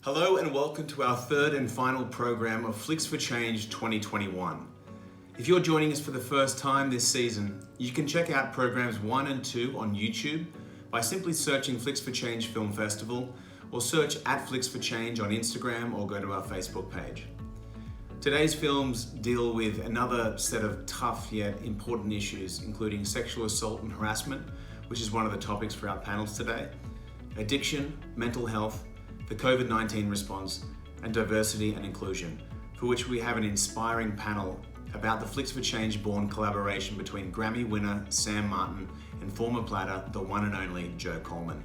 Hello and welcome to our third and final program of Flicks4Change 2021. If you're joining us for the first time this season, you can check out programs 1 and 2 on YouTube by simply searching Flicks4Change Film Festival or search @Flicks4Change on Instagram or go to our Facebook page. Today's films deal with another set of tough yet important issues, including sexual assault and harassment, which is one of the topics for our panels today, addiction, mental health, the COVID-19 response, and diversity and inclusion, for which we have an inspiring panel about the Flicks4Change born collaboration between Grammy winner Sam Martin and former platter, the one and only Joe Coleman.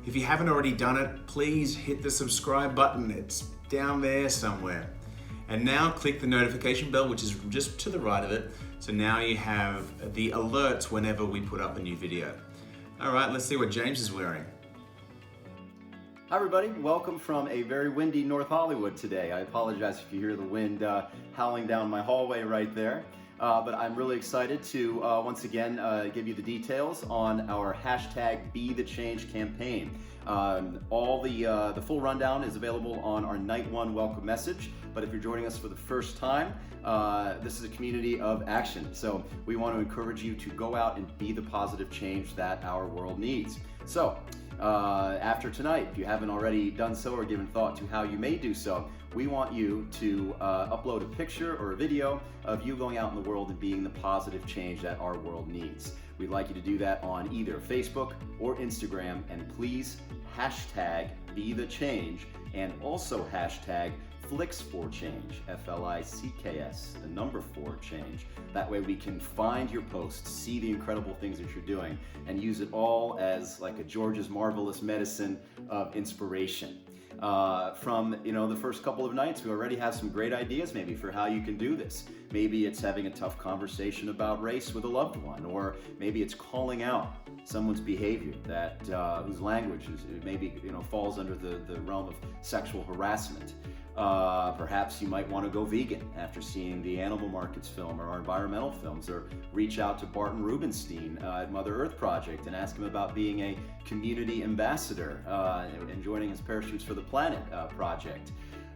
If you haven't already done it, please hit the subscribe button. It's down there somewhere. And now click the notification bell, which is just to the right of it. So now you have the alerts whenever we put up a new video. All right, let's see what James is wearing. Hi everybody, welcome from a very windy North Hollywood today. I apologize if you hear the wind howling down my hallway right there. But I'm really excited to once again give you the details on our hashtag #BeTheChange campaign. All the full rundown is available on our Night 1 welcome message. But if you're joining us for the first time, this is a community of action. So we want to encourage you to go out and be the positive change that our world needs. So after tonight, if you haven't already done so or given thought to how you may do so, we want you to upload a picture or a video of you going out in the world and being the positive change that our world needs. We'd like you to do that on either Facebook or Instagram, and please hashtag #BeTheChange and also hashtag Flicks4Change, Flicks, the number 4 change. That way we can find your posts, see the incredible things that you're doing, and use it all as like a George's Marvelous Medicine of inspiration. From the first couple of nights, we already have some great ideas maybe for how you can do this. Maybe it's having a tough conversation about race with a loved one, or maybe it's calling out someone's behavior that whose language is maybe falls under the realm of sexual harassment. Perhaps you might want to go vegan after seeing the Animal Markets film or our environmental films, or reach out to Barton Rubenstein at Mother Earth Project and ask him about being a community ambassador and joining his Parachutes for the Planet project.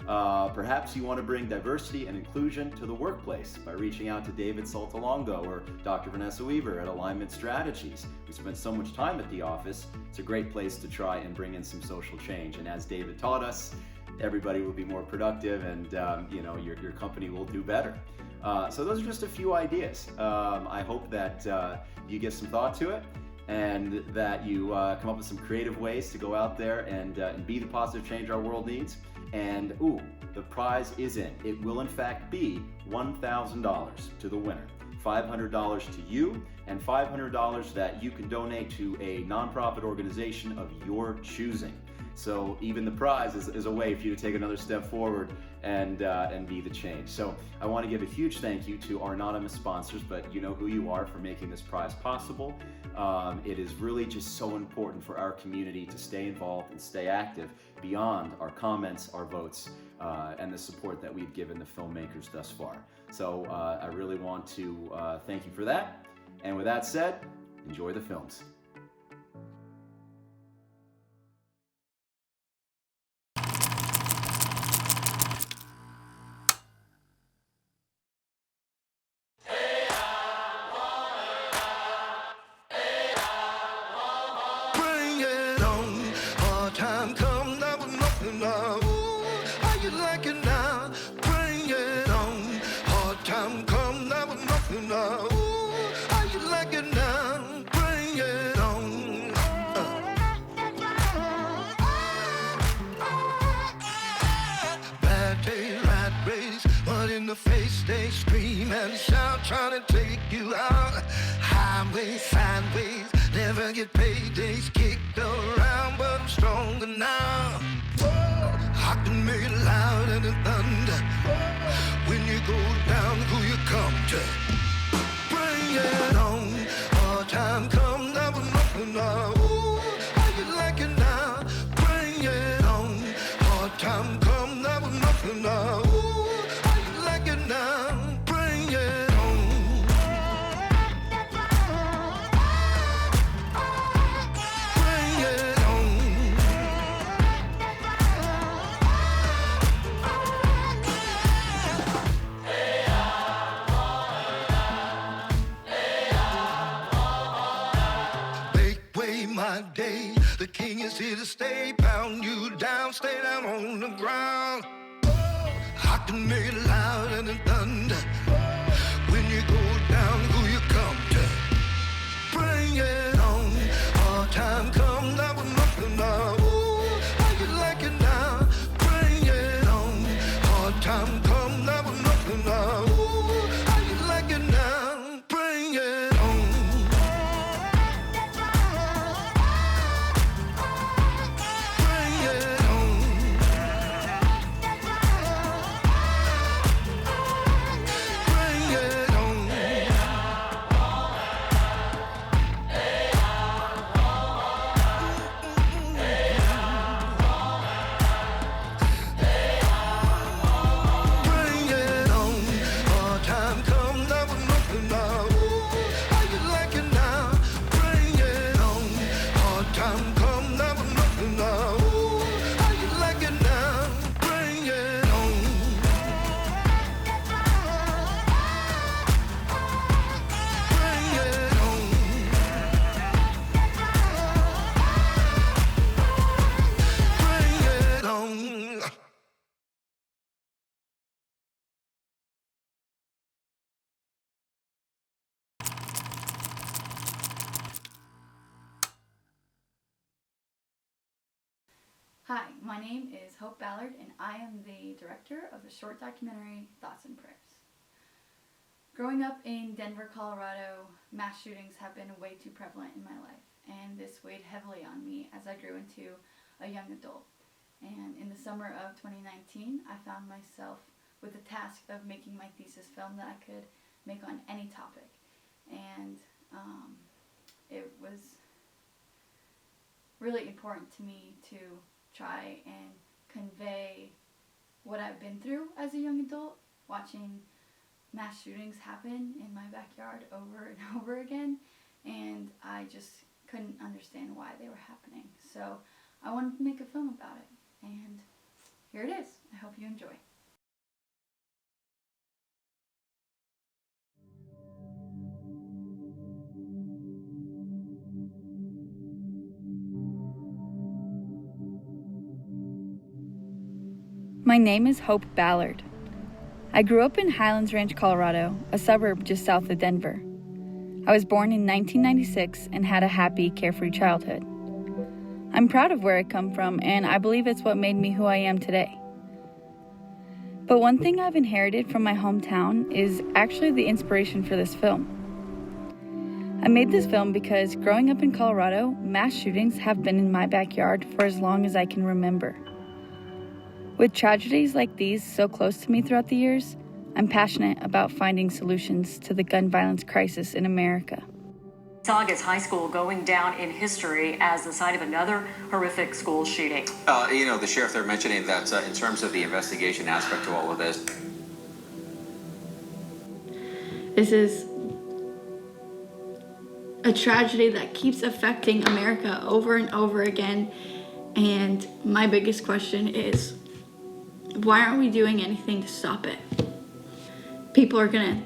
Perhaps you want to bring diversity and inclusion to the workplace by reaching out to David Saltalongo or Dr. Vanessa Weaver at Alignment Strategies. We spend so much time at the office, it's a great place to try and bring in some social change. And as David taught us, everybody will be more productive, and your company will do better. So those are just a few ideas. I hope that you give some thought to it, and that you come up with some creative ways to go out there and be the positive change our world needs. And the prize is in. It will in fact be $1,000 to the winner. $500 to you, and $500 that you can donate to a nonprofit organization of your choosing. So even the prize is a way for you to take another step forward and be the change. So I want to give a huge thank you to our anonymous sponsors, but you know who you are, for making this prize possible. It is really just so important for our community to stay involved and stay active beyond our comments, our votes, and the support that we've given the filmmakers thus far. So I really want to thank you for that. And with that said, enjoy the films. They scream and shout, trying to take you out. Highways, sideways, never get paid. Days kicked around, but I'm stronger now. I can make it louder than thunder. When you go down, who you come to? Bring it on. Hard time come, never nothing now. Ooh, how you like it now? Bring it on. Hard time come, never nothing now. Now, bring it on. Bring it on. The king is here to stay, pound you down, stay down on the ground. I can make it louder than thunder. When you go down, who you come to? Bring it on. Hard time come, that was nothing now. Ooh, how you like it now? Bring it on. Hard time come, that was nothing now. Ooh, how you like it now? Bring it on. Bring it on. Bring it on. Bring it on. Hard time come, that was nothing now. Ooh, how you like it now? Bring it on. Hard time come, that was nothing now. Ooh, how you like it now? Bring it on. Bring it on. Bring it on. Hi, my name is Hope Ballard, and I am the director of the short documentary Thoughts and Prayers. Growing up in Denver, Colorado, mass shootings have been way too prevalent in my life, and this weighed heavily on me as I grew into a young adult. And in the summer of 2019, I found myself with the task of making my thesis film that I could make on any topic. And it was really important to me to try and convey what I've been through as a young adult, watching mass shootings happen in my backyard over and over again, and I just couldn't understand why they were happening. So I wanted to make a film about it, and here it is. I hope you enjoy. My name is Hope Ballard. I grew up in Highlands Ranch, Colorado, a suburb just south of Denver. I was born in 1996 and had a happy, carefree childhood. I'm proud of where I come from, and I believe it's what made me who I am today. But one thing I've inherited from my hometown is actually the inspiration for this film. I made this film because growing up in Colorado, mass shootings have been in my backyard for as long as I can remember. With tragedies like these so close to me throughout the years, I'm passionate about finding solutions to the gun violence crisis in America. Saugus High School going down in history as the site of another horrific school shooting. The sheriff there mentioning that in terms of the investigation aspect to all of this. This is a tragedy that keeps affecting America over and over again. And my biggest question is, why aren't we doing anything to stop it? People are gonna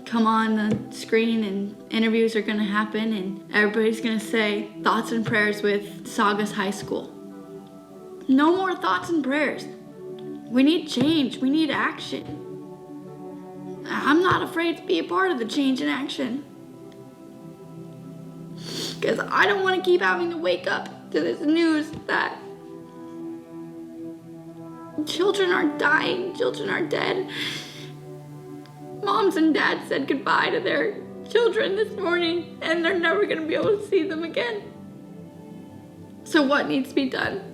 come on the screen and interviews are gonna happen and everybody's gonna say thoughts and prayers with Saugus High School. No more thoughts and prayers. We need change, we need action. I'm not afraid to be a part of the change and action. Because I don't want to keep having to wake up to this news that children are dying, children are dead. Moms and dads said goodbye to their children this morning and they're never going to be able to see them again. So what needs to be done?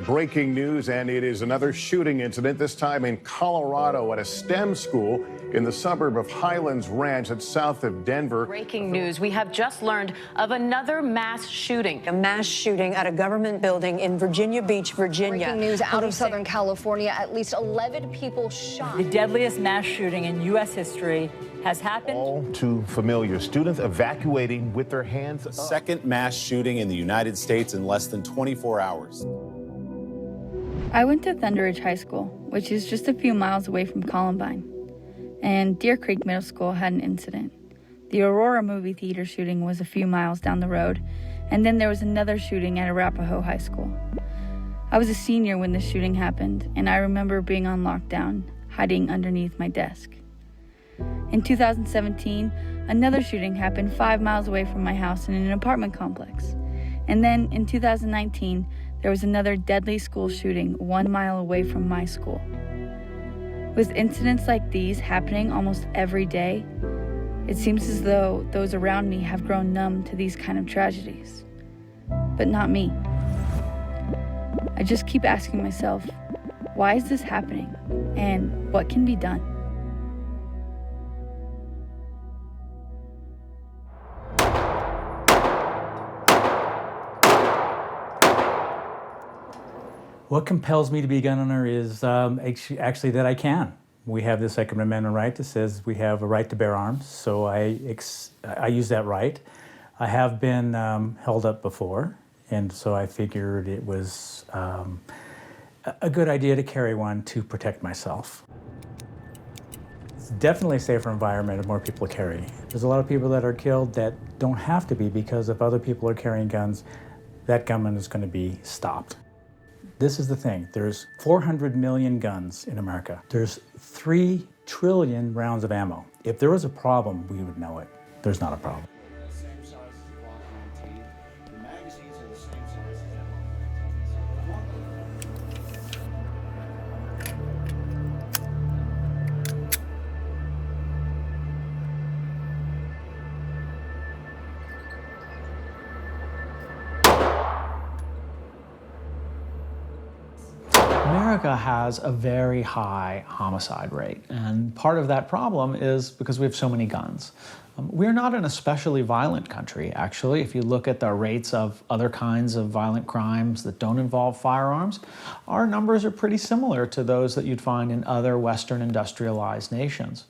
Breaking news, and it is another shooting incident, this time in Colorado at a STEM school in the suburb of Highlands Ranch that's south of Denver. Breaking news, we have just learned of another mass shooting. A mass shooting at a government building in Virginia Beach, Virginia. Breaking news out of Southern California, at least 11 people shot. The deadliest mass shooting in U.S. history has happened. All too familiar. Students evacuating with their hands up. Second mass shooting in the United States in less than 24 hours. I went to Thunder Ridge High School, which is just a few miles away from Columbine. And Deer Creek Middle School had an incident. The Aurora movie theater shooting was a few miles down the road, and then there was another shooting at Arapahoe High School. I was a senior when the shooting happened, and I remember being on lockdown, hiding underneath my desk. In 2017, another shooting happened 5 miles away from my house in an apartment complex. And then in 2019, there was another deadly school shooting 1 mile away from my school. With incidents like these happening almost every day, it seems as though those around me have grown numb to these kind of tragedies. But not me. I just keep asking myself, why is this happening? And what can be done? What compels me to be a gun owner is actually that I can. We have the Second Amendment right that says we have a right to bear arms, so I use that right. I have been held up before, and so I figured it was a good idea to carry one to protect myself. It's definitely a safer environment if more people carry. There's a lot of people that are killed that don't have to be because if other people are carrying guns, that gunman is going to be stopped. This is the thing, there's 400 million guns in America. There's 3 trillion rounds of ammo. If there was a problem, we would know it. There's not a problem. America has a very high homicide rate, and part of that problem is because we have so many guns. We're not an especially violent country, actually. If you look at the rates of other kinds of violent crimes that don't involve firearms, our numbers are pretty similar to those that you'd find in other Western industrialized nations.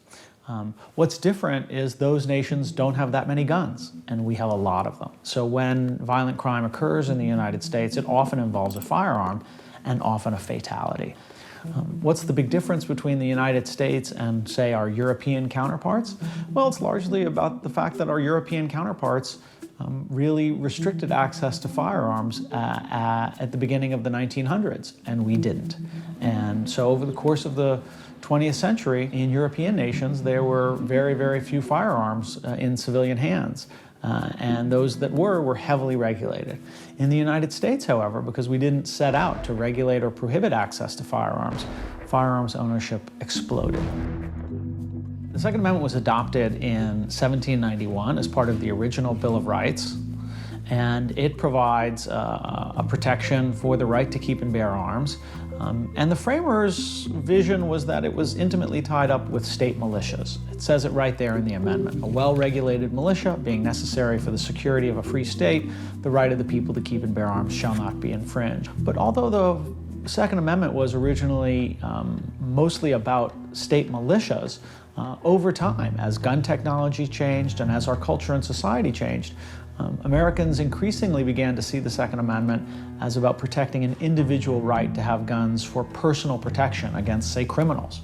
What's different is those nations don't have that many guns, and we have a lot of them. So when violent crime occurs in the United States, it often involves a firearm, and often a fatality. What's the big difference between the United States and, say, our European counterparts? Well, it's largely about the fact that our European counterparts really restricted access to firearms at the beginning of the 1900s, and we didn't. And so over the course of the 20th century, in European nations, there were very, very few firearms in civilian hands. And those that were heavily regulated. In the United States, however, because we didn't set out to regulate or prohibit access to firearms ownership exploded. The Second Amendment was adopted in 1791 as part of the original Bill of Rights, and it provides a protection for the right to keep and bear arms. And the framers' vision was that it was intimately tied up with state militias. It says it right there in the amendment. A well-regulated militia being necessary for the security of a free state, the right of the people to keep and bear arms shall not be infringed. But although the Second Amendment was originally mostly about state militias, over time, as gun technology changed and as our culture and society changed, Americans increasingly began to see the Second Amendment as about protecting an individual right to have guns for personal protection against, say, criminals.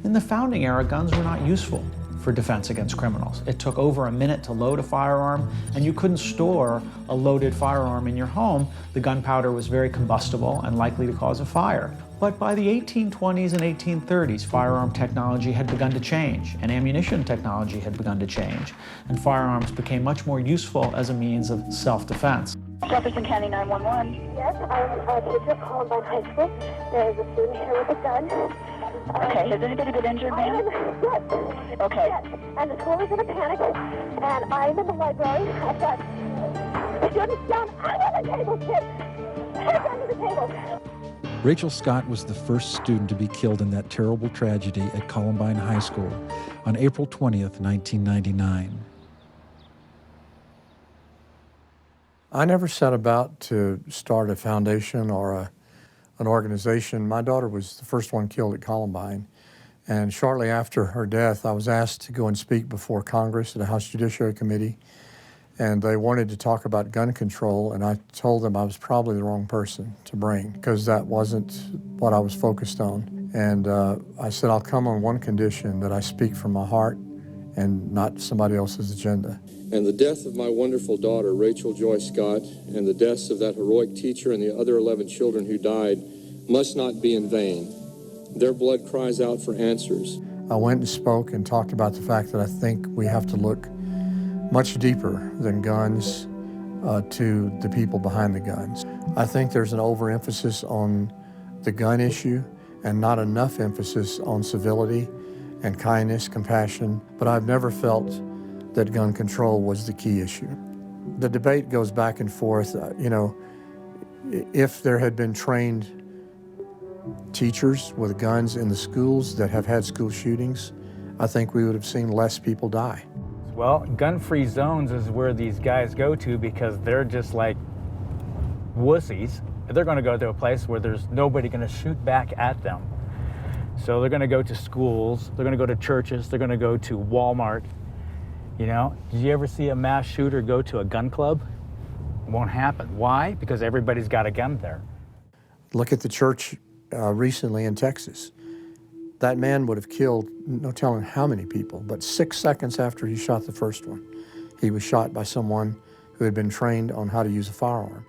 In the founding era, guns were not useful for defense against criminals. It took over a minute to load a firearm, and you couldn't store a loaded firearm in your home. The gunpowder was very combustible and likely to cause a fire. But by the 1820s and 1830s, firearm technology had begun to change, and ammunition technology had begun to change, and firearms became much more useful as a means of self-defense. Jefferson County 911. Yes, I'm a teacher at Columbine High School. There is a student here with a gun. Okay, has anybody been injured, ma'am? Yes. Okay. Yes. And the school is in a panic, and I'm in the library. I've got students down under the table, kids. Kids under the table. Rachel Scott was the first student to be killed in that terrible tragedy at Columbine High School on April 20th, 1999. I never set about to start a foundation or an organization. My daughter was the first one killed at Columbine, and shortly after her death, I was asked to go and speak before Congress at the House Judiciary Committee, and they wanted to talk about gun control, and I told them I was probably the wrong person to bring because that wasn't what I was focused on. And I said, I'll come on one condition, that I speak from my heart and not somebody else's agenda. And the death of my wonderful daughter, Rachel Joy Scott, and the deaths of that heroic teacher and the other 11 children who died must not be in vain. Their blood cries out for answers. I went and spoke and talked about the fact that I think we have to look much deeper than guns to the people behind the guns. I think there's an overemphasis on the gun issue and not enough emphasis on civility and kindness, compassion, but I've never felt that gun control was the key issue. The debate goes back and forth. If there had been trained teachers with guns in the schools that have had school shootings, I think we would have seen less people die. Well, gun-free zones is where these guys go to because they're just like wussies. They're going to go to a place where there's nobody going to shoot back at them. So they're going to go to schools, they're going to go to churches, they're going to go to Walmart. You know, did you ever see a mass shooter go to a gun club? It won't happen. Why? Because everybody's got a gun there. Look at the church recently in Texas. That man would have killed, no telling how many people, but 6 seconds after he shot the first one, he was shot by someone who had been trained on how to use a firearm.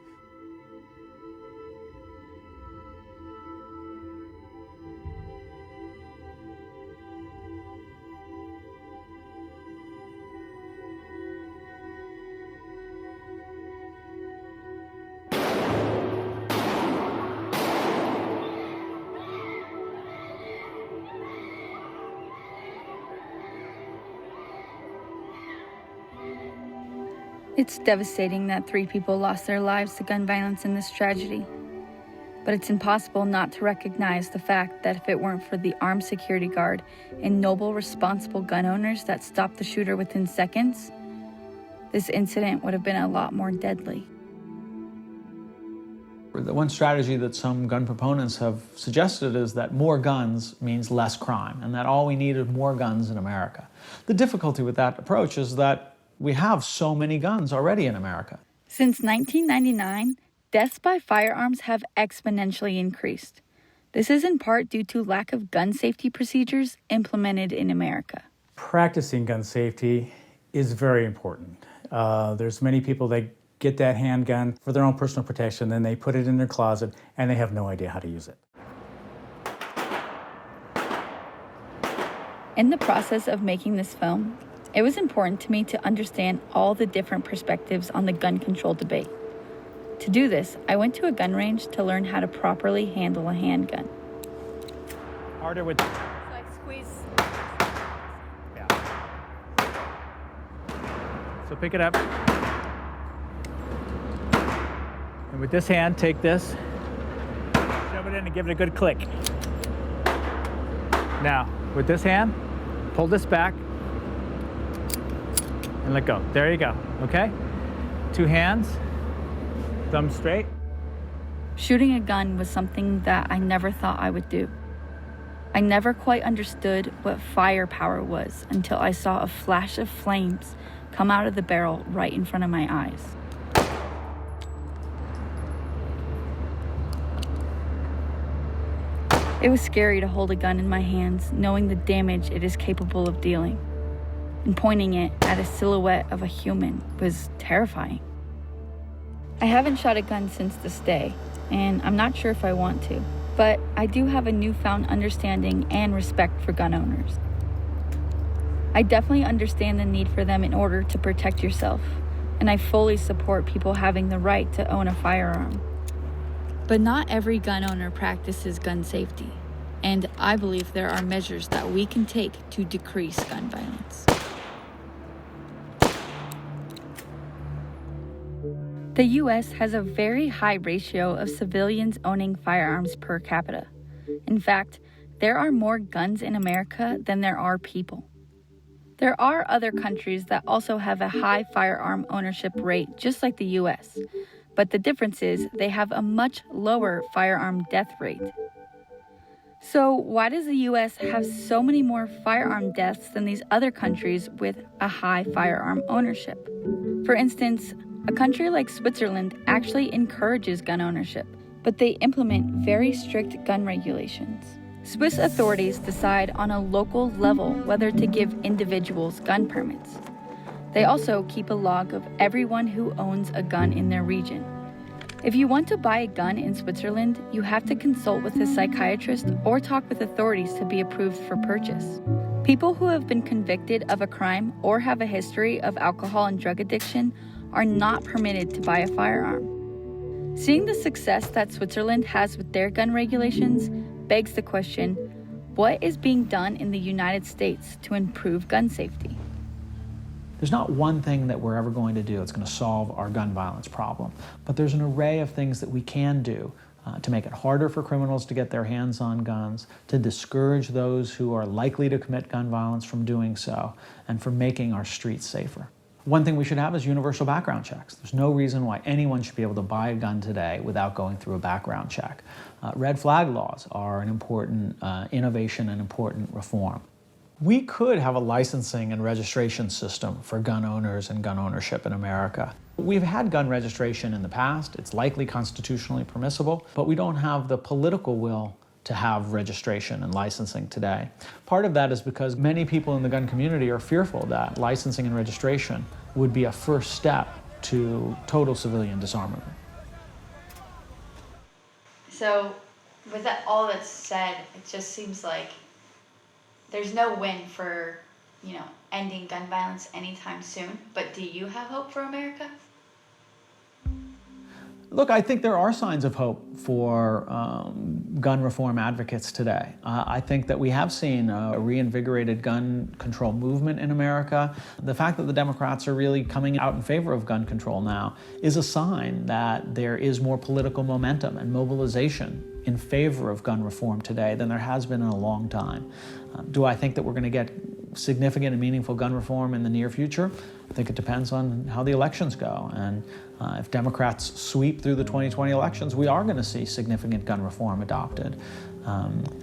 It's devastating that 3 people lost their lives to gun violence in this tragedy. But it's impossible not to recognize the fact that if it weren't for the armed security guard and noble, responsible gun owners that stopped the shooter within seconds, this incident would have been a lot more deadly. The one strategy that some gun proponents have suggested is that more guns means less crime, and that all we need is more guns in America. The difficulty with that approach is that we have so many guns already in America. Since 1999, deaths by firearms have exponentially increased. This is in part due to lack of gun safety procedures implemented in America. Practicing gun safety is very important. There's many people that get that handgun for their own personal protection, then they put it in their closet, and they have no idea how to use it. In the process of making this film, it was important to me to understand all the different perspectives on the gun control debate. To do this, I went to a gun range to learn how to properly handle a handgun. Harder with... Like squeeze. Yeah. So pick it up. And with this hand, take this, shove it in and give it a good click. Now, with this hand, pull this back and let go. There you go, okay? 2 hands, thumb straight. Shooting a gun was something that I never thought I would do. I never quite understood what firepower was until I saw a flash of flames come out of the barrel right in front of my eyes. It was scary to hold a gun in my hands, knowing the damage it is capable of dealing. And pointing it at a silhouette of a human was terrifying. I haven't shot a gun since this day, and I'm not sure if I want to, but I do have a newfound understanding and respect for gun owners. I definitely understand the need for them in order to protect yourself, and I fully support people having the right to own a firearm. But not every gun owner practices gun safety, and I believe there are measures that we can take to decrease gun violence. The U.S. has a very high ratio of civilians owning firearms per capita. In fact, there are more guns in America than there are people. There are other countries that also have a high firearm ownership rate, just like the U.S., but the difference is they have a much lower firearm death rate. So why does the U.S. have so many more firearm deaths than these other countries with a high firearm ownership? For instance, a country like Switzerland actually encourages gun ownership, but they implement very strict gun regulations. Swiss authorities decide on a local level whether to give individuals gun permits. They also keep a log of everyone who owns a gun in their region. If you want to buy a gun in Switzerland, you have to consult with a psychiatrist or talk with authorities to be approved for purchase. People who have been convicted of a crime or have a history of alcohol and drug addiction are not permitted to buy a firearm. Seeing the success that Switzerland has with their gun regulations begs the question, what is being done in the United States to improve gun safety? There's not one thing that we're ever going to do that's going to solve our gun violence problem, but there's an array of things that we can do to make it harder for criminals to get their hands on guns, to discourage those who are likely to commit gun violence from doing so, and for making our streets safer. One thing we should have is universal background checks. There's no reason why anyone should be able to buy a gun today without going through a background check. Red flag laws are an important innovation and important reform. We could have a licensing and registration system for gun owners and gun ownership in America. We've had gun registration in the past. It's likely constitutionally permissible, but we don't have the political will to have registration and licensing today. Part of that is because many people in the gun community are fearful that licensing and registration would be a first step to total civilian disarmament. So, with all that's said, it just seems like there's no win for, ending gun violence anytime soon. But do you have hope for America? Look, I think there are signs of hope for gun reform advocates today. I think that we have seen a reinvigorated gun control movement in America. The fact that the Democrats are really coming out in favor of gun control now is a sign that there is more political momentum and mobilization in favor of gun reform today than there has been in a long time. Do I think that we're going to get significant and meaningful gun reform in the near future? I think it depends on how the elections go. And if Democrats sweep through the 2020 elections, we are going to see significant gun reform adopted.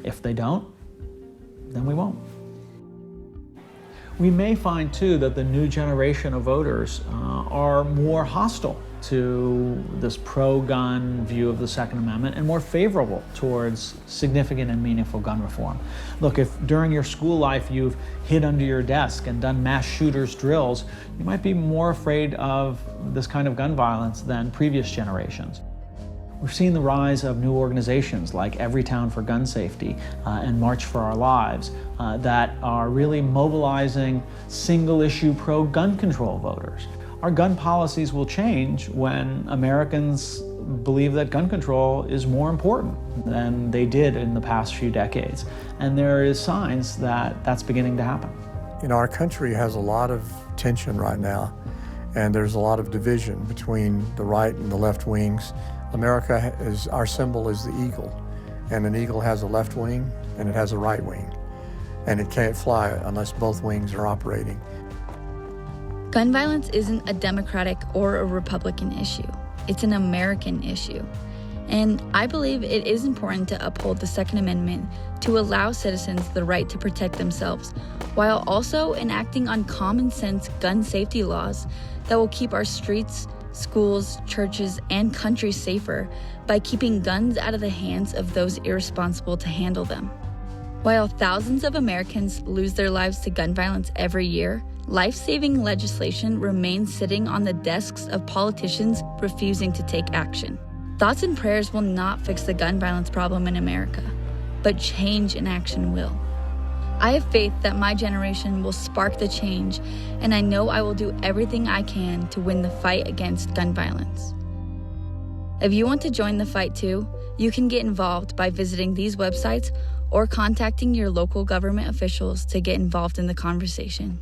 If they don't, then we won't. We may find, too, that the new generation of voters are more hostile to this pro-gun view of the Second Amendment and more favorable towards significant and meaningful gun reform. Look, if during your school life you've hid under your desk and done mass shooters drills, you might be more afraid of this kind of gun violence than previous generations. We've seen the rise of new organizations like Everytown for Gun Safety and March for Our Lives that are really mobilizing single-issue pro-gun control voters. Our gun policies will change when Americans believe that gun control is more important than they did in the past few decades. And there is signs that that's beginning to happen. Our country has a lot of tension right now, and there's a lot of division between the right and the left wings. America our symbol is the eagle, and an eagle has a left wing and it has a right wing, and it can't fly unless both wings are operating. Gun violence isn't a Democratic or a Republican issue. It's an American issue. And I believe it is important to uphold the Second Amendment to allow citizens the right to protect themselves, while also enacting on common sense gun safety laws that will keep our streets, schools, churches, and country safer by keeping guns out of the hands of those irresponsible to handle them. While thousands of Americans lose their lives to gun violence every year, life-saving legislation remains sitting on the desks of politicians refusing to take action. Thoughts and prayers will not fix the gun violence problem in America, but change in action will. I have faith that my generation will spark the change, and I know I will do everything I can to win the fight against gun violence. If you want to join the fight too, you can get involved by visiting these websites or contacting your local government officials to get involved in the conversation.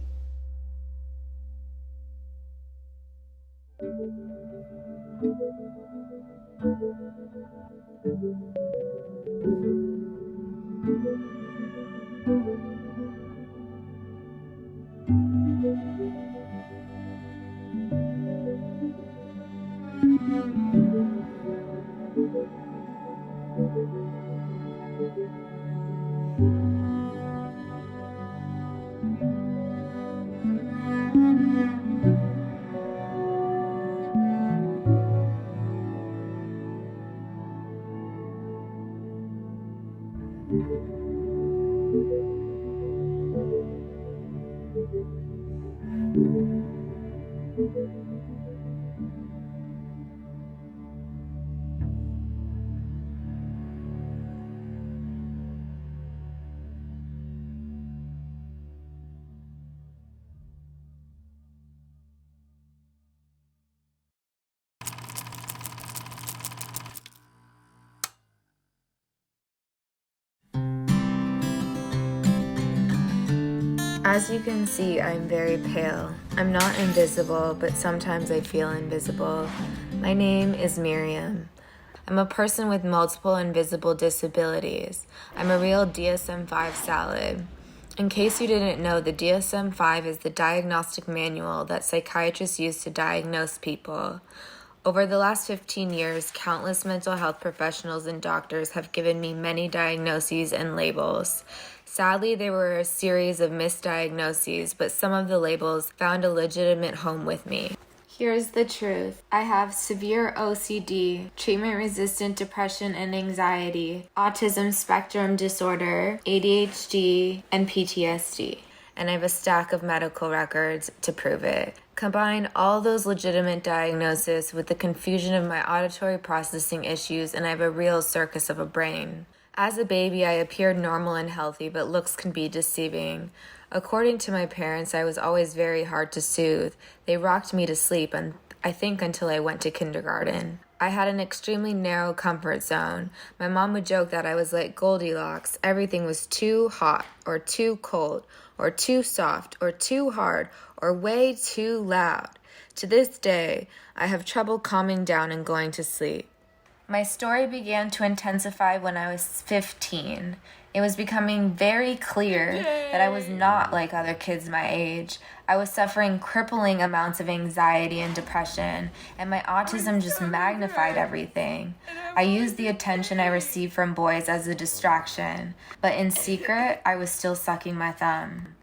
As you can see, I'm very pale. I'm not invisible, but sometimes I feel invisible. My name is Miriam. I'm a person with multiple invisible disabilities. I'm a real DSM-5 salad. In case you didn't know, the DSM-5 is the diagnostic manual that psychiatrists use to diagnose people. Over the last 15 years, countless mental health professionals and doctors have given me many diagnoses and labels. Sadly, there were a series of misdiagnoses, but some of the labels found a legitimate home with me. Here's the truth. I have severe OCD, treatment-resistant depression and anxiety, autism spectrum disorder, ADHD, and PTSD. And I have a stack of medical records to prove it. Combine all those legitimate diagnoses with the confusion of my auditory processing issues, and I have a real circus of a brain. As a baby, I appeared normal and healthy, but looks can be deceiving. According to my parents, I was always very hard to soothe. They rocked me to sleep, and I think until I went to kindergarten. I had an extremely narrow comfort zone. My mom would joke that I was like Goldilocks. Everything was too hot, or too cold, or too soft, or too hard, or way too loud. To this day, I have trouble calming down and going to sleep. My story began to intensify when I was 15. It was becoming very clear that I was not like other kids my age. I was suffering crippling amounts of anxiety and depression, and my autism just magnified everything. I used the attention I received from boys as a distraction, but in secret, I was still sucking my thumb.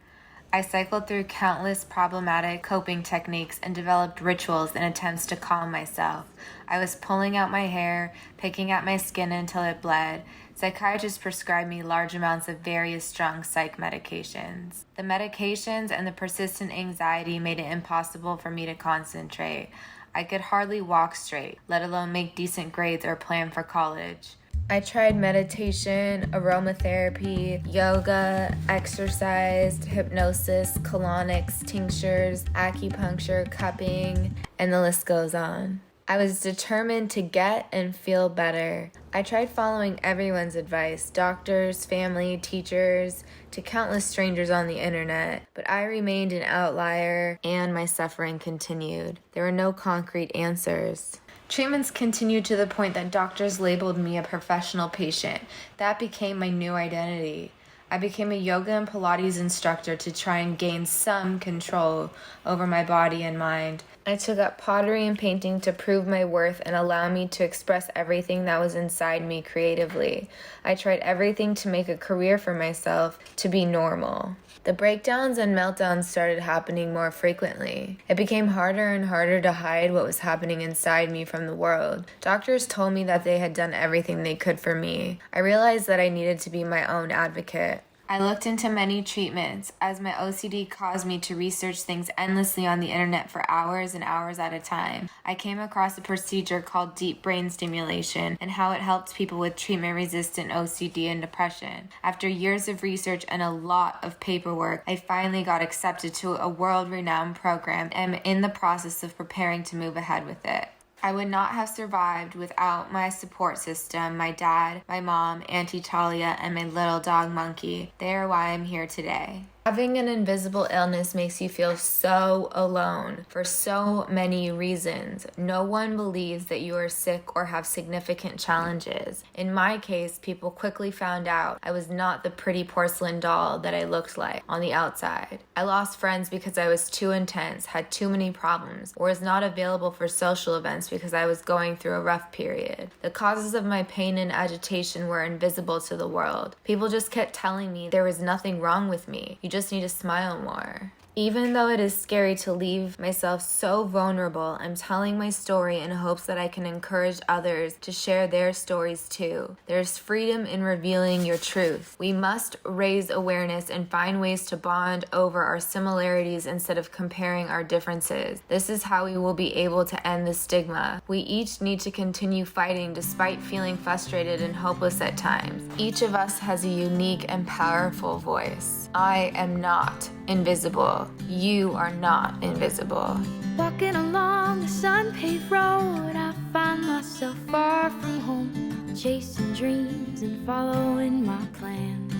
I cycled through countless problematic coping techniques and developed rituals in attempts to calm myself. I was pulling out my hair, picking at my skin until it bled. Psychiatrists prescribed me large amounts of various strong psych medications. The medications and the persistent anxiety made it impossible for me to concentrate. I could hardly walk straight, let alone make decent grades or plan for college. I tried meditation, aromatherapy, yoga, exercise, hypnosis, colonics, tinctures, acupuncture, cupping, and the list goes on. I was determined to get and feel better. I tried following everyone's advice, doctors, family, teachers, to countless strangers on the internet, but I remained an outlier and my suffering continued. There were no concrete answers. Treatments continued to the point that doctors labeled me a professional patient. That became my new identity. I became a yoga and Pilates instructor to try and gain some control over my body and mind. I took up pottery and painting to prove my worth and allow me to express everything that was inside me creatively. I tried everything to make a career for myself, to be normal. The breakdowns and meltdowns started happening more frequently. It became harder and harder to hide what was happening inside me from the world. Doctors told me that they had done everything they could for me. I realized that I needed to be my own advocate. I looked into many treatments, as my OCD caused me to research things endlessly on the internet for hours and hours at a time. I came across a procedure called deep brain stimulation and how it helped people with treatment-resistant OCD and depression. After years of research and a lot of paperwork, I finally got accepted to a world-renowned program and am in the process of preparing to move ahead with it. I would not have survived without my support system, my dad, my mom, Auntie Talia, and my little dog Monkey. They are why I'm here today. Having an invisible illness makes you feel so alone for so many reasons. No one believes that you are sick or have significant challenges. In my case, people quickly found out I was not the pretty porcelain doll that I looked like on the outside. I lost friends because I was too intense, had too many problems, or was not available for social events because I was going through a rough period. The causes of my pain and agitation were invisible to the world. People just kept telling me there was nothing wrong with me. You just need to smile more. Even though it is scary to leave myself so vulnerable, I'm telling my story in hopes that I can encourage others to share their stories too. There's freedom in revealing your truth. We must raise awareness and find ways to bond over our similarities instead of comparing our differences. This is how we will be able to end the stigma. We each need to continue fighting despite feeling frustrated and hopeless at times. Each of us has a unique and powerful voice. I am not invisible. You are not invisible. Walking along the sun-paved road, I find myself far from home, chasing dreams and following my plans.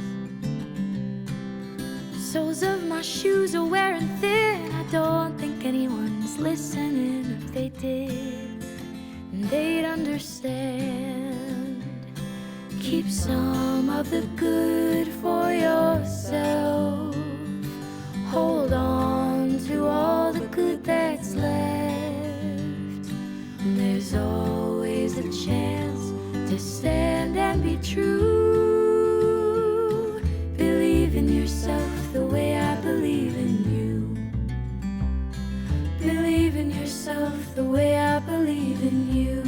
The soles of my shoes are wearing thin. I don't think anyone's listening. If they did, they'd understand. Keep some of the good for yourself. Hold on to all the good that's left. There's always a chance to stand and be true. Believe in yourself the way I believe in you. Believe in yourself the way I believe in you.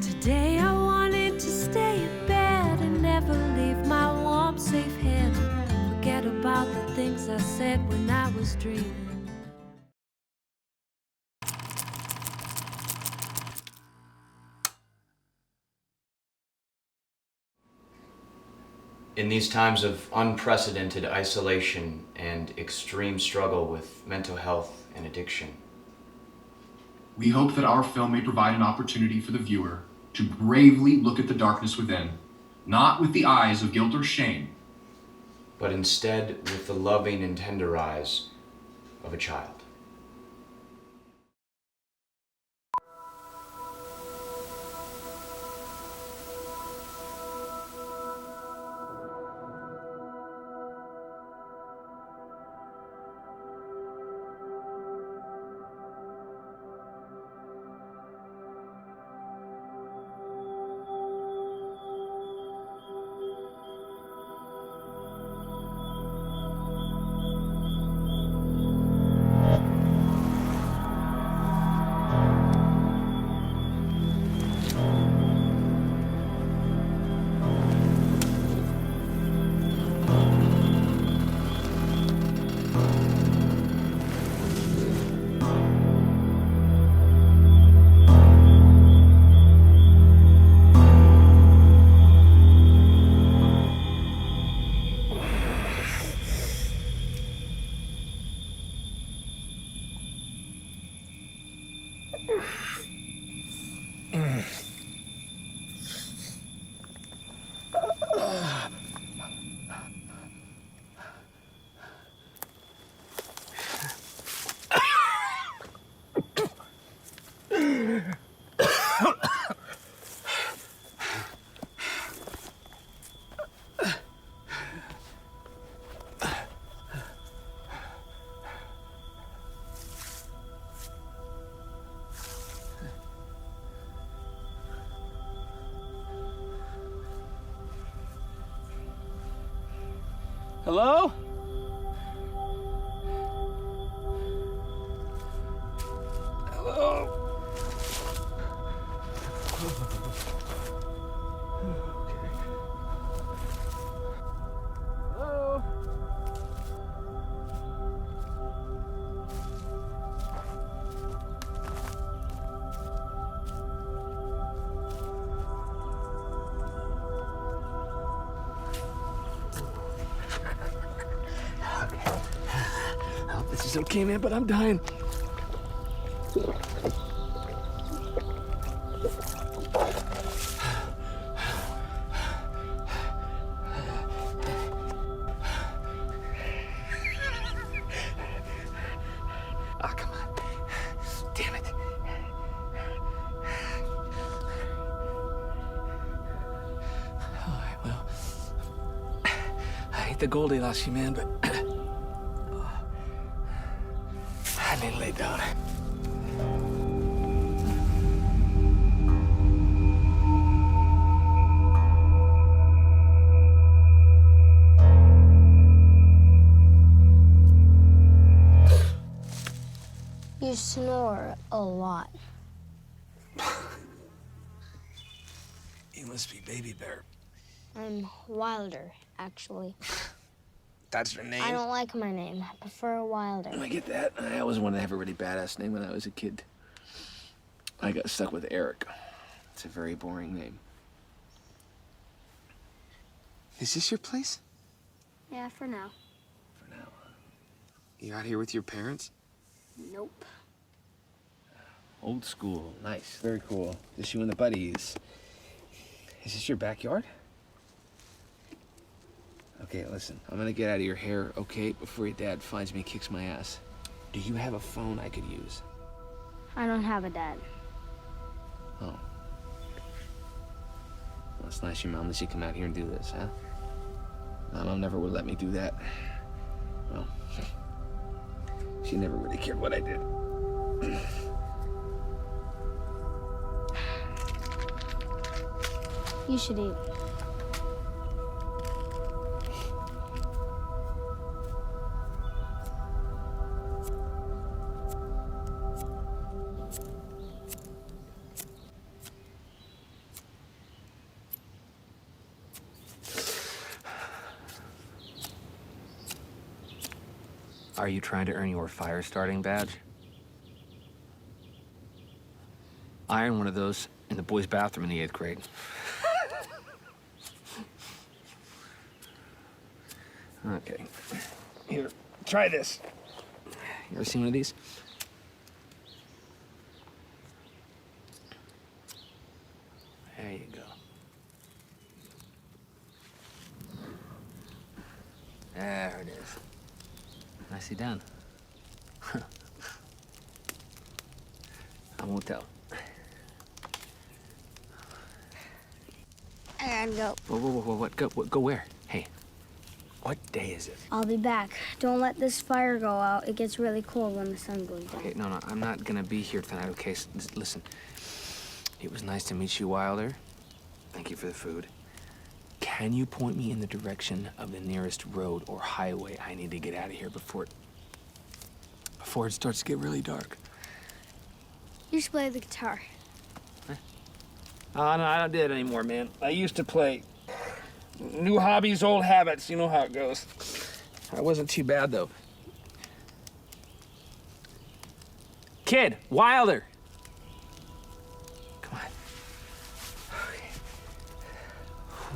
Today I wanted to stay in bed and never leave my warm, safe hand. Forget about the things I said when I was dreaming. In these times of unprecedented isolation and extreme struggle with mental health and addiction, we hope that our film may provide an opportunity for the viewer to bravely look at the darkness within, not with the eyes of guilt or shame, but instead with the loving and tender eyes of a child. Hello? Hello? Hello? This is okay, man, but I'm dying. Ah, come on. Damn it. All right, well, I hate the Goldilocks, you man, but I need to lay down. You snore a lot. You must be Baby Bear. I'm Wilder, actually. That's your name? I don't like my name. I prefer Wilder. I get that. I always wanted to have a really badass name when I was a kid. I got stuck with Eric. It's a very boring name. Is this your place? Yeah, for now. You out here with your parents? Nope. Old school. Nice. Very cool. Just you and the buddies. Is this your backyard? Okay, listen. I'm gonna get out of your hair, okay, before your dad finds me and kicks my ass. Do you have a phone I could use? I don't have a dad. Oh. Well, it's nice your mom lets you come out here and do this, huh? My mom never would let me do that. Well, she never really cared what I did. You should eat. Are you trying to earn your fire starting badge? I earned one of those in the boys' bathroom in the 8th grade. Okay. Here, try this. You ever seen one of these? There you go. There it is. Nicely done. I won't tell. I gotta go. Whoa, what? Go where? Hey, what day is it? I'll be back. Don't let this fire go out. It gets really cold when the sun goes down. Okay, no, I'm not gonna be here tonight, okay? Listen, it was nice to meet you, Wilder. Thank you for the food. Can you point me in the direction of the nearest road or highway I need to get out of here before it starts to get really dark? You should play the guitar. Oh, no, I don't do it anymore, man. I used to play. New hobbies, old habits. You know how it goes. I wasn't too bad, though. Kid, Wilder. Come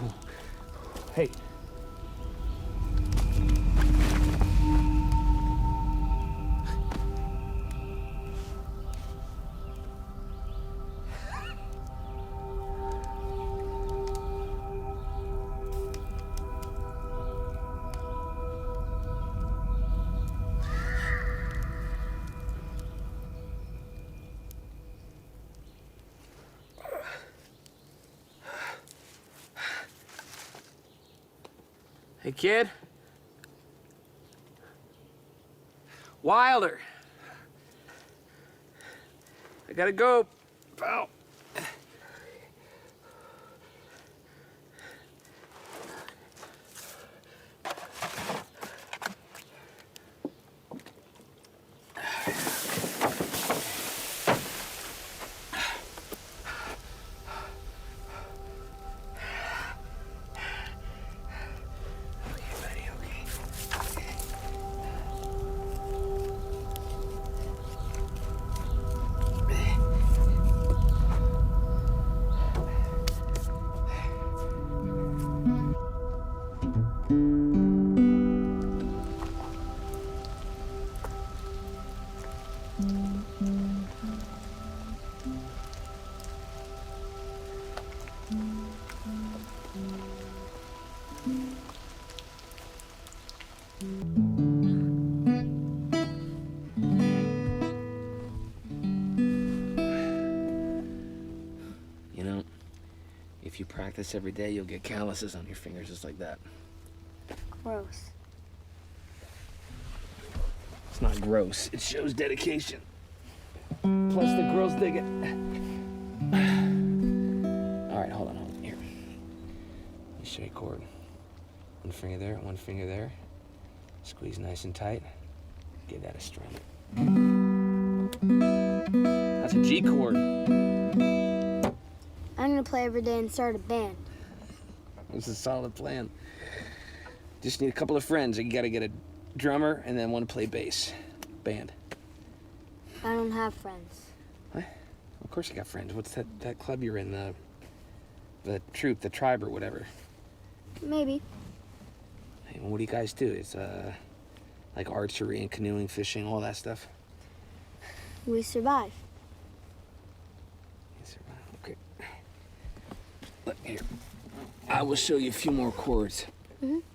on. Okay. Hey. Hey, kid. Wilder. I gotta go, pal. You know, if you practice every day, you'll get calluses on your fingers just like that. Gross. It's not gross. It shows dedication. Plus, the girls dig it. All right, hold on. Here. You straight chord. One finger there, one finger there. Squeeze nice and tight. Give that a strum. That's a G chord. I'm gonna play every day and start a band. This is a solid plan. Just need a couple of friends. You gotta get a drummer and then one to play bass. Band. I don't have friends. What? Of course you got friends. What's that club you're in? The troop, the tribe or whatever. Maybe. Hey, well, what do you guys do? It's like archery and canoeing, fishing, all that stuff. We survive. You survive. Okay. Look here. I will show you a few more chords.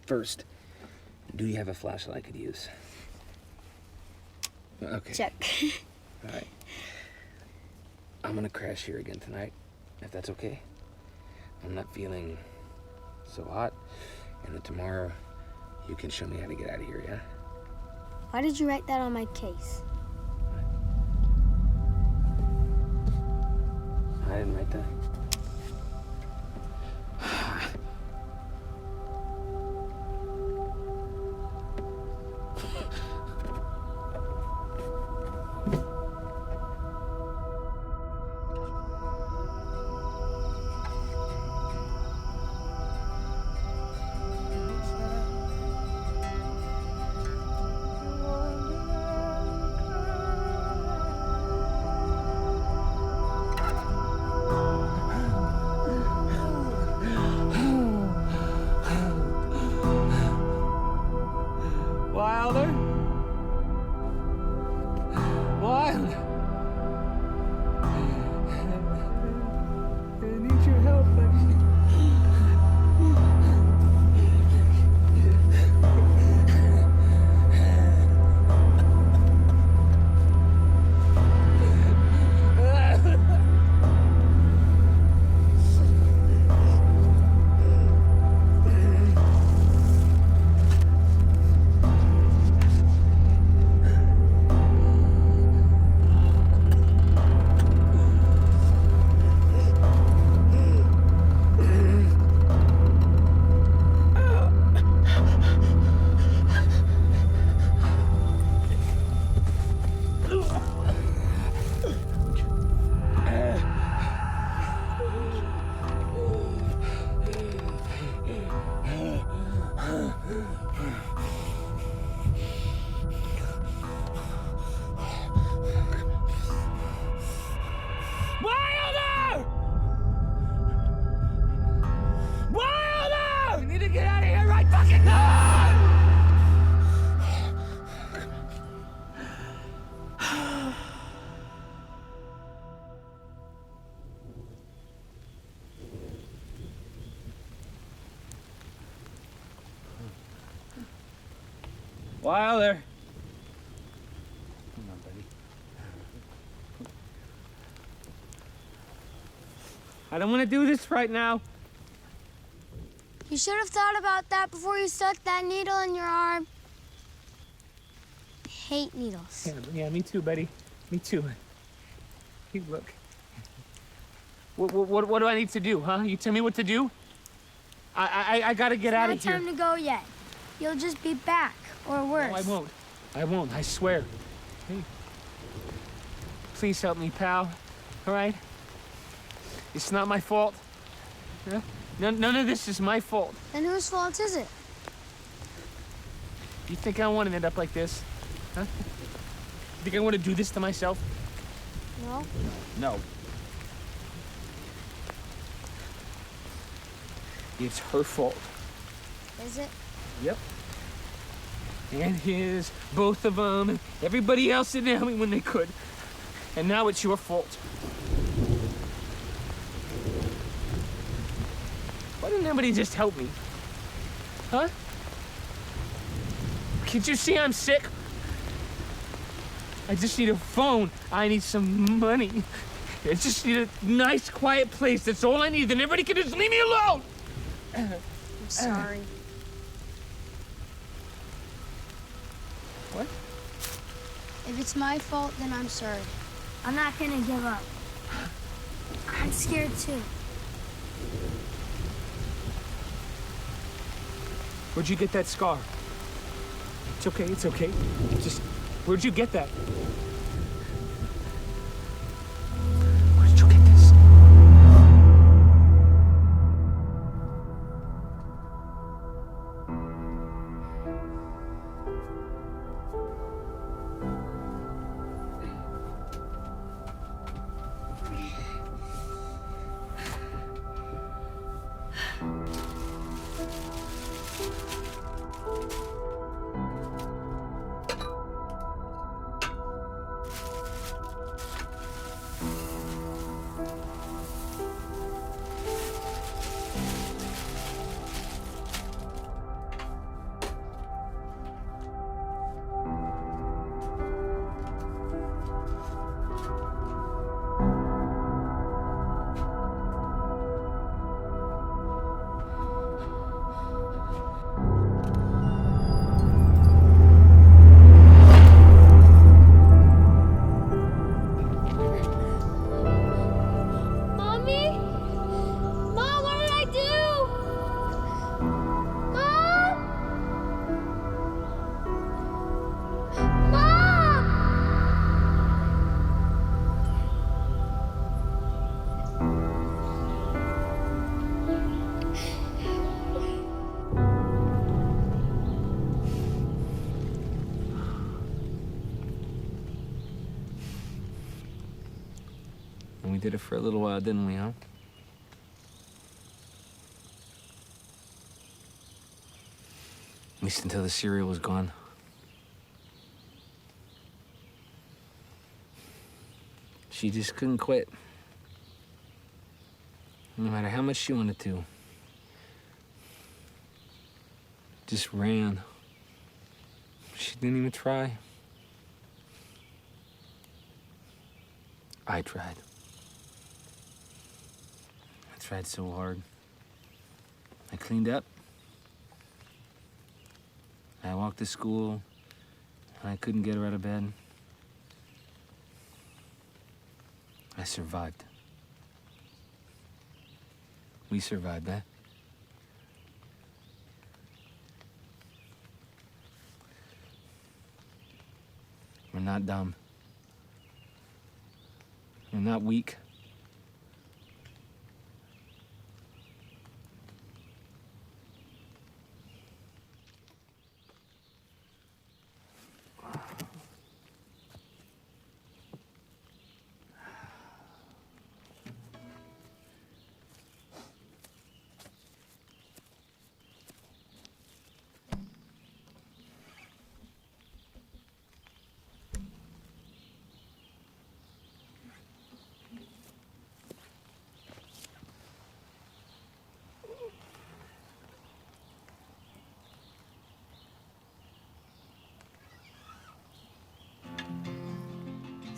First, do you have a flashlight I could use? Okay. Check. All right. I'm gonna crash here again tonight, if that's okay. I'm not feeling so hot, and then tomorrow you can show me how to get out of here, yeah? Why did you write that on my case? I didn't write that. Wilder? Wilder? I need your help, buddy. Wilder! Wilder! We need to get out of here right fucking now! Wilder! Come on, buddy. I don't want to do this right now. You should have thought about that before you stuck that needle in your arm. I hate needles. Yeah, me too, buddy. Me too. Hey, look. What do I need to do, huh? You tell me what to do? I gotta get out of here. It's not time to go yet. You'll just be back, or worse. No, I won't. I won't, I swear. Hey. Please help me, pal. All right? It's not my fault. Huh? None of this is my fault. Then whose fault is it? You think I want to end up like this? Huh? You think I want to do this to myself? No. No. It's her fault. Is it? Yep. And his, both of them, and everybody else didn't help me when they could. And now it's your fault. Why didn't anybody just help me? Huh? Can't you see I'm sick? I just need a phone. I need some money. I just need a nice, quiet place. That's all I need. Then everybody can just leave me alone. I'm sorry. What? If it's my fault, then I'm sorry. I'm not gonna give up. I'm scared too. Where'd you get that scar? It's okay, it's okay. Just, where'd you get that? did it for a little while, didn't we, huh? At least until the cereal was gone. She just couldn't quit. No matter how much she wanted to. Just ran. She didn't even try. I tried. I tried so hard. I cleaned up. I walked to school, and I couldn't get her out of bed. I survived. We survived that. We're not dumb. We're not weak.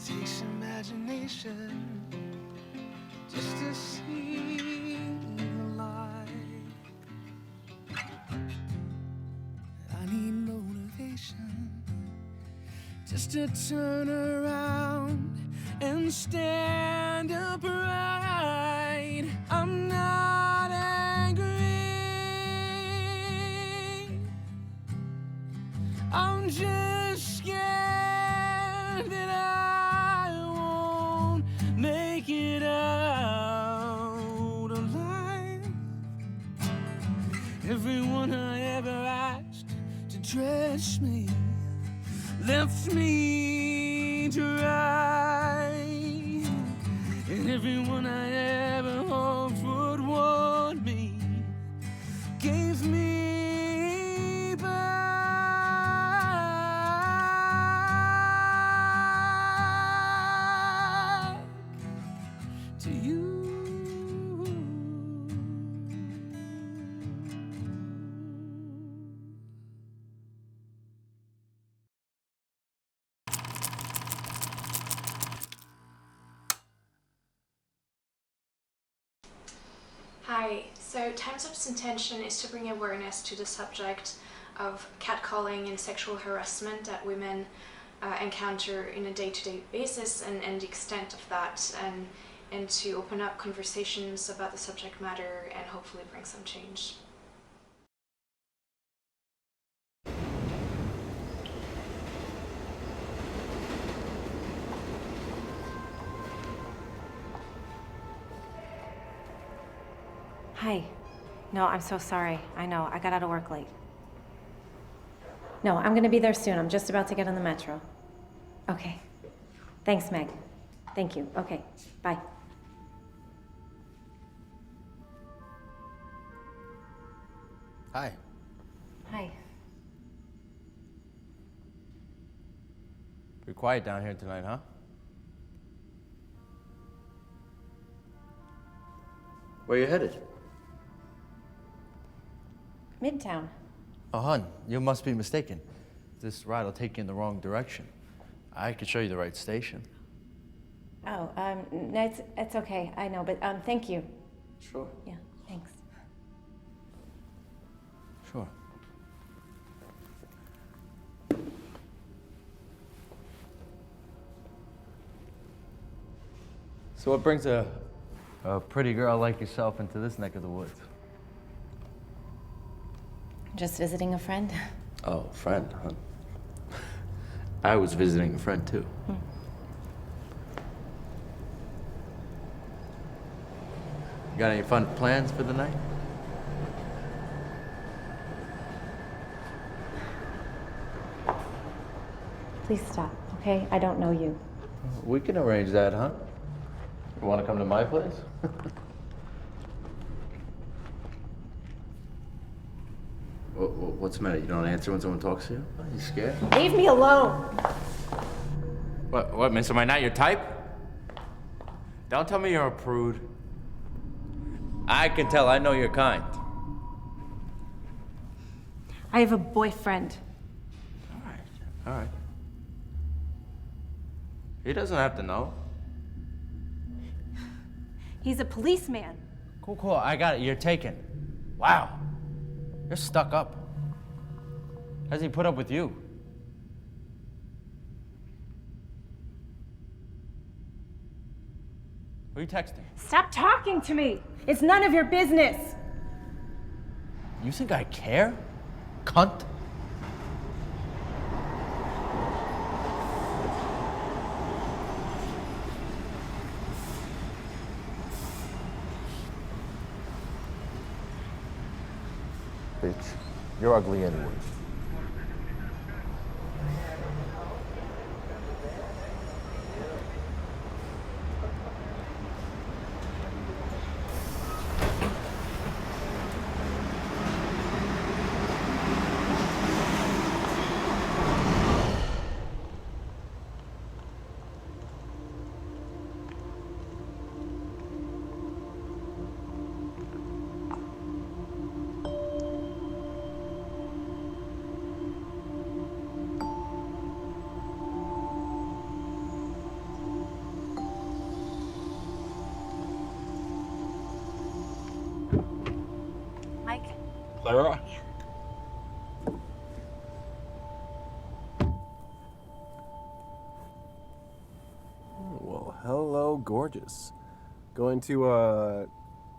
Takes imagination just to see the light. I need motivation just to turn around and stand upright. I'm not angry, I'm just scared that I won't make it out alive. Everyone I ever asked to dress me left me dry, and everyone I ever hoped would want me gave me back to you. Hi, so Time's Up's intention is to bring awareness to the subject of catcalling and sexual harassment that women encounter in a day-to-day basis and the extent of that, and to open up conversations about the subject matter and hopefully bring some change. Hi. No, I'm so sorry. I know, I got out of work late. No, I'm gonna be there soon. I'm just about to get on the metro. Okay. Thanks, Meg. Thank you. Okay, bye. Hi. Hi. You're quiet down here tonight, huh? Where you headed? Midtown. Oh, hon, you must be mistaken. This ride will take you in the wrong direction. I could show you the right station. Oh, no, it's okay. I know, but thank you. Sure. Yeah, thanks. Sure. So what brings a pretty girl like yourself into this neck of the woods? Just visiting a friend. Oh, friend, huh? I was visiting a friend, too. You got any fun plans for the night? Please stop, okay? I don't know you. We can arrange that, huh? You want to come to my place? What's the matter? You don't answer when someone talks to you? Are you scared? Leave me alone. What, miss? Am I not your type? Don't tell me you're a prude. I can tell. I know your kind. I have a boyfriend. All right. He doesn't have to know. He's a policeman. Cool. I got it. You're taken. Wow. You're stuck up. How's he put up with you? Who are you texting? Stop talking to me. It's none of your business. You think I care? Cunt. Bitch, you're ugly anyway. Clara? Well, hello, gorgeous. Going to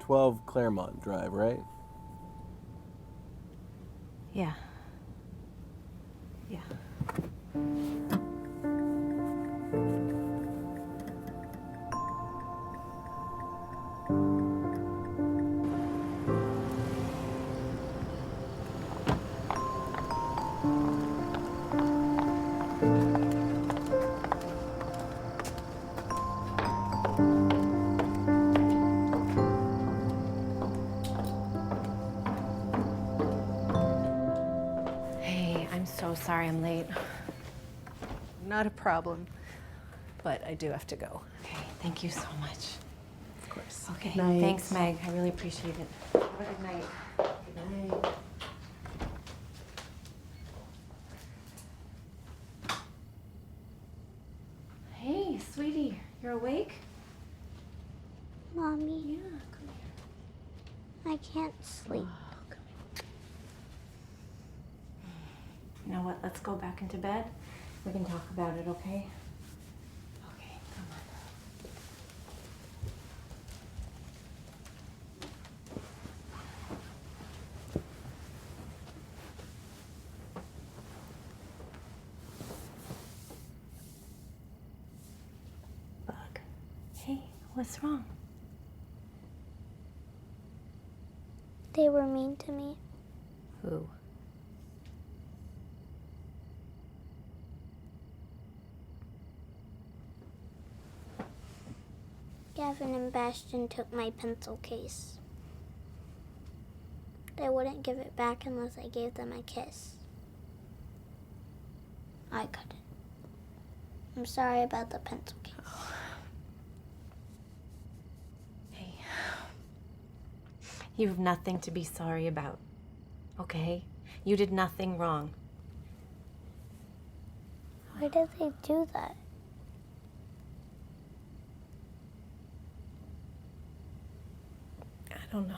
12 Claremont Drive, right? Yeah. Sorry I'm late. Not a problem, but I do have to go. Okay, thank you so much. Of course. Okay, Good night. thanks, Meg. I really appreciate it. Have a good night. Good night. Hey, sweetie, you're awake? Mommy. Yeah, come here. I can't sleep. You know what? Let's go back into bed. We can talk about it, okay? Okay, come on. Bug. Hey, what's wrong? They were mean to me. Who? Gavin and Bastion took my pencil case. They wouldn't give it back unless I gave them a kiss. I couldn't. I'm sorry about the pencil case. Hey, you have nothing to be sorry about, okay? You did nothing wrong. Why did they do that? I don't know.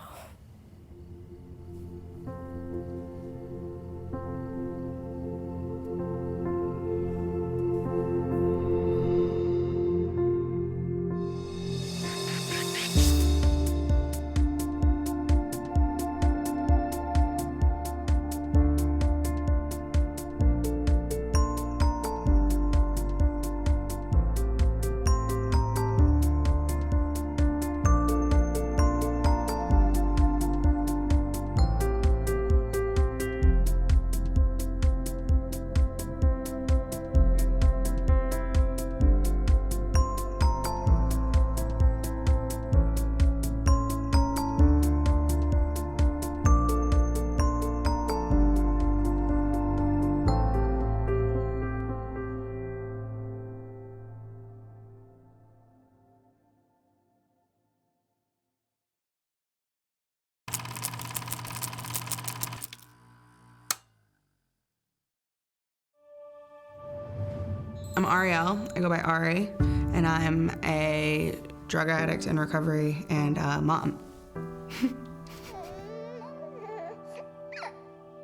Ariel. I go by Ari, and I'm a drug addict in recovery and a mom.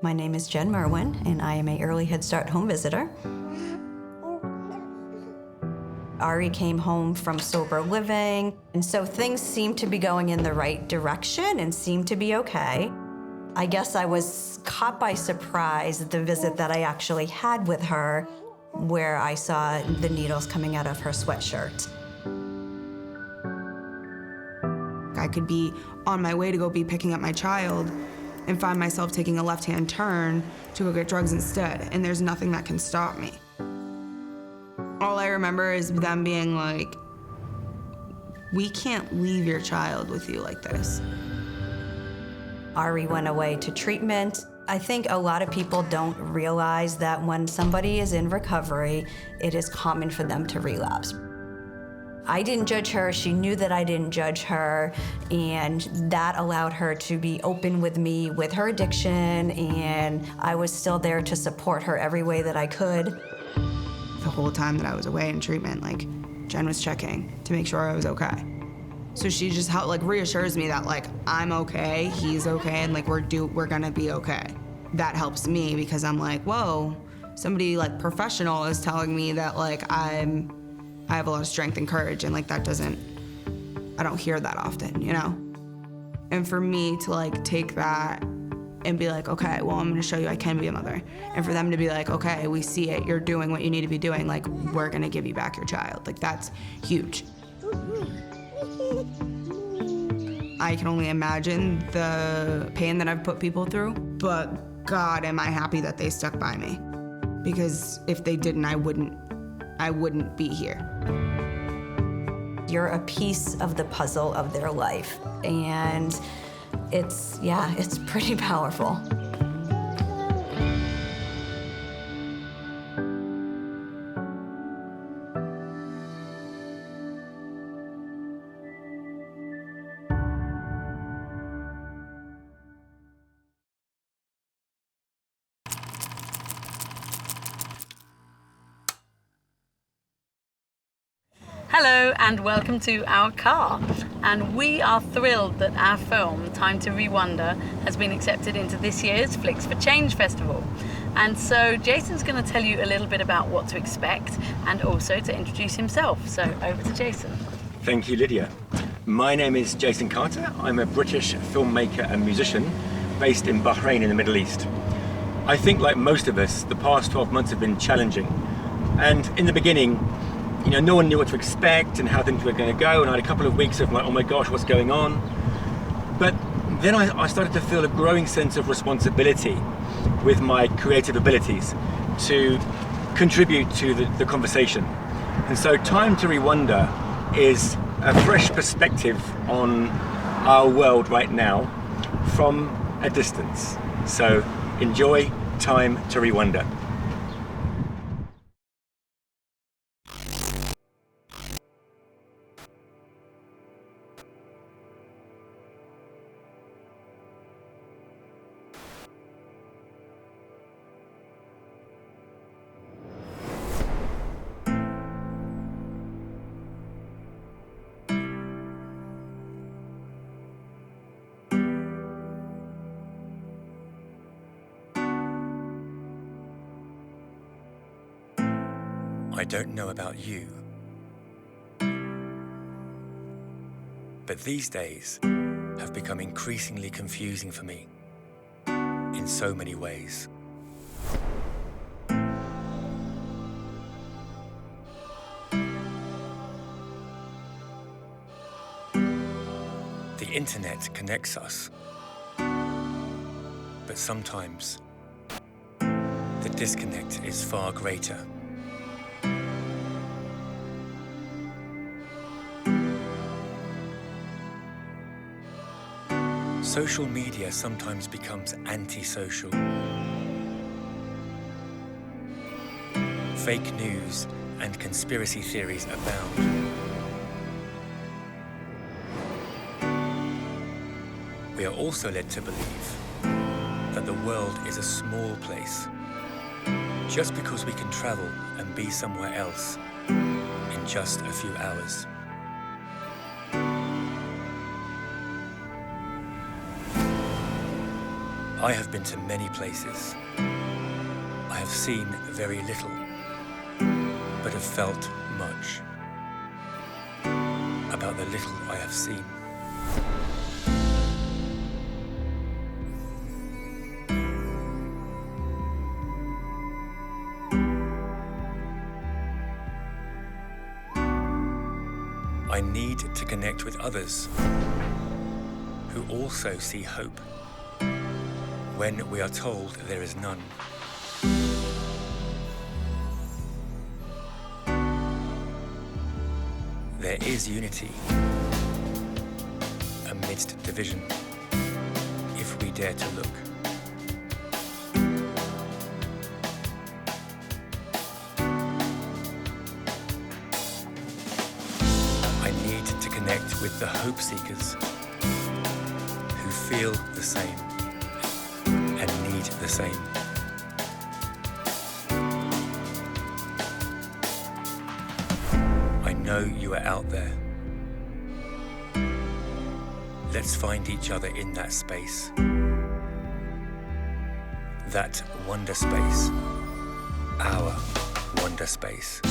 My name is Jen Merwin, and I am a early Head Start home visitor. Ari came home from sober living, and so things seemed to be going in the right direction and seemed to be okay. I guess I was caught by surprise at the visit that I actually had with her, where I saw the needles coming out of her sweatshirt. I could be on my way to go be picking up my child and find myself taking a left-hand turn to go get drugs instead, and there's nothing that can stop me. All I remember is them being like, we can't leave your child with you like this. Ari went away to treatment. I think a lot of people don't realize that when somebody is in recovery, it is common for them to relapse. I didn't judge her, she knew that I didn't judge her, and that allowed her to be open with me with her addiction, and I was still there to support her every way that I could. The whole time that I was away in treatment, like, Jen was checking to make sure I was okay. So she just reassures me that, like, I'm okay, he's okay, and, like, we're gonna be okay. That helps me because I'm like, whoa, somebody, like, professional is telling me that, like, I have a lot of strength and courage, and, like, I don't hear that often, you know? And for me to, like, take that and be like, okay, well, I'm gonna show you I can be a mother. And for them to be like, okay, we see it, you're doing what you need to be doing, like, we're gonna give you back your child. Like, that's huge. I can only imagine the pain that I've put people through, but God, am I happy that they stuck by me. Because if they didn't, I wouldn't be here. You're a piece of the puzzle of their life, and it's pretty powerful. Hello and welcome to our car, and we are thrilled that our film Time to Rewonder has been accepted into this year's Flicks4Change festival. And so Jason's going to tell you a little bit about what to expect and also to introduce himself. So over to Jason. Thank you, Lydia. My name is Jason Carter. I'm a British filmmaker and musician based in Bahrain in the Middle East. I think, like most of us, the past 12 months have been challenging. And in the beginning, you know, no one knew what to expect and how things were going to go, and I had a couple of weeks of like, oh my gosh, what's going on? But then I started to feel a growing sense of responsibility with my creative abilities to contribute to the conversation. And so Time to Rewonder is a fresh perspective on our world right now from a distance. So enjoy Time to Rewonder. I don't know about you, but these days have become increasingly confusing for me in so many ways. The internet connects us, but sometimes the disconnect is far greater. Social media sometimes becomes antisocial. Fake news and conspiracy theories abound. We are also led to believe that the world is a small place, Just because we can travel and be somewhere else in just a few hours. I have been to many places. I have seen very little, but have felt much about the little I have seen. I need to connect with others who also see hope when we are told there is none. There is unity amidst division if we dare to look. I need to connect with the hope seekers who feel the same and need the same. I know you are out there. Let's find each other in that space. That wonder space. Our wonder space.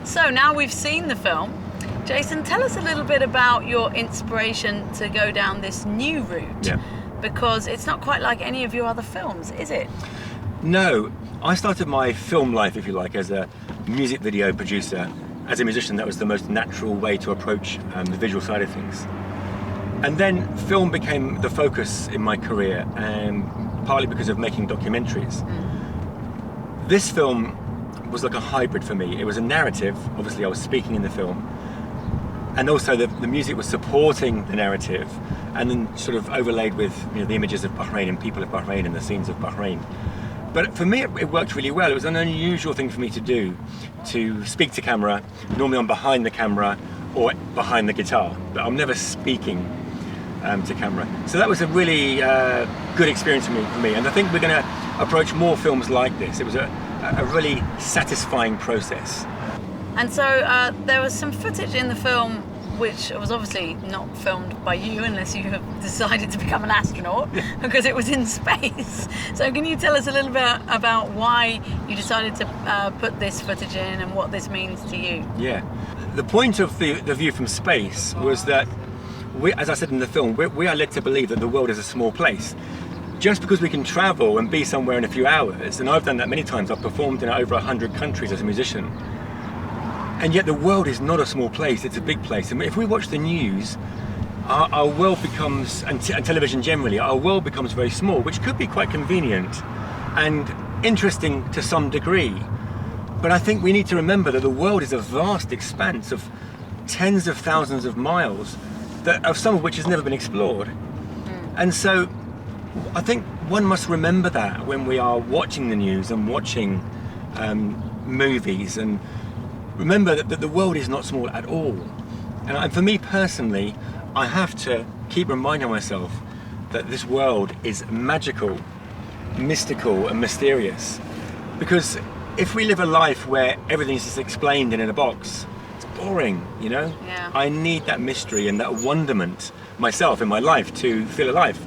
So now we've seen the film, Jason, tell us a little bit about your inspiration to go down this new route. Yeah. Because it's not quite like any of your other films, is it? No, I started my film life, if you like, as a music video producer. As a musician, that was the most natural way to approach the visual side of things. And then film became the focus in my career, partly because of making documentaries. This film was like a hybrid for me. It was a narrative, obviously I was speaking in the film, and also the music was supporting the narrative, and then sort of overlaid with the images of Bahrain and people of Bahrain and the scenes of Bahrain. But for me it worked really well. It was an unusual thing for me to do, to speak to camera. Normally I'm behind the camera or behind the guitar, but I'm never speaking to camera. So that was a really good experience for me, and I think we're going to approach more films like this. It was a really satisfying process. And so there was some footage in the film which was obviously not filmed by you unless you have decided to become an astronaut, because it was in space. So can you tell us a little bit about why you decided to put this footage in and what this means to you? Yeah. The point of the view from space was that, as I said in the film, we are led to believe that the world is a small place. Just because we can travel and be somewhere in a few hours, and I've done that many times, I've performed in over 100 countries as a musician, and yet the world is not a small place, it's a big place. And if we watch the news, our world becomes, and television generally, our world becomes very small, which could be quite convenient and interesting to some degree. But I think we need to remember that the world is a vast expanse of tens of thousands of miles, some of which has never been explored. And so I think one must remember that when we are watching the news and watching movies, and remember that the world is not small at all. And for me personally, I have to keep reminding myself that this world is magical, mystical and mysterious. Because if we live a life where everything is just explained in a box, it's boring, Yeah. I need that mystery and that wonderment myself in my life to feel alive.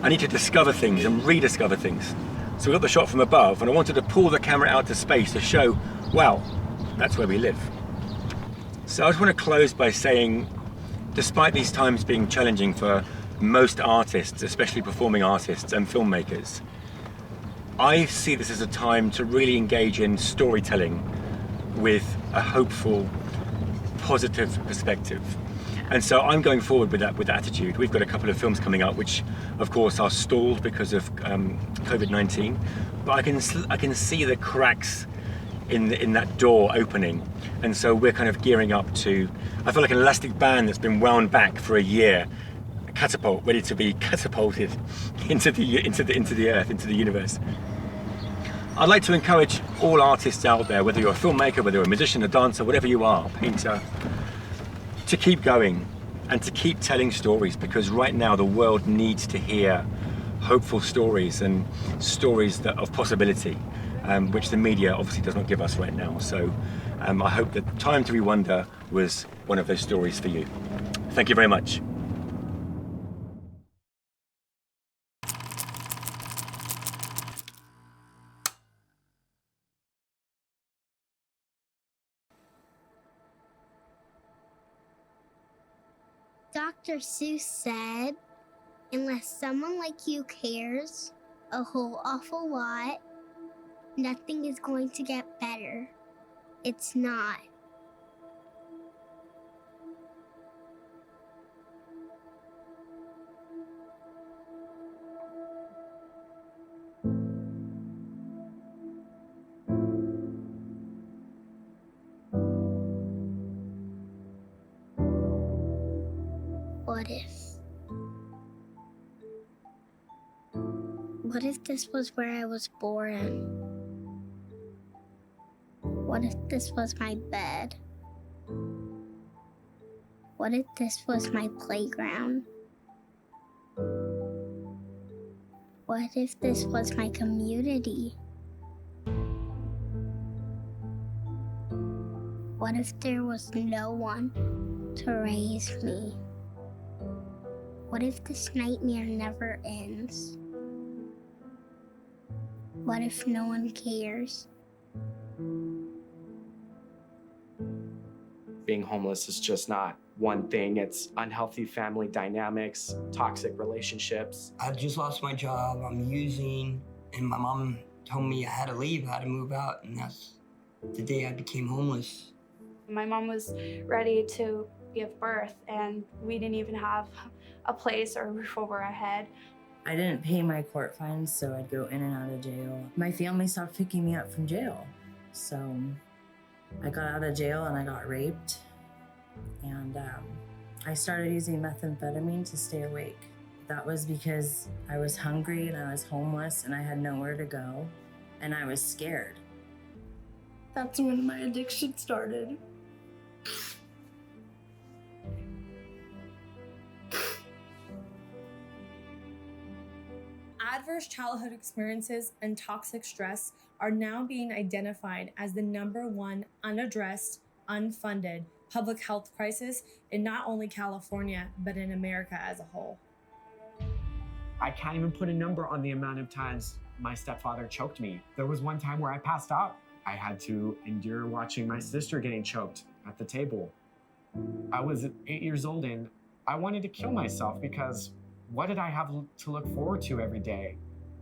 I need to discover things and rediscover things. So we got the shot from above, and I wanted to pull the camera out to space to show, wow, that's where we live. So I just want to close by saying, despite these times being challenging for most artists, especially performing artists and filmmakers, I see this as a time to really engage in storytelling with a hopeful, positive perspective. And so I'm going forward with that attitude. We've got a couple of films coming up, which of course are stalled because of COVID-19, but I can see the cracks in that door opening. And so we're kind of gearing up to, I feel like an elastic band that's been wound back for a year, catapult, ready to be catapulted into the earth, into the universe. I'd like to encourage all artists out there, whether you're a filmmaker, whether you're a musician, a dancer, whatever you are, painter, to keep going and to keep telling stories, because right now the world needs to hear hopeful stories and stories of possibility, which the media obviously does not give us right now. So I hope that Time to Rewonder was one of those stories for you. Thank you very much. Dr. Seuss said, unless someone like you cares a whole awful lot, nothing is going to get better. It's not. What if? What if this was where I was born? What if this was my bed? What if this was my playground? What if this was my community? What if there was no one to raise me? What if this nightmare never ends? What if no one cares? Being homeless is just not one thing. It's unhealthy family dynamics, toxic relationships. I just lost my job. I'm using, and my mom told me I had to leave, I had to move out, and that's the day I became homeless. My mom was ready to give birth, and we didn't even have a place or a roof over our head. I didn't pay my court fines, so I'd go in and out of jail. My family stopped picking me up from jail. So I got out of jail and I got raped. And I started using methamphetamine to stay awake. That was because I was hungry and I was homeless and I had nowhere to go. And I was scared. That's when my addiction started. Adverse childhood experiences and toxic stress are now being identified as the #1 unaddressed, unfunded public health crisis in not only California, but in America as a whole. I can't even put a number on the amount of times my stepfather choked me. There was one time where I passed out. I had to endure watching my sister getting choked at the table. I was 8 years old and I wanted to kill myself because what did I have to look forward to every day?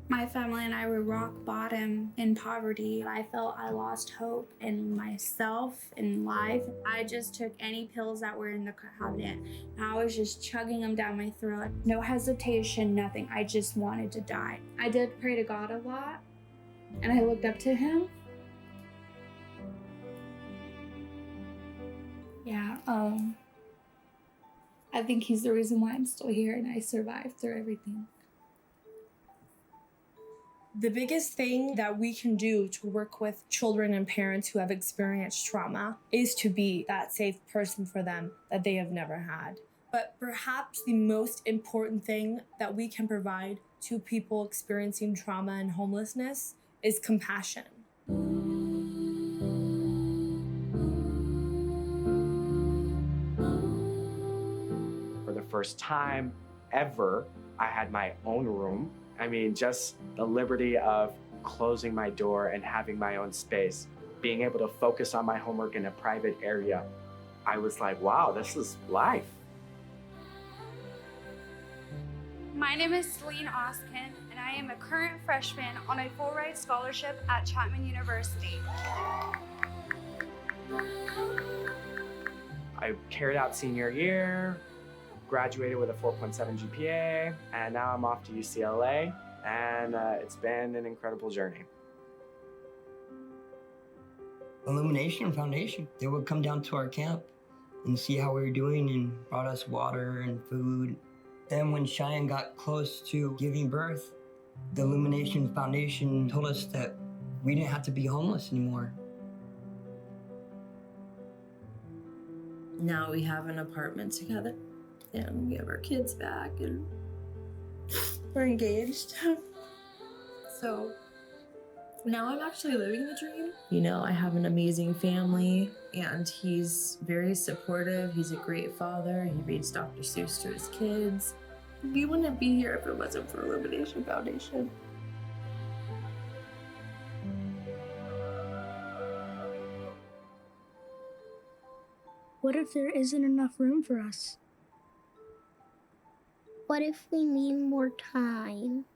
My family and I were rock bottom in poverty. I felt I lost hope in myself, in life. I just took any pills that were in the cabinet. I was just chugging them down my throat. No hesitation, nothing. I just wanted to die. I did pray to God a lot, and I looked up to him. Yeah, I think he's the reason why I'm still here and I survived through everything. The biggest thing that we can do to work with children and parents who have experienced trauma is to be that safe person for them that they have never had. But perhaps the most important thing that we can provide to people experiencing trauma and homelessness is compassion. first time ever I had my own room. I mean, just the liberty of closing my door and having my own space, being able to focus on my homework in a private area. I was like, wow, this is life. My name is Celine Oskin, and I am a current freshman on a full-ride scholarship at Chapman University. I carried out senior year, graduated with a 4.7 GPA, and now I'm off to UCLA, and it's been an incredible journey. Illumination Foundation, they would come down to our camp and see how we were doing and brought us water and food. Then when Cheyenne got close to giving birth, the Illumination Foundation told us that we didn't have to be homeless anymore. Now we have an apartment together and we have our kids back and we're engaged. So now I'm actually living the dream. You know, I have an amazing family and he's very supportive. He's a great father. He reads Dr. Seuss to his kids. We wouldn't be here if it wasn't for Illumination Foundation. What if there isn't enough room for us? What if we need more time?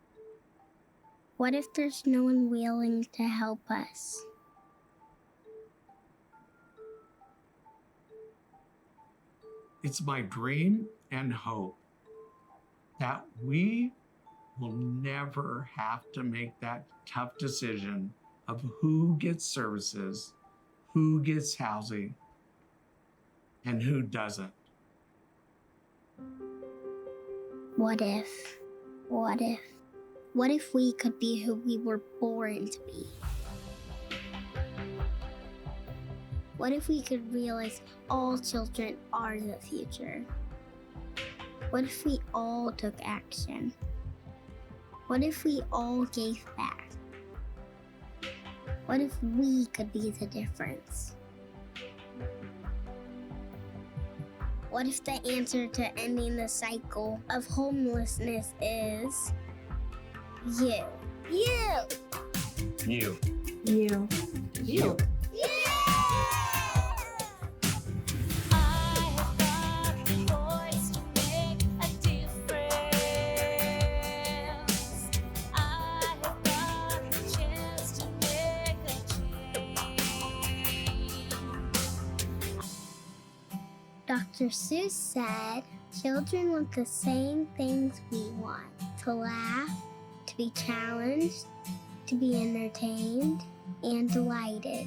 What if there's no one willing to help us? It's my dream and hope that we will never have to make that tough decision of who gets services, who gets housing, and who doesn't. What if we could be who we were born to be? What if we could realize all children are the future? What if we all took action? What if we all gave back? What if we could be the difference? What if the answer to ending the cycle of homelessness is you? You! You. You. You. Dr. Seuss said, children want the same things we want: to laugh, to be challenged, to be entertained, and delighted.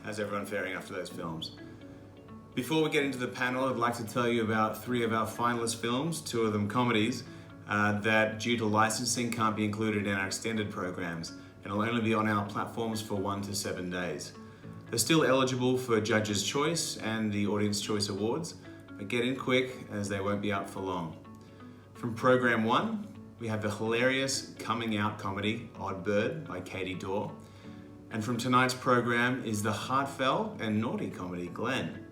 How's everyone faring after those films? Before we get into the panel, I'd like to tell you about 3 of our finalist films, 2 of them comedies, that due to licensing can't be included in our extended programs and will only be on our platforms for 1 to 7 days. They're still eligible for Judge's Choice and the Audience Choice Awards, but get in quick as they won't be out for long. From Program 1, we have the hilarious coming out comedy Odd Bird by Katie Dorr. And from tonight's program is the heartfelt and naughty comedy Glenn.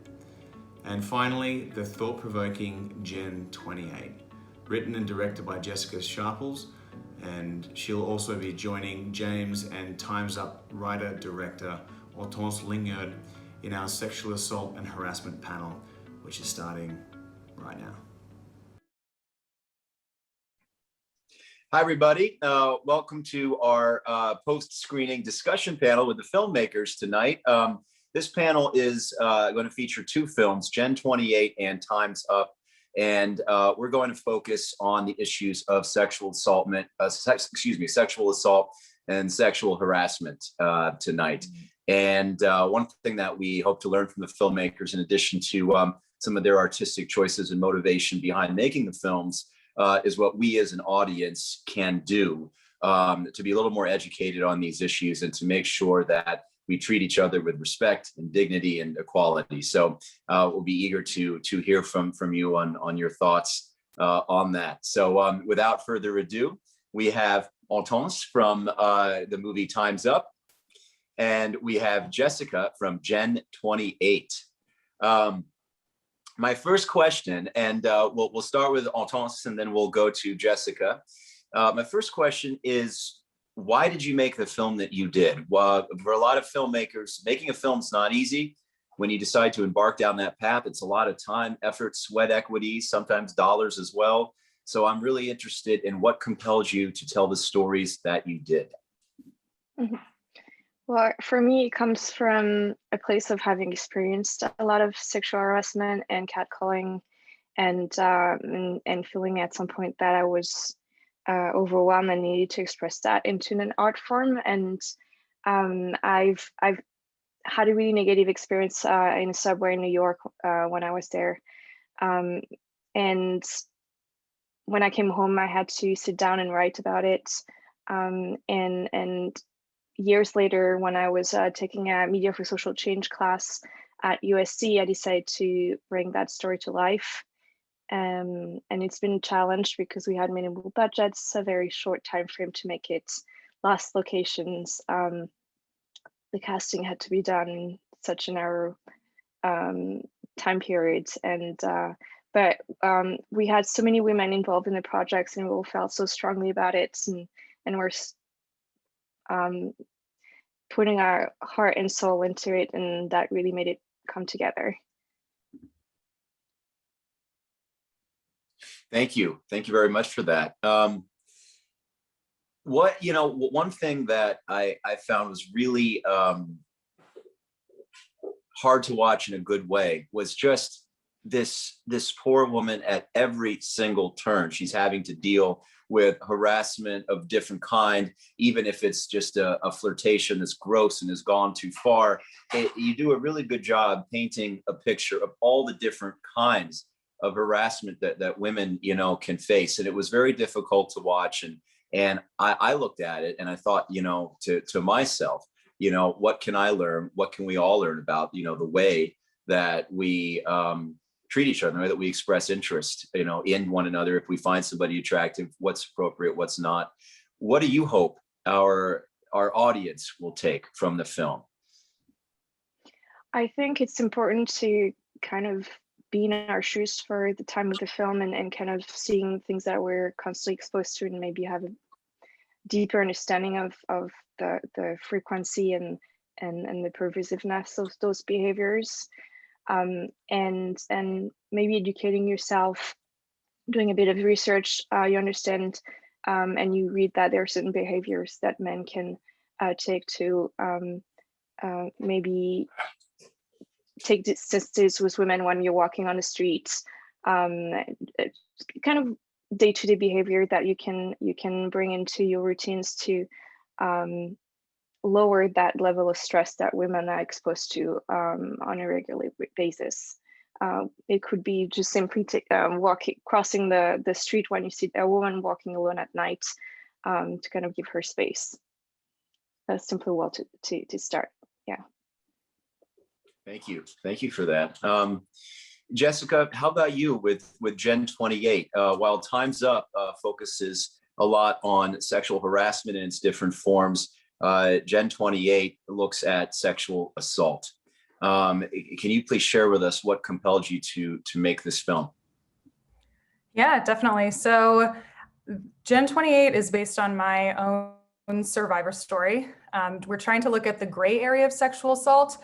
And finally, the thought-provoking Gen 28, written and directed by Jessica Sharples, and she'll also be joining James and Time's Up writer-director Hortense Lingard in our sexual assault and harassment panel, which is starting right now. Hi, everybody. Welcome to our post-screening discussion panel with the filmmakers tonight. This panel is going to feature two films, Gen 28 and Time's Up. And we're going to focus on the issues of sexual assault and sexual harassment tonight. And one thing that we hope to learn from the filmmakers, in addition to some of their artistic choices and motivation behind making the films, is what we as an audience can do to be a little more educated on these issues and to make sure that we treat each other with respect and dignity and equality. So we'll be eager to hear from you on your thoughts on that. So without further ado, we have Hortense from the movie Time's Up, and we have Jessica from Gen 28. My first question, and we'll start with Hortense and then we'll go to Jessica. My first question is, why did you make the film that you did? Well, for a lot of filmmakers, making a film is not easy. When you decide to embark down that path, it's a lot of time, effort, sweat equity, sometimes dollars as well. So I'm really interested in what compelled you to tell the stories that you did. Mm-hmm. Well, for me, it comes from a place of having experienced a lot of sexual harassment and catcalling, and feeling at some point that I was overwhelmed and needed to express that into an art form. And I've had a really negative experience in a subway in New York when I was there, and when I came home, I had to sit down and write about it, and years later, when I was taking a Media for Social Change class at USC, I decided to bring that story to life. And it's been a challenge because we had minimal budgets, a very short time frame to make it, lost locations. The casting had to be done in such a narrow time period. But we had so many women involved in the projects, and we all felt so strongly about it. And we're putting our heart and soul into it, and that really made it come together. Thank you very much for that. One thing that I found was really hard to watch in a good way was just this poor woman at every single turn. She's having to deal with harassment of different kind, even if it's just a flirtation that's gross and has gone too far. You do a really good job painting a picture of all the different kinds of harassment that women, can face. And it was very difficult to watch. And I looked at it and I thought, to myself, what can I learn? What can we all learn about, the way that we treat each other, the way that we express interest, in one another. If we find somebody attractive, what's appropriate, what's not. What do you hope our audience will take from the film? I think it's important to kind of be in our shoes for the time of the film, and kind of seeing things that we're constantly exposed to, and maybe have a deeper understanding of the frequency and the pervasiveness of those behaviors. And maybe educating yourself, doing a bit of research, you understand, and you read that there are certain behaviors that men can take to maybe take distances with women when you're walking on the streets, kind of day-to-day behavior that you can bring into your routines to lower that level of stress that women are exposed to on a regular basis. It could be just simply crossing the street when you see a woman walking alone at night, to kind of give her space. That's simply well to start. Yeah. Thank you for that. Jessica, how about you with Gen 28? While Time's Up focuses a lot on sexual harassment in its different forms, Gen 28 looks at sexual assault. Can you please share with us what compelled you to make this film? Yeah, definitely. So Gen 28 is based on my own survivor story. We're trying to look at the gray area of sexual assault.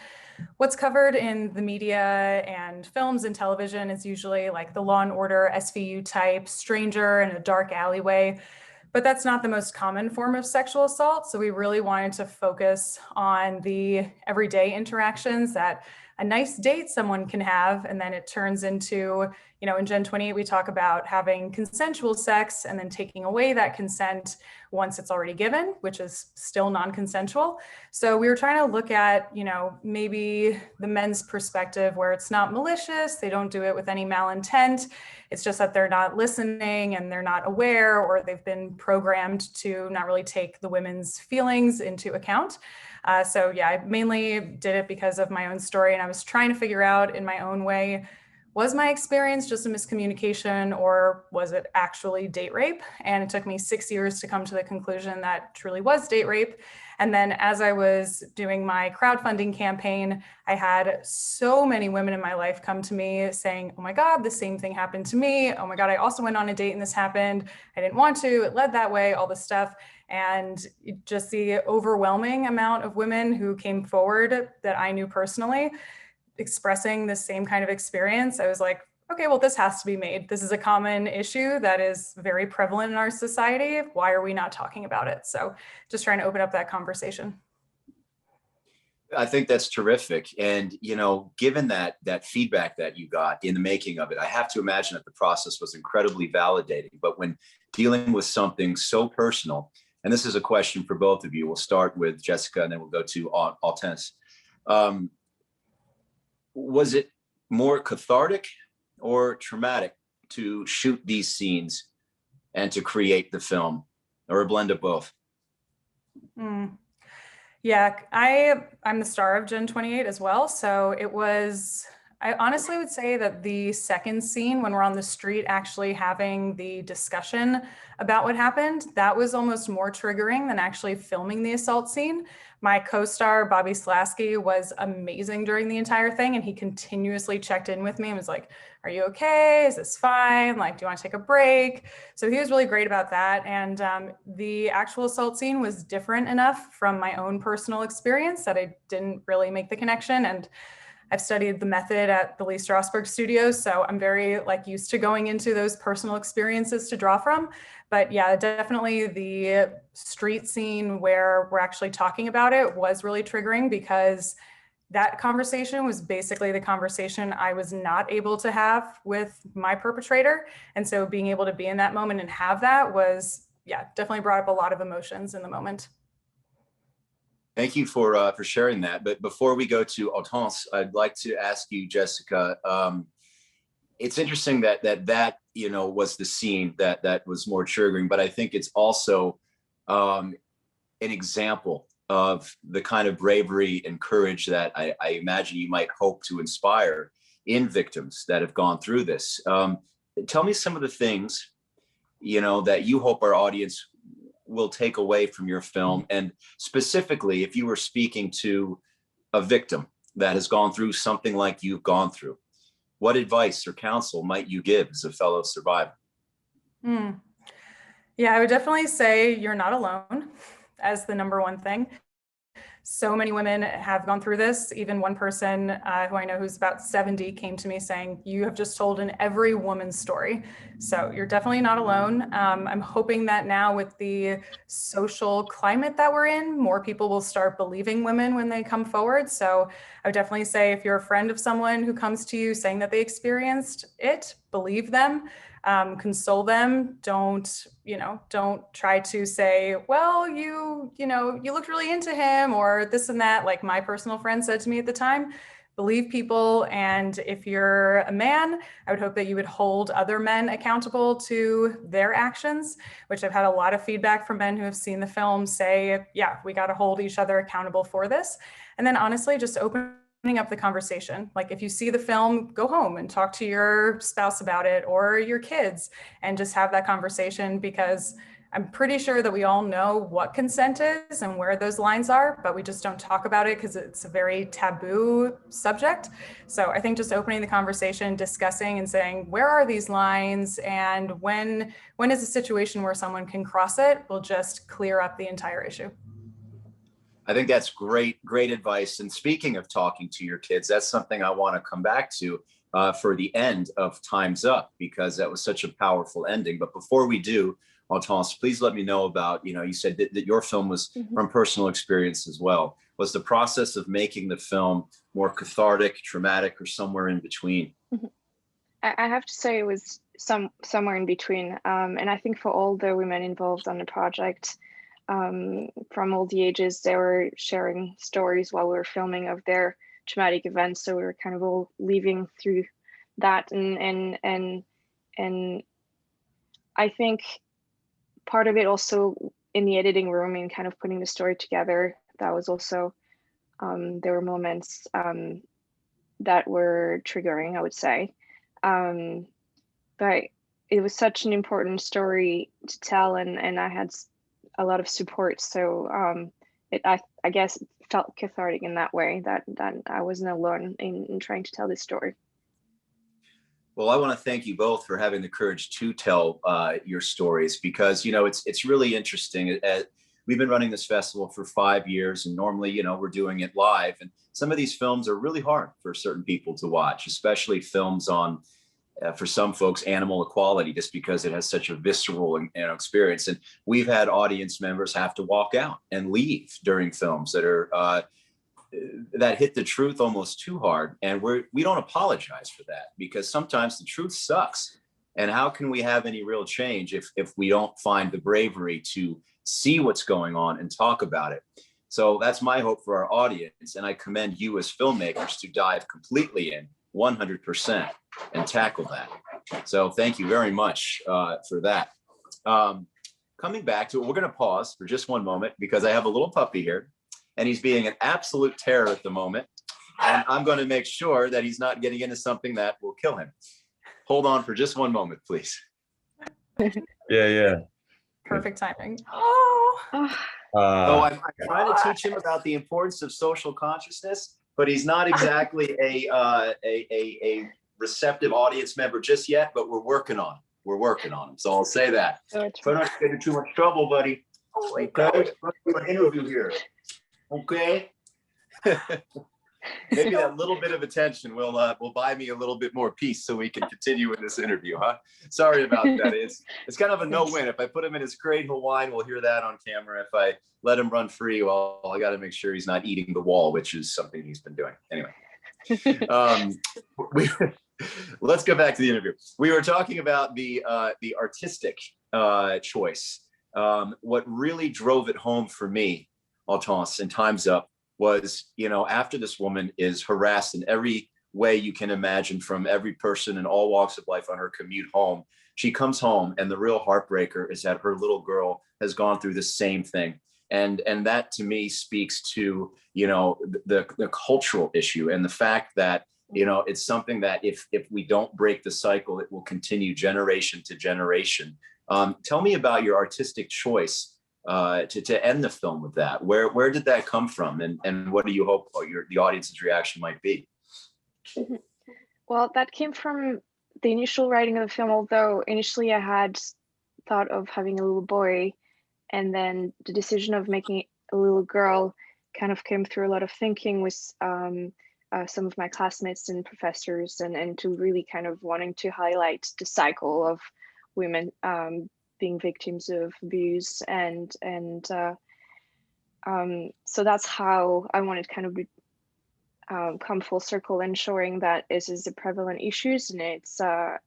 what's covered in the media and films and television is usually like the Law and Order SVU type stranger in a dark alleyway. But that's not the most common form of sexual assault. So we really wanted to focus on the everyday interactions that a nice date someone can have, and then it turns into, you know, in Gen 28, we talk about having consensual sex and then taking away that consent once it's already given, which is still non-consensual. So we were trying to look at, you know, maybe the men's perspective where it's not malicious, they don't do it with any malintent. It's just that they're not listening and they're not aware, or they've been programmed to not really take the women's feelings into account. So yeah, I mainly did it because of my own story, and I was trying to figure out in my own way, was my experience just a miscommunication or was it actually date rape? And it took me 6 years to come to the conclusion that truly was date rape. And then as I was doing my crowdfunding campaign, I had so many women in my life come to me saying, oh my God, the same thing happened to me. Oh my God, I also went on a date and this happened. I didn't want to, it led that way, all this stuff. And just the overwhelming amount of women who came forward that I knew personally expressing the same kind of experience, I was like, okay, well, this has to be made. This is a common issue that is very prevalent in our society. Why are we not talking about it? So just trying to open up that conversation. I think that's terrific. And, you know, given that feedback that you got in the making of it, I have to imagine that the process was incredibly validating. But when dealing with something so personal, and this is a question for both of you, we'll start with Jessica and then we'll go to Hortense. Was it more cathartic or traumatic to shoot these scenes and to create the film, or a blend of both? Yeah, I'm the star of Gen 28 as well. So it was, I honestly would say that the second scene when we're on the street actually having the discussion about what happened, that was almost more triggering than actually filming the assault scene. My co-star, Bobby Slasky, was amazing during the entire thing, and he continuously checked in with me and was like, are you okay? Is this fine? Like, do you want to take a break? So he was really great about that. And the actual assault scene was different enough from my own personal experience that I didn't really make the connection. And I've studied the method at the Lee Strasberg Studios, so I'm very used to going into those personal experiences to draw from. But yeah, definitely the street scene where we're actually talking about it was really triggering, because that conversation was basically the conversation I was not able to have with my perpetrator. And so being able to be in that moment and have that was, yeah, definitely brought up a lot of emotions in the moment. Thank you for sharing that. But before we go to Hortense, I'd like to ask you, Jessica, it's interesting that you know, was the scene that was more triggering, but I think it's also an example of the kind of bravery and courage that I imagine you might hope to inspire in victims that have gone through this. Tell me some of the things, you know, that you hope our audience will take away from your film. And specifically, if you were speaking to a victim that has gone through something like you've gone through, what advice or counsel might you give as a fellow survivor? Yeah, I would definitely say you're not alone as the number one thing. So many women have gone through this. Even one person who I know who's about 70 came to me saying, you have just told an every woman's story. So you're definitely not alone. I'm hoping that now with the social climate that we're in, more people will start believing women when they come forward. So I would definitely say if you're a friend of someone who comes to you saying that they experienced it, believe them. Console them. Don't try to say, well, you looked really into him or this and that. Like my personal friend said to me at the time, believe people. And if you're a man, I would hope that you would hold other men accountable to their actions, which I've had a lot of feedback from men who have seen the film say, yeah, we got to hold each other accountable for this. And then honestly, just opening up the conversation. Like if you see the film, go home and talk to your spouse about it or your kids and just have that conversation, because I'm pretty sure that we all know what consent is and where those lines are, but we just don't talk about it because it's a very taboo subject. So I think just opening the conversation, discussing and saying, where are these lines? And when is a situation where someone can cross it will just clear up the entire issue. I think that's great advice. And speaking of talking to your kids, that's something I want to come back to for the end of Time's Up, because that was such a powerful ending. But before we do, Hortense, please let me know about, you said that your film was from personal experience as well. Was the process of making the film more cathartic, traumatic, or somewhere in between? I have to say it was somewhere in between. And I think for all the women involved on the project, from all the ages, they were sharing stories while we were filming of their traumatic events. So we were kind of all living through that. And I think part of it also in the editing room and kind of putting the story together, that was also, there were moments that were triggering, I would say. But it was such an important story to tell, and I had a lot of support. So I guess it felt cathartic in that way, that I wasn't alone in trying to tell this story. Well, I want to thank you both for having the courage to tell your stories, because, it's really interesting. We've been running this festival for 5 years, and normally, we're doing it live. And some of these films are really hard for certain people to watch, especially films on, for some folks, animal equality, just because it has such a visceral experience. And we've had audience members have to walk out and leave during films that are that hit the truth almost too hard. And we don't apologize for that, because sometimes the truth sucks. And how can we have any real change if we don't find the bravery to see what's going on and talk about it? So that's my hope for our audience. And I commend you as filmmakers to dive completely in 100% and tackle that. So thank you very much for that. Coming back to it, we're going to pause for just one moment, because I have a little puppy here, and he's being an absolute terror at the moment. And I'm going to make sure that he's not getting into something that will kill him. Hold on for just one moment, please. Yeah. Perfect timing. I'm trying to teach him about the importance of social consciousness, but he's not exactly a receptive audience member just yet, but we're working on him. So I'll say that. Try not to get into too much trouble, buddy. Oh my Okay, God. let's do an interview here. Okay. Maybe that little bit of attention will buy me a little bit more peace, so we can continue in this interview, huh? Sorry about that. It's kind of a no-win. If I put him in his crate, he'll whine. We'll hear that on camera. If I let him run free, well, I got to make sure he's not eating the wall, which is something he's been doing. Anyway, let's go back to the interview. We were talking about the artistic choice. What really drove it home for me, Hortense, and Time's Up, was, after this woman is harassed in every way you can imagine from every person in all walks of life on her commute home, she comes home, and the real heartbreaker is that her little girl has gone through the same thing. And that to me speaks to, the cultural issue, and the fact that, it's something that if we don't break the cycle, it will continue generation to generation. Tell me about your artistic choice to end the film with that. Where did that come from, and what do you hope the audience's reaction might be? Well, that came from the initial writing of the film, although initially I had thought of having a little boy, and then the decision of making a little girl kind of came through a lot of thinking with some of my classmates and professors, and to really kind of wanting to highlight the cycle of women being victims of abuse, and so that's how I wanted to kind of come full circle in showing that this is a prevalent issues, and it's our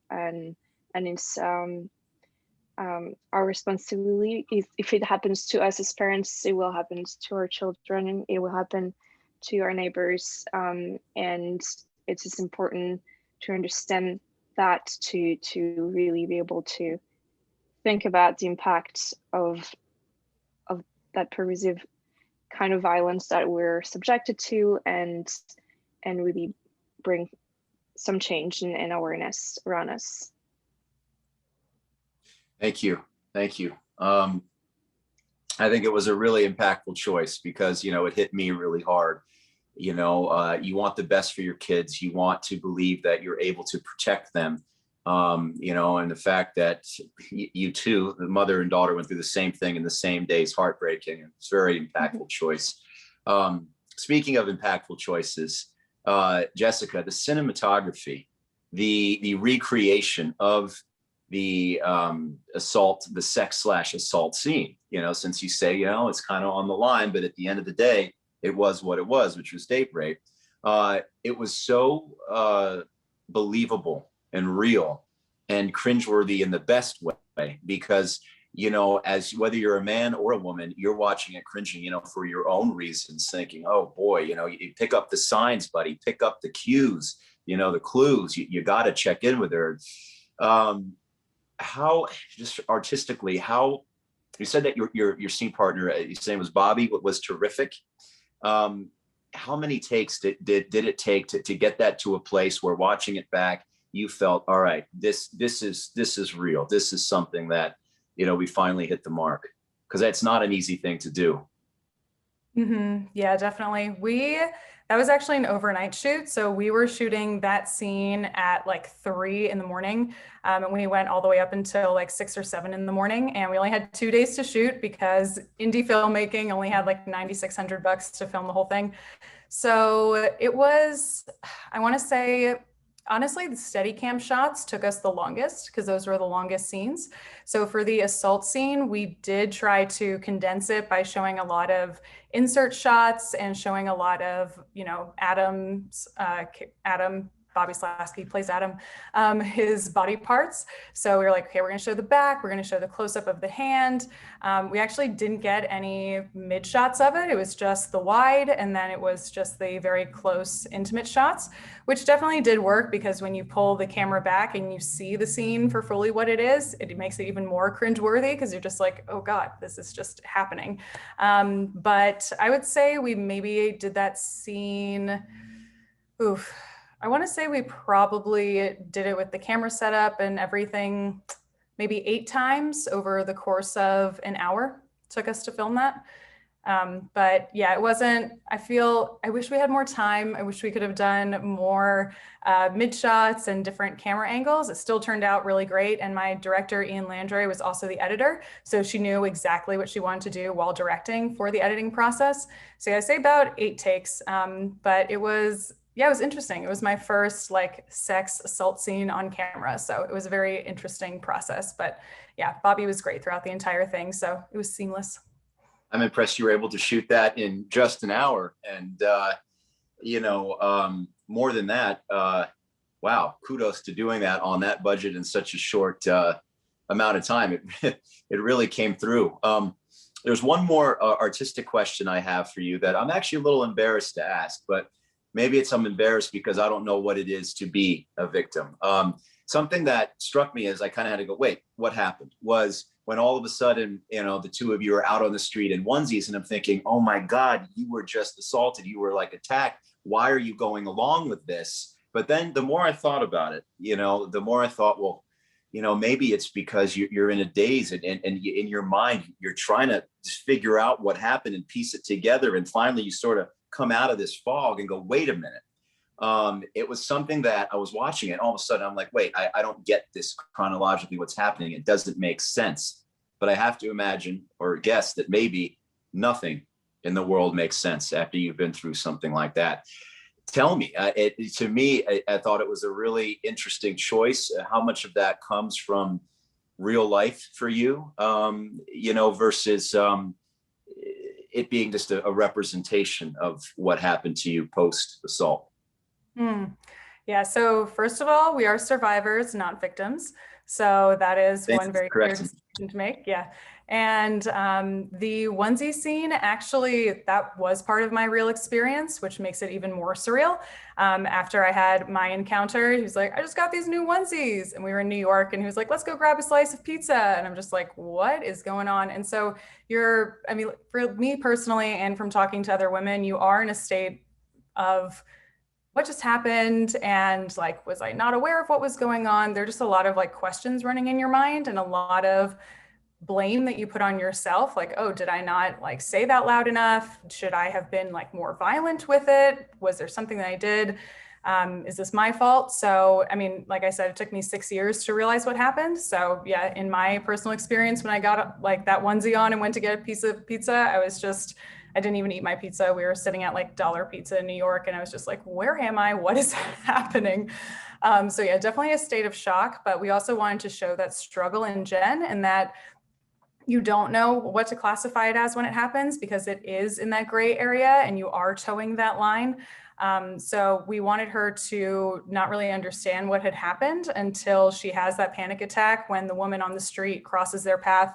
responsibility. If it happens to us as parents, it will happen to our children, and it will happen to our neighbors, and it's just important to understand that to really be able to think about the impact of that pervasive kind of violence that we're subjected to, and really bring some change and awareness around us. Thank you. I think it was a really impactful choice, because it hit me really hard. You want the best for your kids. You want to believe that you're able to protect them. And the fact that you two, the mother and daughter, went through the same thing in the same day is heartbreaking. It's a very impactful choice. Speaking of impactful choices, Jessica, the cinematography, the recreation of the assault, the sex/assault scene, since you say, it's kind of on the line, but at the end of the day, it was what it was, which was date rape. It was so believable and real and cringeworthy in the best way, because as whether you're a man or a woman, you're watching it cringing, for your own reasons, thinking, oh boy, you pick up the signs, buddy, pick up the cues, the clues, you got to check in with her. How, just artistically, how, you said that your scene partner, his name was Bobby, was terrific. How many takes did it take to get that to a place where, watching it back, you felt, all right, this is real. This is something that, we finally hit the mark, because that's not an easy thing to do. Mm-hmm. Yeah, definitely. That was actually an overnight shoot. So we were shooting that scene at like 3 a.m. And we went all the way up until like 6 or 7 a.m. And we only had 2 days to shoot, because indie filmmaking only had like $9,600 to film the whole thing. So it was, I want to say, honestly, the Steadicam shots took us the longest, because those were the longest scenes. So for the assault scene, we did try to condense it by showing a lot of insert shots and showing a lot of, Adam, Bobby Slasky plays Adam, his body parts. So we were like, okay, we're gonna show the back, we're gonna show the close-up of the hand. We actually didn't get any mid shots of it. It was just the wide, and then it was just the very close, intimate shots, which definitely did work, because when you pull the camera back and you see the scene for fully what it is, it makes it even more cringeworthy, because you're just like, oh God, this is just happening. But I would say we maybe did that scene, I want to say we probably did it with the camera setup and everything, maybe 8 times over the course of an hour. Took us to film that. But yeah, it wasn't, I wish we had more time. I wish we could have done more mid shots and different camera angles. It still turned out really great. And my director, Ian Landry, was also the editor. So she knew exactly what she wanted to do while directing for the editing process. So yeah, I say about 8 takes, but it was interesting. It was my first like sex assault scene on camera. So it was a very interesting process, but yeah, Bobby was great throughout the entire thing. So it was seamless. I'm impressed you were able to shoot that in just an hour. And, more than that, wow, kudos to doing that on that budget in such a short amount of time. It really came through. There's one more artistic question I have for you that I'm actually a little embarrassed to ask, but maybe I'm embarrassed because I don't know what it is to be a victim. Something that struck me as I kind of had to go, wait, what happened? Was when all of a sudden, the two of you are out on the street in onesies, and I'm thinking, oh my God, you were just assaulted. You were like attacked. Why are you going along with this? But then the more I thought about it, the more I thought, well, maybe it's because you're in a daze, and in your mind, you're trying to figure out what happened and piece it together. And finally you sort of come out of this fog and go, wait a minute. It was something that I was watching, and all of a sudden I'm like, wait, I don't get this chronologically, what's happening. It doesn't make sense. But I have to imagine or guess that maybe nothing in the world makes sense after you've been through something like that. Tell me, to me, I thought it was a really interesting choice. How much of that comes from real life for you, versus it being just a representation of what happened to you post-assault? Yeah, so first of all, we are survivors, not victims. So that is one very clear distinction to make. Yeah. And the onesie scene, actually, that was part of my real experience, which makes it even more surreal. After I had my encounter, he was like, I just got these new onesies. And we were in New York, and he was like, let's go grab a slice of pizza. And I'm just like, what is going on? And so for me personally, and from talking to other women, you are in a state of what just happened, and like, was I not aware of what was going on? There's just a lot of like questions running in your mind, and a lot of blame that you put on yourself. Like, oh, did I not like say that loud enough? Should I have been like more violent with it? Was there something that I did? Is this my fault? So, like I said, it took me 6 years to realize what happened. So yeah, in my personal experience, when I got like that onesie on and went to get a piece of pizza, I didn't even eat my pizza. We were sitting at like Dollar Pizza in New York, and I was just like, where am I? What is happening? So yeah, definitely a state of shock, but we also wanted to show that struggle in Jen, and that you don't know what to classify it as when it happens, because it is in that gray area and you are towing that line. So we wanted her to not really understand what had happened until she has that panic attack when the woman on the street crosses their path.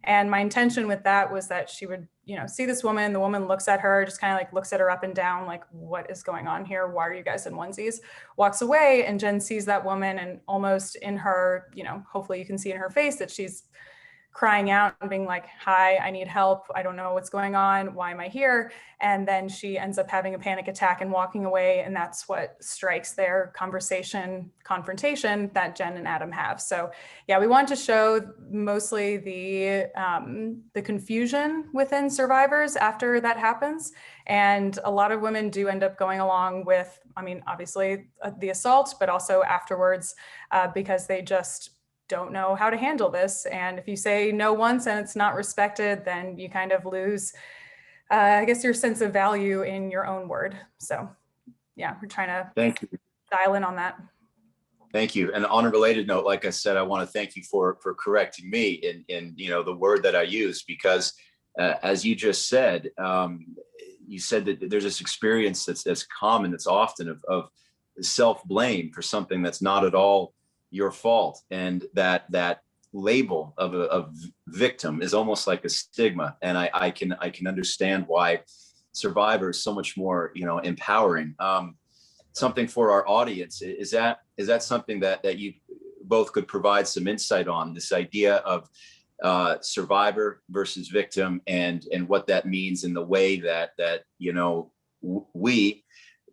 And my intention with that was that she would, see this woman, the woman looks at her, just kind of like looks at her up and down, like, what is going on here? Why are you guys in onesies? Walks away, and Jen sees that woman, and almost in her, hopefully you can see in her face that she's crying out and being like, hi, I need help. I don't know what's going on. Why am I here? And then she ends up having a panic attack and walking away. And that's what strikes their confrontation that Jen and Adam have. So yeah, we want to show mostly the confusion within survivors after that happens. And a lot of women do end up going along with, obviously the assault, but also afterwards, because they just don't know how to handle this. And if you say no once and it's not respected, then you kind of lose, I guess, your sense of value in your own word. So yeah, we're trying to Thank you. dial in on that. Thank you. And on a related note, like I said, I want to thank you for correcting me in the word that I used, because as you just said, you said that there's this experience that's common, that's often of self-blame for something that's not at all your fault, and that label of a victim is almost like a stigma. And I can understand why Survivor is so much more empowering. Something for our audience, is that something that you both could provide some insight on, this idea of survivor versus victim, and what that means in the way that we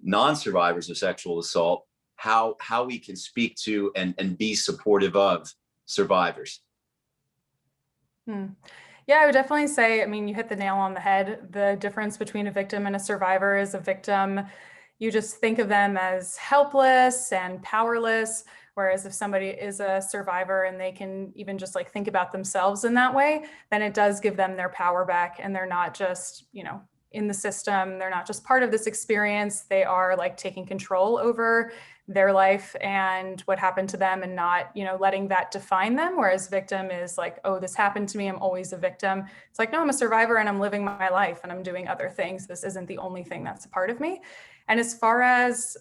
non-survivors of sexual assault, how we can speak to and be supportive of survivors? Yeah, I would definitely say, you hit the nail on the head. The difference between a victim and a survivor is a victim, you just think of them as helpless and powerless. Whereas if somebody is a survivor and they can even just like think about themselves in that way, then it does give them their power back, and they're not just, in the system. They're not just part of this experience. They are like taking control over their life and what happened to them, and not, letting that define them. Whereas victim is like, oh, this happened to me, I'm always a victim. It's like, no, I'm a survivor and I'm living my life and I'm doing other things. This isn't the only thing that's a part of me. And as far as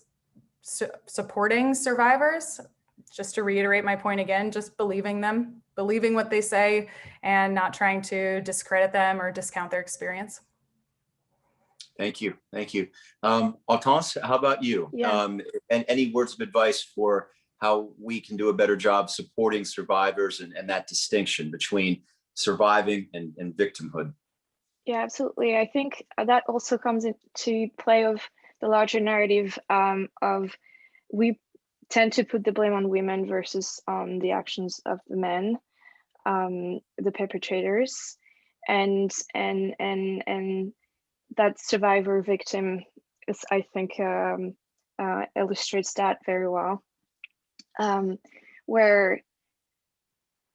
supporting survivors, just to reiterate my point again, just believing them, believing what they say, and not trying to discredit them or discount their experience. Thank you. Thank you. Hortense, how about you? Yeah. And any words of advice for how we can do a better job supporting survivors, and that distinction between surviving and victimhood? Yeah, absolutely. I think that also comes into play of the larger narrative of we tend to put the blame on women versus the actions of the men, the perpetrators, and that survivor victim is, I think, illustrates that very well, where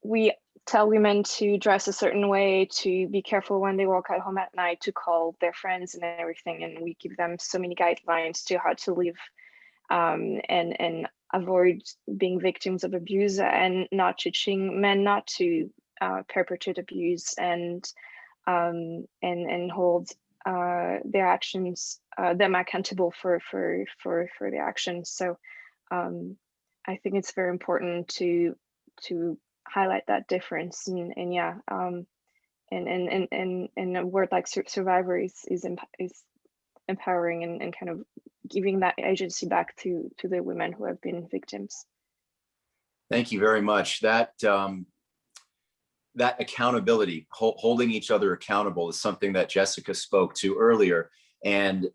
we tell women to dress a certain way, to be careful when they walk out home at night, to call their friends and everything, and we give them so many guidelines to how to live and avoid being victims of abuse, and not teaching men not to perpetrate abuse, and hold their actions, them accountable for their actions. So I think it's very important to highlight that difference, and a word like survivor is empowering, and kind of giving that agency back to the women who have been victims. Thank you very much. That accountability, holding each other accountable, is something that Jessica spoke to earlier. And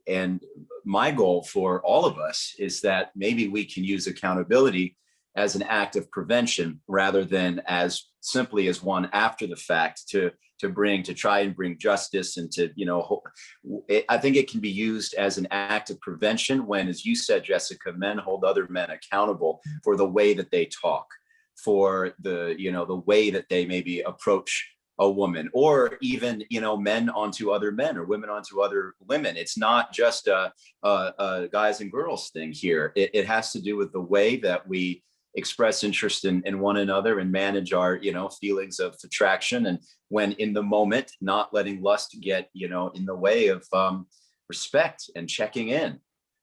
my goal for all of us is that maybe we can use accountability as an act of prevention, rather than as simply as one after the fact to try and bring justice, and I think it can be used as an act of prevention when, as you said, Jessica, men hold other men accountable for the way that they talk, for the way that they maybe approach a woman, or even, you know, men onto other men or women onto other women. It's not just a guys and girls thing here. It has to do with the way that we express interest in one another and manage our, you know, feelings of attraction, and when in the moment, not letting lust get, you know, in the way of respect and checking in.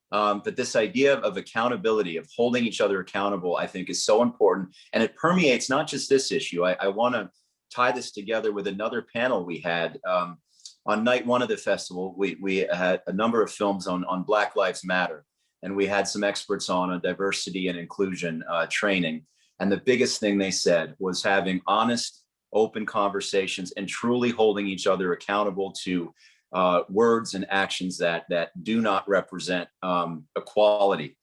But this idea of accountability, of holding each other accountable, I think is so important, and it permeates not just this issue. I want to tie this together with another panel we had on night one of the festival. We had a number of films on Black Lives Matter, and we had some experts on diversity and inclusion training. And the biggest thing they said was having honest, open conversations and truly holding each other accountable to words and actions that do not represent equality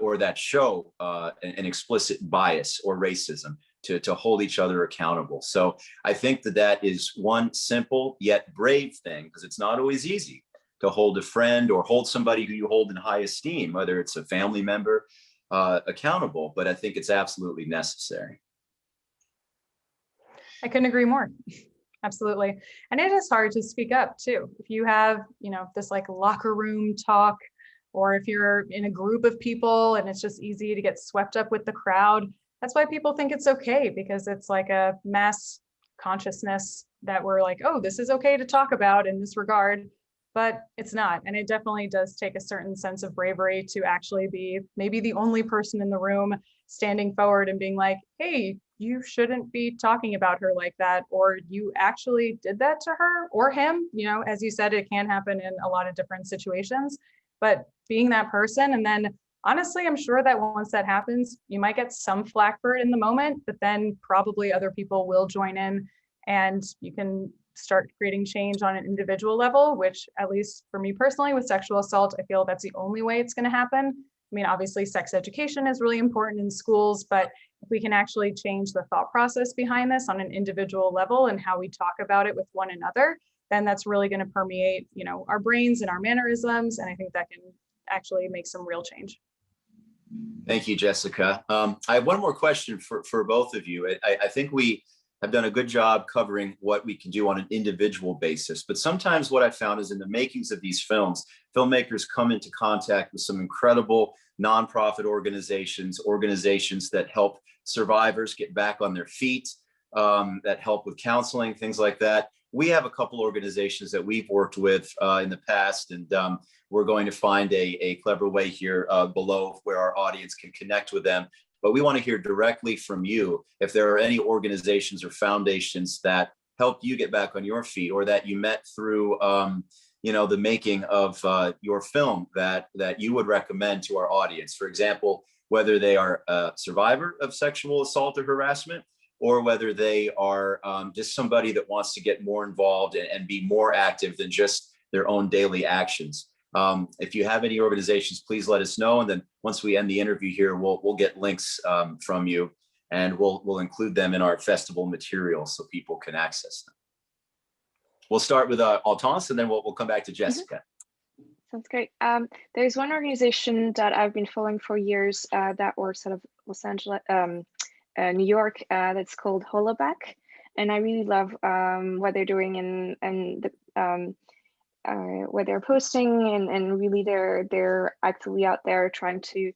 or that show an explicit bias or racism, to hold each other accountable. So I think that is one simple yet brave thing, because it's not always easy to hold a friend or hold somebody who you hold in high esteem, whether it's a family member, accountable. But I think it's absolutely necessary. I couldn't agree more. Absolutely. And it is hard to speak up too. If you have, you know, this like locker room talk, or if you're in a group of people and it's just easy to get swept up with the crowd, that's why people think it's okay, because it's like a mass consciousness that we're like, oh, this is okay to talk about in this regard, but it's not. And it definitely does take a certain sense of bravery to actually be maybe the only person in the room standing forward and being like, hey, you shouldn't be talking about her like that, or you actually did that to her or him. You know, as you said, it can happen in a lot of different situations, but being that person. And then honestly, I'm sure that once that happens, you might get some flack for it in the moment, but then probably other people will join in and you can start creating change on an individual level, which, at least for me personally with sexual assault, I feel that's the only way it's going to happen. I mean, obviously sex education is really important in schools, but if we can actually change the thought process behind this on an individual level and how we talk about it with one another, then that's really going to permeate, you know, our brains and our mannerisms. And I think that can actually make some real change. Thank you, Jessica. I have one more question for both of you. I think we have done a good job covering what we can do on an individual basis, but sometimes what I found is in the makings of these films, filmmakers come into contact with some incredible nonprofit organizations that help survivors get back on their feet, that help with counseling, things like that. We have a couple organizations that we've worked with in the past, and we're going to find a clever way here below where our audience can connect with them. But we want to hear directly from you if there are any organizations or foundations that helped you get back on your feet, or that you met through you know, the making of your film that you would recommend to our audience. For example, whether they are a survivor of sexual assault or harassment, or whether they are just somebody that wants to get more involved and be more active than just their own daily actions. If you have any organizations, please let us know. And then once we end the interview here, we'll get links from you, and we'll include them in our festival materials so people can access them. We'll start with Hortense, and then we'll come back to Jessica. Sounds great. There's one organization that I've been following for years that were sort of Los Angeles, New York, that's called Hollaback. And I really love what they're doing and the, what they're posting, and really they're actively out there trying to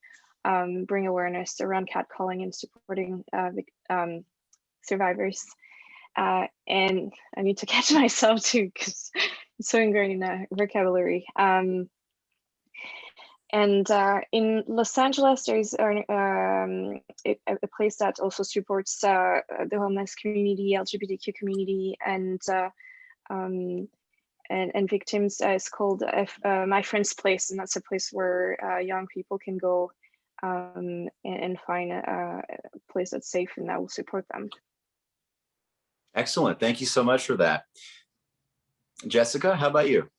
bring awareness around catcalling and supporting survivors. And I need to catch myself too, because it's so ingrained in the vocabulary. And in Los Angeles, there's a place that also supports the homeless community, LGBTQ community, and victims. It's called My Friend's Place, and that's a place where young people can go and find a place that's safe and that will support them. Excellent. Thank you so much for that. Jessica, how about you?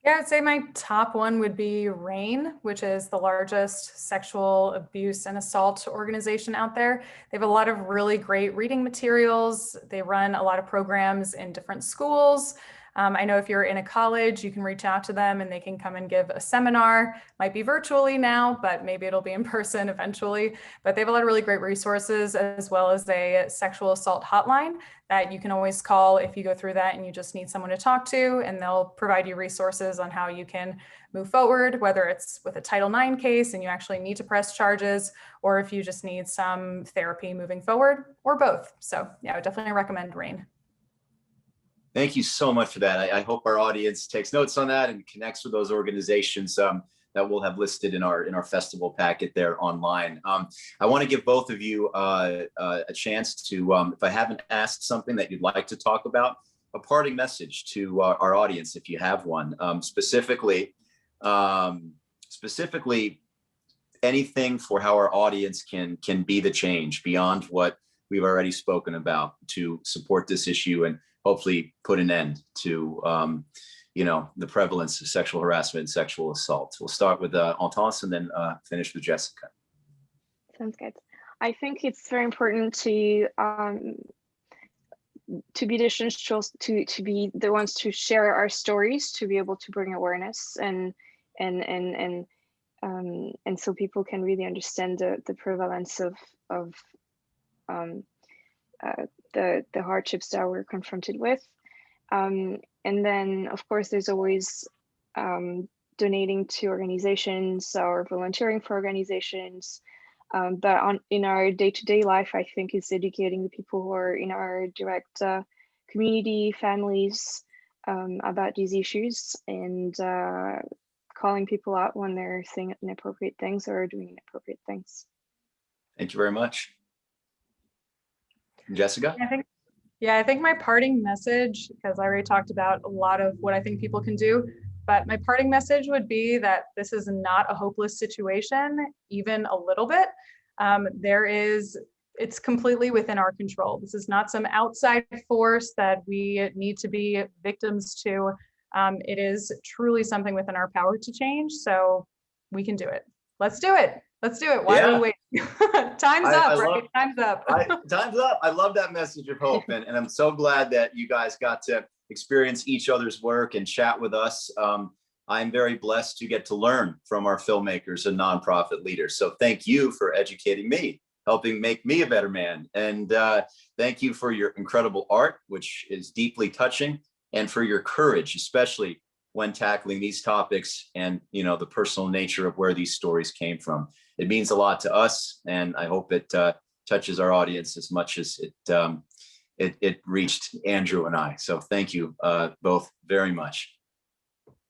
Yeah, I'd say my top one would be RAIN, which is the largest sexual abuse and assault organization out there. They have a lot of really great reading materials. They run a lot of programs in different schools. I know if you're in a college, you can reach out to them and they can come and give a seminar. Might be virtually now, but maybe it'll be in person eventually. But they have a lot of really great resources, as well as a sexual assault hotline that you can always call if you go through that and you just need someone to talk to, and they'll provide you resources on how you can move forward, whether it's with a Title IX case and you actually need to press charges, or if you just need some therapy moving forward, or both. So yeah, I would definitely recommend RAIN. Thank you so much for that. I hope our audience takes notes on that and connects with those organizations that we'll have listed in our festival packet there online. I want to give both of you a chance to, if I haven't asked something that you'd like to talk about, a parting message to our audience, if you have one, specifically anything for how our audience can be the change beyond what we've already spoken about to support this issue and hopefully put an end to the prevalence of sexual harassment and sexual assault. We'll start with Hortense and then finish with Jessica. Sounds good. I think it's very important to be the essentials, to be the ones to share our stories, to be able to bring awareness and so people can really understand the prevalence of the hardships that we're confronted with. And then, of course, there's always donating to organizations or volunteering for organizations. But in our day-to-day life, I think it's educating the people who are in our direct community, families, about these issues, and calling people out when they're saying inappropriate things or doing inappropriate things. Thank you very much. Jessica? I think my parting message, because I already talked about a lot of what I think people can do, but my parting message would be that this is not a hopeless situation, even a little bit. It's completely within our control. This is not some outside force that we need to be victims to. It is truly something within our power to change, so we can do it. Let's do it. Let's do it. Why are we waiting? Time's up, right? Time's up. Time's up. I love that message of hope. And I'm so glad that you guys got to experience each other's work and chat with us. I'm very blessed to get to learn from our filmmakers and nonprofit leaders. So thank you for educating me, helping make me a better man. And thank you for your incredible art, which is deeply touching, and for your courage, especially when tackling these topics and the personal nature of where these stories came from. It means a lot to us, and I hope it touches our audience as much as it reached Andrew and I. So thank you both very much.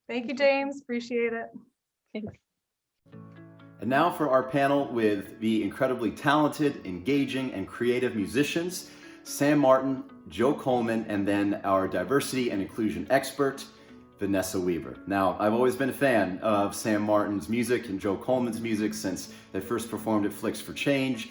Thank you, James. Appreciate it. Thanks. And now for our panel with the incredibly talented, engaging, and creative musicians, Sam Martin, Joe Coleman, and then our diversity and inclusion expert, Vanessa Weaver. Now, I've always been a fan of Sam Martin's music and Joe Coleman's music since they first performed at Flicks4Change.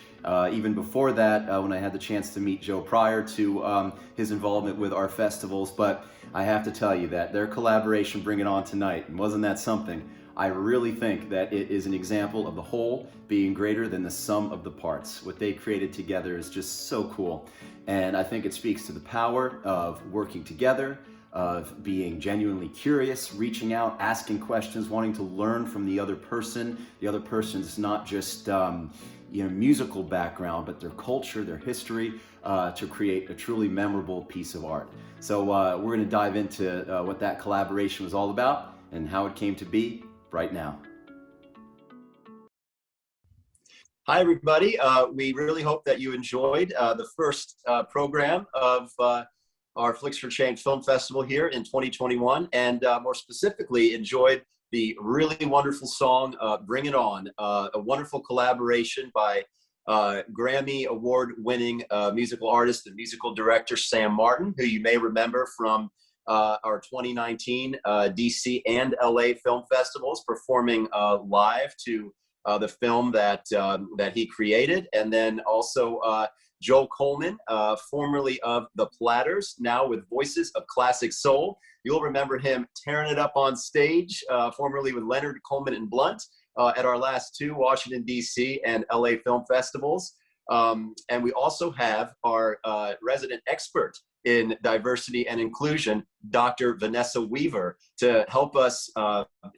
Even before that, when I had the chance to meet Joe prior to his involvement with our festivals. But I have to tell you that their collaboration, Bring It On Tonight, and wasn't that something? I really think that it is an example of the whole being greater than the sum of the parts. What they created together is just so cool. And I think it speaks to the power of working together, of being genuinely curious, reaching out, asking questions, wanting to learn from the other person. The other person's not just musical background, but their culture, their history, to create a truly memorable piece of art. So we're going to dive into what that collaboration was all about and how it came to be right now. Hi, everybody. We really hope that you enjoyed the first program of our Flicks4Change Film Festival here in 2021, and more specifically enjoyed the really wonderful song, Bring It On, a wonderful collaboration by Grammy Award-winning musical artist and musical director Sam Martin, who you may remember from our 2019 DC and LA film festivals, performing live to the film that he created, and then also Joe Coleman, formerly of The Platters, now with Voices of Classic Soul. You'll remember him tearing it up on stage, formerly with Leonard Coleman and Blunt at our last two Washington, D.C. and LA film festivals. And we also have our resident expert in diversity and inclusion, Dr. Vanessa Weaver, to help us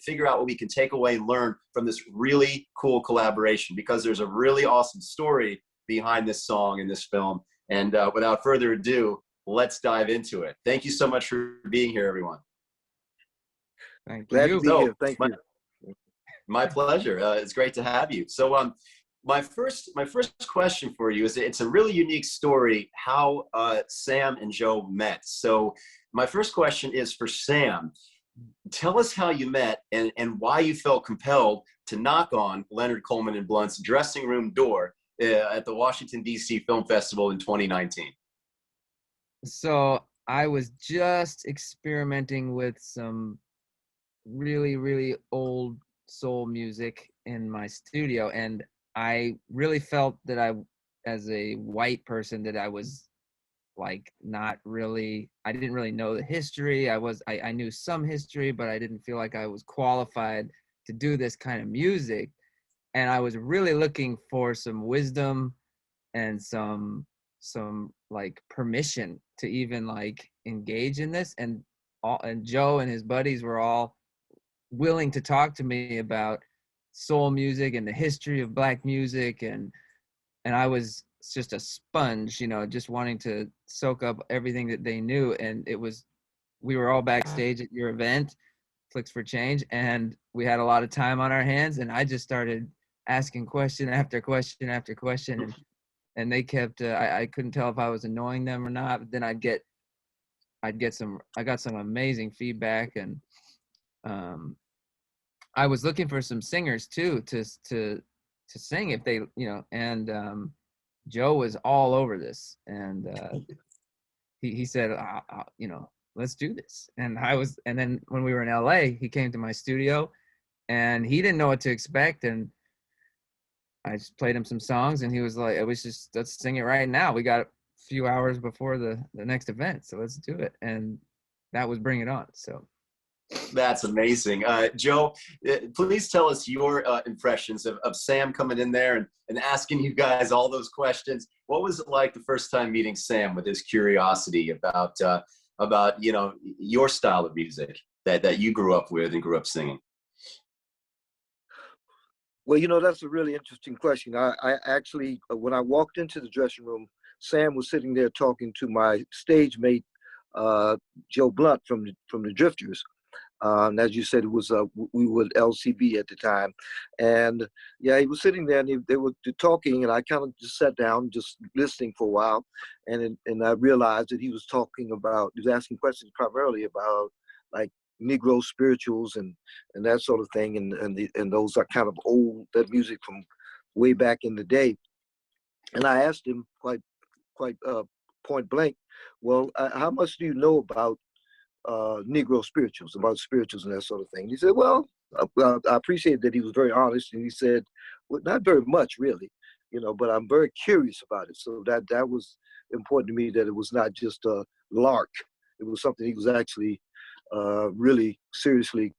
figure out what we can take away and learn from this really cool collaboration, because there's a really awesome story behind this song and this film. And without further ado, let's dive into it. Thank you so much for being here, everyone. Glad to be here. Thank you. My pleasure. It's great to have you. So my first question for you is, it's a really unique story how Sam and Joe met. So my first question is for Sam. Tell us how you met and why you felt compelled to knock on Leonard Coleman and Blunt's dressing room door at the Washington, D.C. Film Festival in 2019. So I was just experimenting with some really, really old soul music in my studio, and I really felt that I, as a white person, that I was like not really, I didn't really know the history. I knew some history, but I didn't feel like I was qualified to do this kind of music. And I was really looking for some wisdom and some like permission to even like engage in this. And Joe and his buddies were all willing to talk to me about soul music and the history of Black music, and I was just a sponge, you know, just wanting to soak up everything that they knew. And we were all backstage at your event, Flicks4Change, and we had a lot of time on our hands, and I just started asking question after question after question, and they kept I couldn't tell if I was annoying them or not, but then I got some amazing feedback, and I was looking for some singers too to sing if they, you know, and Joe was all over this, and he said, you know, let's do this. And then when we were in LA, he came to my studio, and he didn't know what to expect, and I just played him some songs, and he was like, let's sing it right now. We got a few hours before the next event, so let's do it. And that was Bring It On. So that's amazing. Joe, please tell us your impressions of Sam coming in there and asking you guys all those questions. What was it like the first time meeting Sam with his curiosity about you know, your style of music that you grew up with and grew up singing? Well, you know, that's a really interesting question. I actually, when I walked into the dressing room, Sam was sitting there talking to my stage mate, Joe Blunt from the Drifters. As you said, it was we were LCB at the time, and yeah, he was sitting there, and they were talking, and I kind of just sat down, just listening for a while, and I realized that he was asking questions primarily about like Negro spirituals and that sort of thing, and those are kind of old, that music from way back in the day, and I asked him quite point blank, well, how much do you know about Negro spirituals, about spirituals and that sort of thing? He said, well, I appreciate that he was very honest, and he said, well, not very much really, you know, but I'm very curious about it. So that was important to me, that it was not just a lark. It was something he was actually really seriously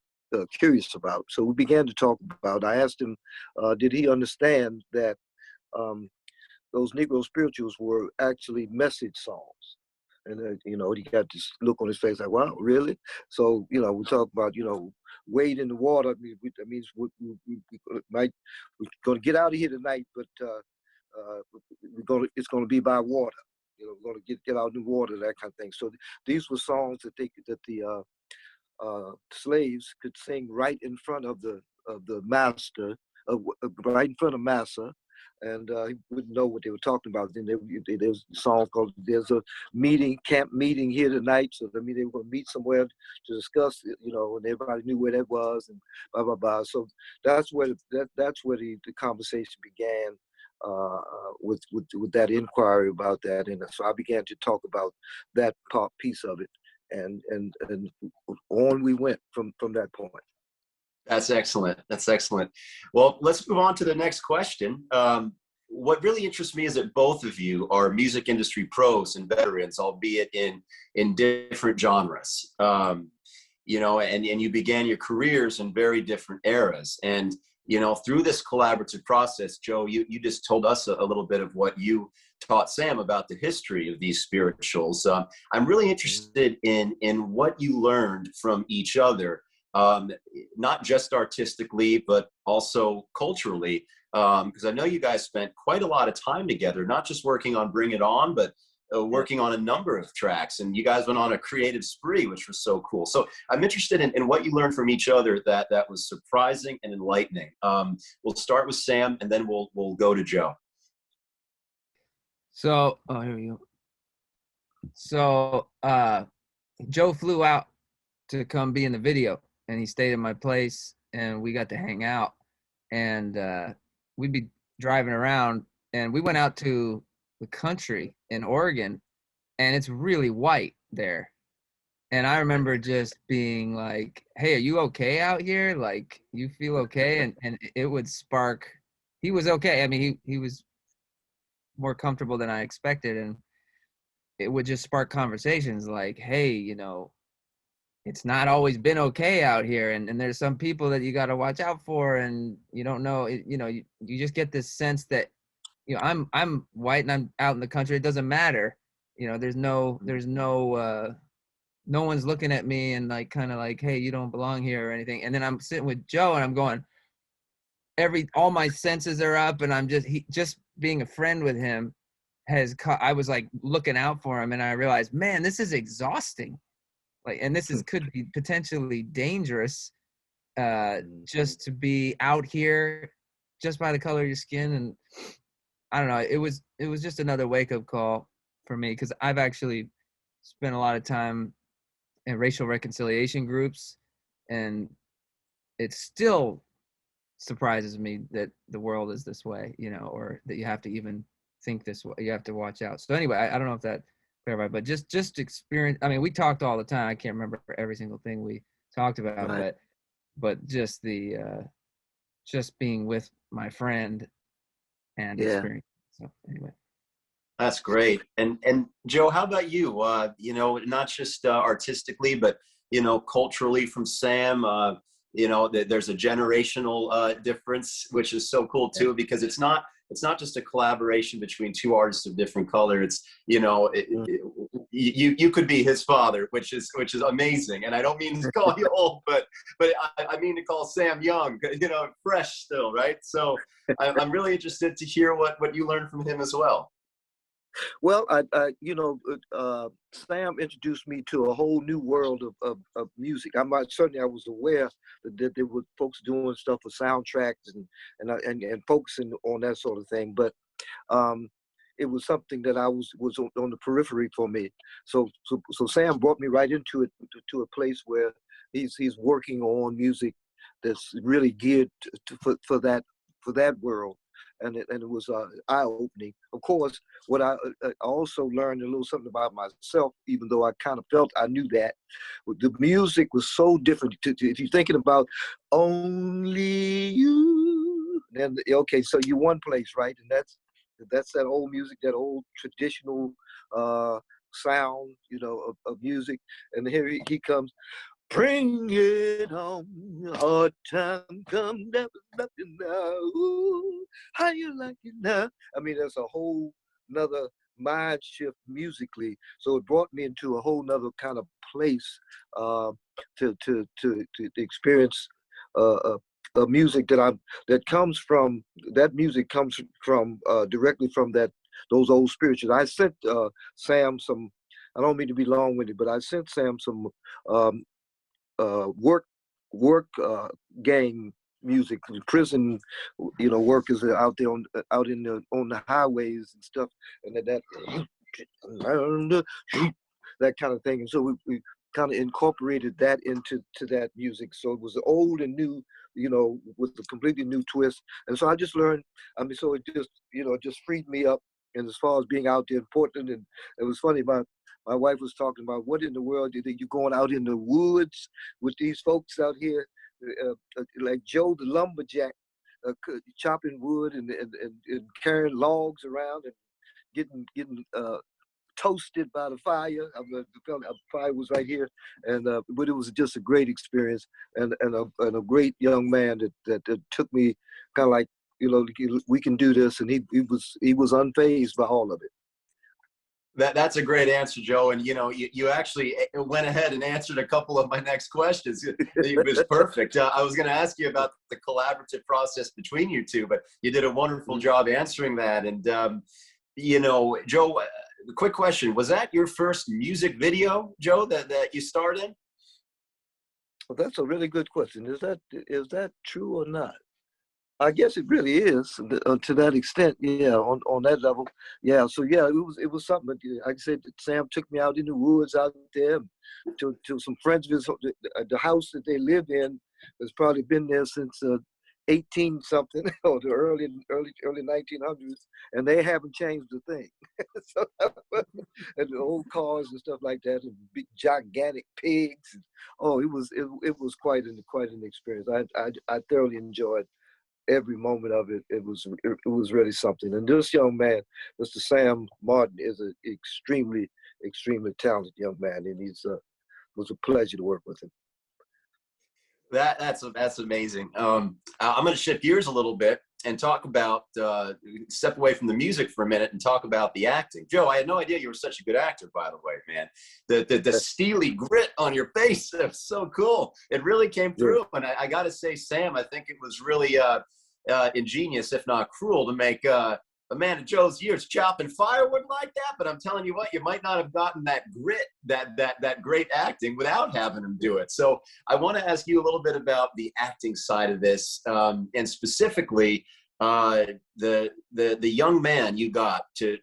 curious about. So we began to talk about, I asked him, did he understand that those Negro spirituals were actually message songs? And you know, he got this look on his face like, wow, really? So, you know, we talk about, you know, wade in the water. I mean, that means we're going to get out of here tonight, but it's going to be by water. You know, we're going to get out in the water, that kind of thing. So these were songs that the slaves could sing right in front of the master, right in front of massa. And he wouldn't know what they were talking about. Then there was a song called "There's a Camp Meeting Here Tonight." So I mean, they were going to meet somewhere to discuss, you know, and everybody knew where that was, and blah blah blah. So that's where the conversation began with that inquiry about that, and so I began to talk about that piece of it, and on we went from that point. That's excellent. That's excellent. Well, let's move on to the next question. What really interests me is that both of you are music industry pros and veterans, albeit in different genres. You know, and you began your careers in very different eras. And through this collaborative process, Joe, you just told us a little bit of what you taught Sam about the history of these spirituals. I'm really interested in what you learned from each other, not just artistically, but also culturally, because I know you guys spent quite a lot of time together, not just working on Bring It On, but working on a number of tracks, and you guys went on a creative spree, which was so cool. So I'm interested in what you learned from each other that was surprising and enlightening. We'll start with Sam, and then we'll go to Joe. So, here we go. So, Joe flew out to come be in the video, and he stayed in my place, and we got to hang out, and we'd be driving around, and we went out to the country in Oregon, and it's really white there. And I remember just being like, hey, are you okay out here? Like, you feel okay? And it would spark, he was okay. I mean, he was more comfortable than I expected. And it would just spark conversations like, hey, it's not always been okay out here. And there's some people that you got to watch out for. And you don't know, you just get this sense that, I'm white and I'm out in the country. It doesn't matter. There's no one's looking at me and kind of like, hey, you don't belong here or anything. And then I'm sitting with Joe and I'm going, all my senses are up, and I'm just being a friend with him I was like looking out for him, and I realized, man, this is exhausting. And this could be potentially dangerous, just to be out here just by the color of your skin. And I don't know, it was just another wake-up call for me, because I've actually spent a lot of time in racial reconciliation groups, and it still surprises me that the world is this way, or that you have to even think this way. You have to watch out. So anyway, I don't know if that clarified, but just experience. I mean, we talked all the time. I can't remember every single thing we talked about, right. but just just being with my friend and experience. So anyway. That's great. And Joe, how about you? Not just artistically, but culturally from Sam. There's a generational difference, which is so cool too, because it's not just a collaboration between two artists of different color. It's you could be his father, which is amazing. And I don't mean to call you old, but I mean to call Sam young, fresh still, right? So I'm really interested to hear what you learned from him as well. Well, Sam introduced me to a whole new world of music. I was aware that there were folks doing stuff for soundtracks and focusing on that sort of thing, but it was something that I was on the periphery for me. So Sam brought me right into it, to a place where he's working on music that's really geared for that world. And it was eye-opening. Of course, what I also learned a little something about myself, even though I kind of felt I knew that. The music was so different. If you're thinking about only you, then okay, so you're one place, right? And that's that old music, that old traditional sound, of music. And here he comes. Bring it on, hard time come, never nothing now. Ooh, how you like it now? I mean, that's a whole nother mind shift musically. So it brought me into a whole nother kind of place to experience music that comes from directly from those old spirituals. I sent Sam some. I don't mean to be long-winded, but I sent Sam some. Work gang music. Prison, workers are out there on the highways and stuff, and that kind of thing. And so we kind of incorporated that into that music. So it was old and new, with a completely new twist. And so I just learned. I mean, so it just freed me up. And as far as being out there in Portland, and it was funny, my wife was talking about, what in the world do you think you're going out in the woods with these folks out here, like Joe the lumberjack, chopping wood and carrying logs around and getting toasted by the fire. The fire was right here, and but it was just a great experience, and a great young man that took me kind of like, we can do this, and he was unfazed by all of it. That's a great answer, Joe. And you actually went ahead and answered a couple of my next questions. It was perfect. I was going to ask you about the collaborative process between you two, but you did a wonderful job answering that. And Joe, quick question: was that your first music video, Joe, that you starred in? Well, that's a really good question. Is that true or not? I guess it really is to that extent. Yeah, on that level. Yeah. So yeah, it was something. Like I said, Sam took me out in the woods out there to some friends of his. The house that they lived in has probably been there since 18 something or the early 1900s, and they haven't changed a thing. So, and the old cars and stuff like that, and big gigantic pigs. Oh, it was quite an experience. I thoroughly enjoyed every moment of it. It was really something. And this young man, Mr. Sam Martin, is an extremely talented young man, and was a pleasure to work with him. That's amazing. I'm going to shift gears a little bit and talk about step away from the music for a minute and talk about the acting. Joe, I had no idea you were such a good actor, by the way, man. The steely grit on your face, that's so cool. It really came through. And I got to say, Sam, I think it was really ingenious, if not cruel, to make a man of Joe's years chopping firewood like that. But I'm telling you what, you might not have gotten that grit, that great acting without having him do it. So I want to ask you a little bit about the acting side of this, and specifically the young man you got to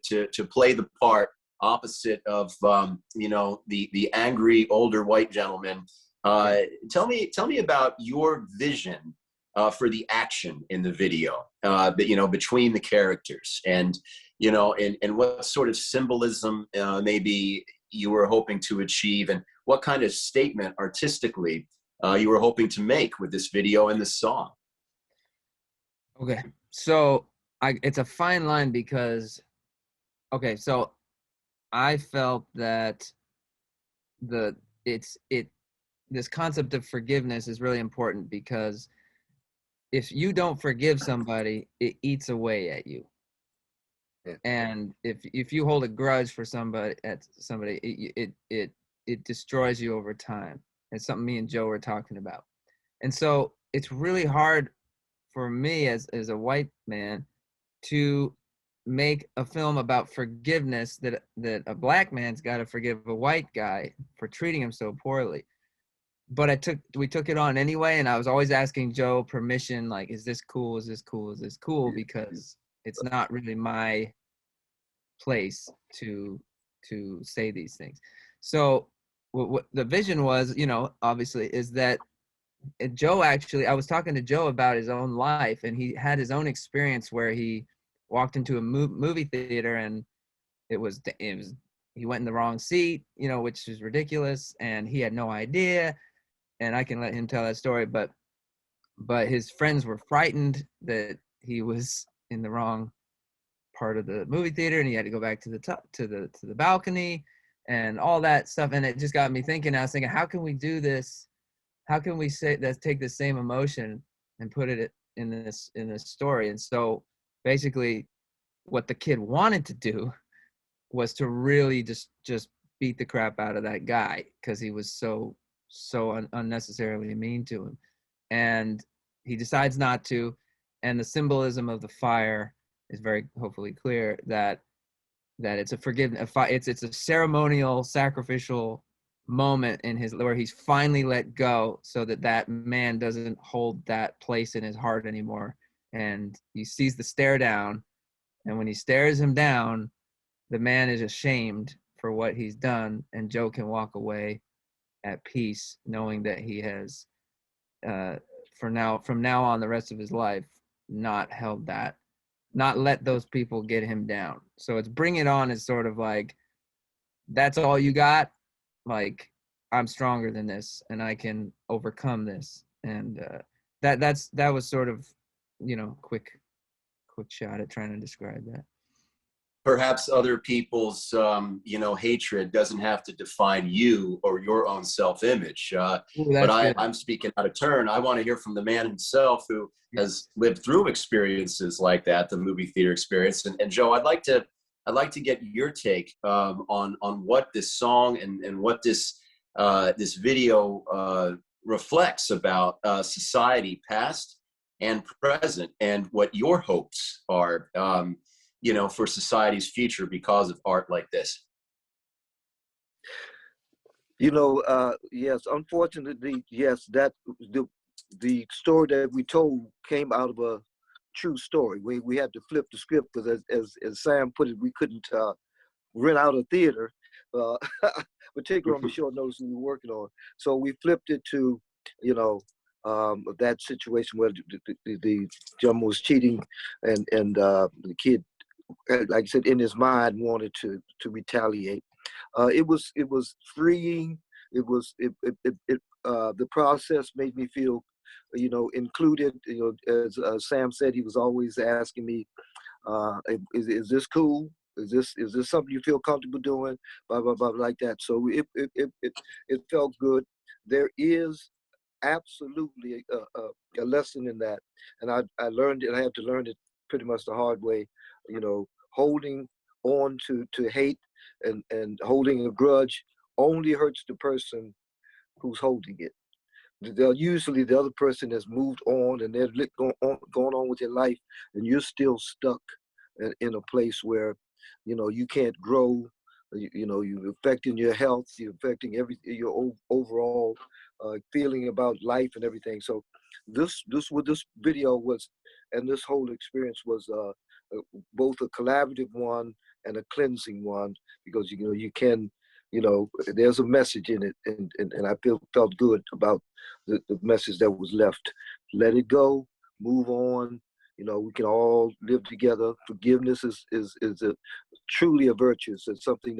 play the part opposite of the angry older white gentleman. Tell me about your vision for the action in the video, between the characters, and what sort of symbolism maybe you were hoping to achieve, and what kind of statement artistically you were hoping to make with this video and this song. Okay, so it's a fine line because, so I felt that this concept of forgiveness is really important, because if you don't forgive somebody, it eats away at you. Yeah. And if you hold a grudge for somebody, it destroys you over time. It's something me and Joe were talking about. And so it's really hard for me as a white man to make a film about forgiveness that a black man's got to forgive a white guy for treating him so poorly. But we took it on anyway, and I was always asking Joe permission, like, is this cool? Is this cool? Is this cool? Because it's not really my place to say these things. So what the vision was, obviously, is that Joe actually, I was talking to Joe about his own life, and he had his own experience where he walked into a movie theater, and it was he went in the wrong seat, which is ridiculous, and he had no idea. And I can let him tell that story, but his friends were frightened that he was in the wrong part of the movie theater, and he had to go back to the top, to the balcony, and all that stuff. And it just got me thinking. I was thinking, how can we do this? How can we take the same emotion and put it in this story? And so basically, what the kid wanted to do was to really just beat the crap out of that guy, because he was so unnecessarily mean to him, and he decides not to. And the symbolism of the fire is very hopefully clear, that it's a forgiveness. It's a ceremonial, sacrificial moment in where he's finally let go, so that man doesn't hold that place in his heart anymore. And he sees the stare down, and when he stares him down, the man is ashamed for what he's done, and Joe can walk away at peace, knowing that he has, from now on, the rest of his life, not let those people get him down. So it's Bring It On is sort of like, that's all you got? Like, I'm stronger than this, and I can overcome this. And that was sort of, quick shot at trying to describe that. perhaps other people's, hatred doesn't have to define you or your own self-image. But I'm speaking out of turn. I want to hear from the man himself who has lived through experiences like that, the movie theater experience. And Joe, I'd like to get your take on what this song and what this video reflects about society, past and present, and what your hopes are, for society's future because of art like this. Yes, unfortunately, yes, that the story that we told came out of a true story. We had to flip the script because, as Sam put it, we couldn't rent out a theater, particularly on the short notice we were working on. So we flipped it to, that situation where the gentleman was cheating, and the kid, like I said, in his mind wanted to retaliate. It was freeing. The process made me feel, included. As Sam said, he was always asking me, "Is this cool? Is this something you feel comfortable doing?" Blah blah blah, like that. So it felt good. There is absolutely a lesson in that, and I learned it. I had to learn it pretty much the hard way. Holding on to hate and holding a grudge only hurts the person who's holding it. Usually the other person has moved on and they're going on with their life, and you're still stuck in a place where, you can't grow. You're affecting your health, you're affecting your overall feeling about life and everything. So this video was, and this whole experience was both a collaborative one and a cleansing one, because you can, there's a message in it, and I felt good about the message that was left. Let it go, move on. We can all live together. Forgiveness is truly a virtue. It's something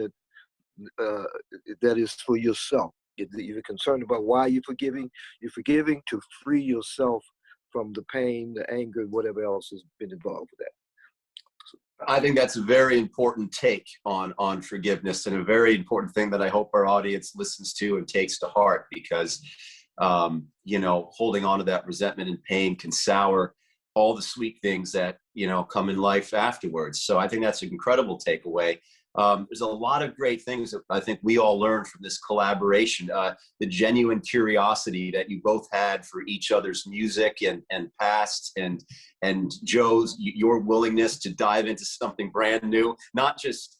that is for yourself. If you're concerned about why you're forgiving to free yourself from the pain, the anger, whatever else has been involved with that. I think that's a very important take on forgiveness, and a very important thing that I hope our audience listens to and takes to heart, because, holding on to that resentment and pain can sour all the sweet things that, come in life afterwards. So I think that's an incredible takeaway. There's a lot of great things that I think we all learned from this collaboration. The genuine curiosity that you both had for each other's music and past, and Joe's, your willingness to dive into something brand new, not just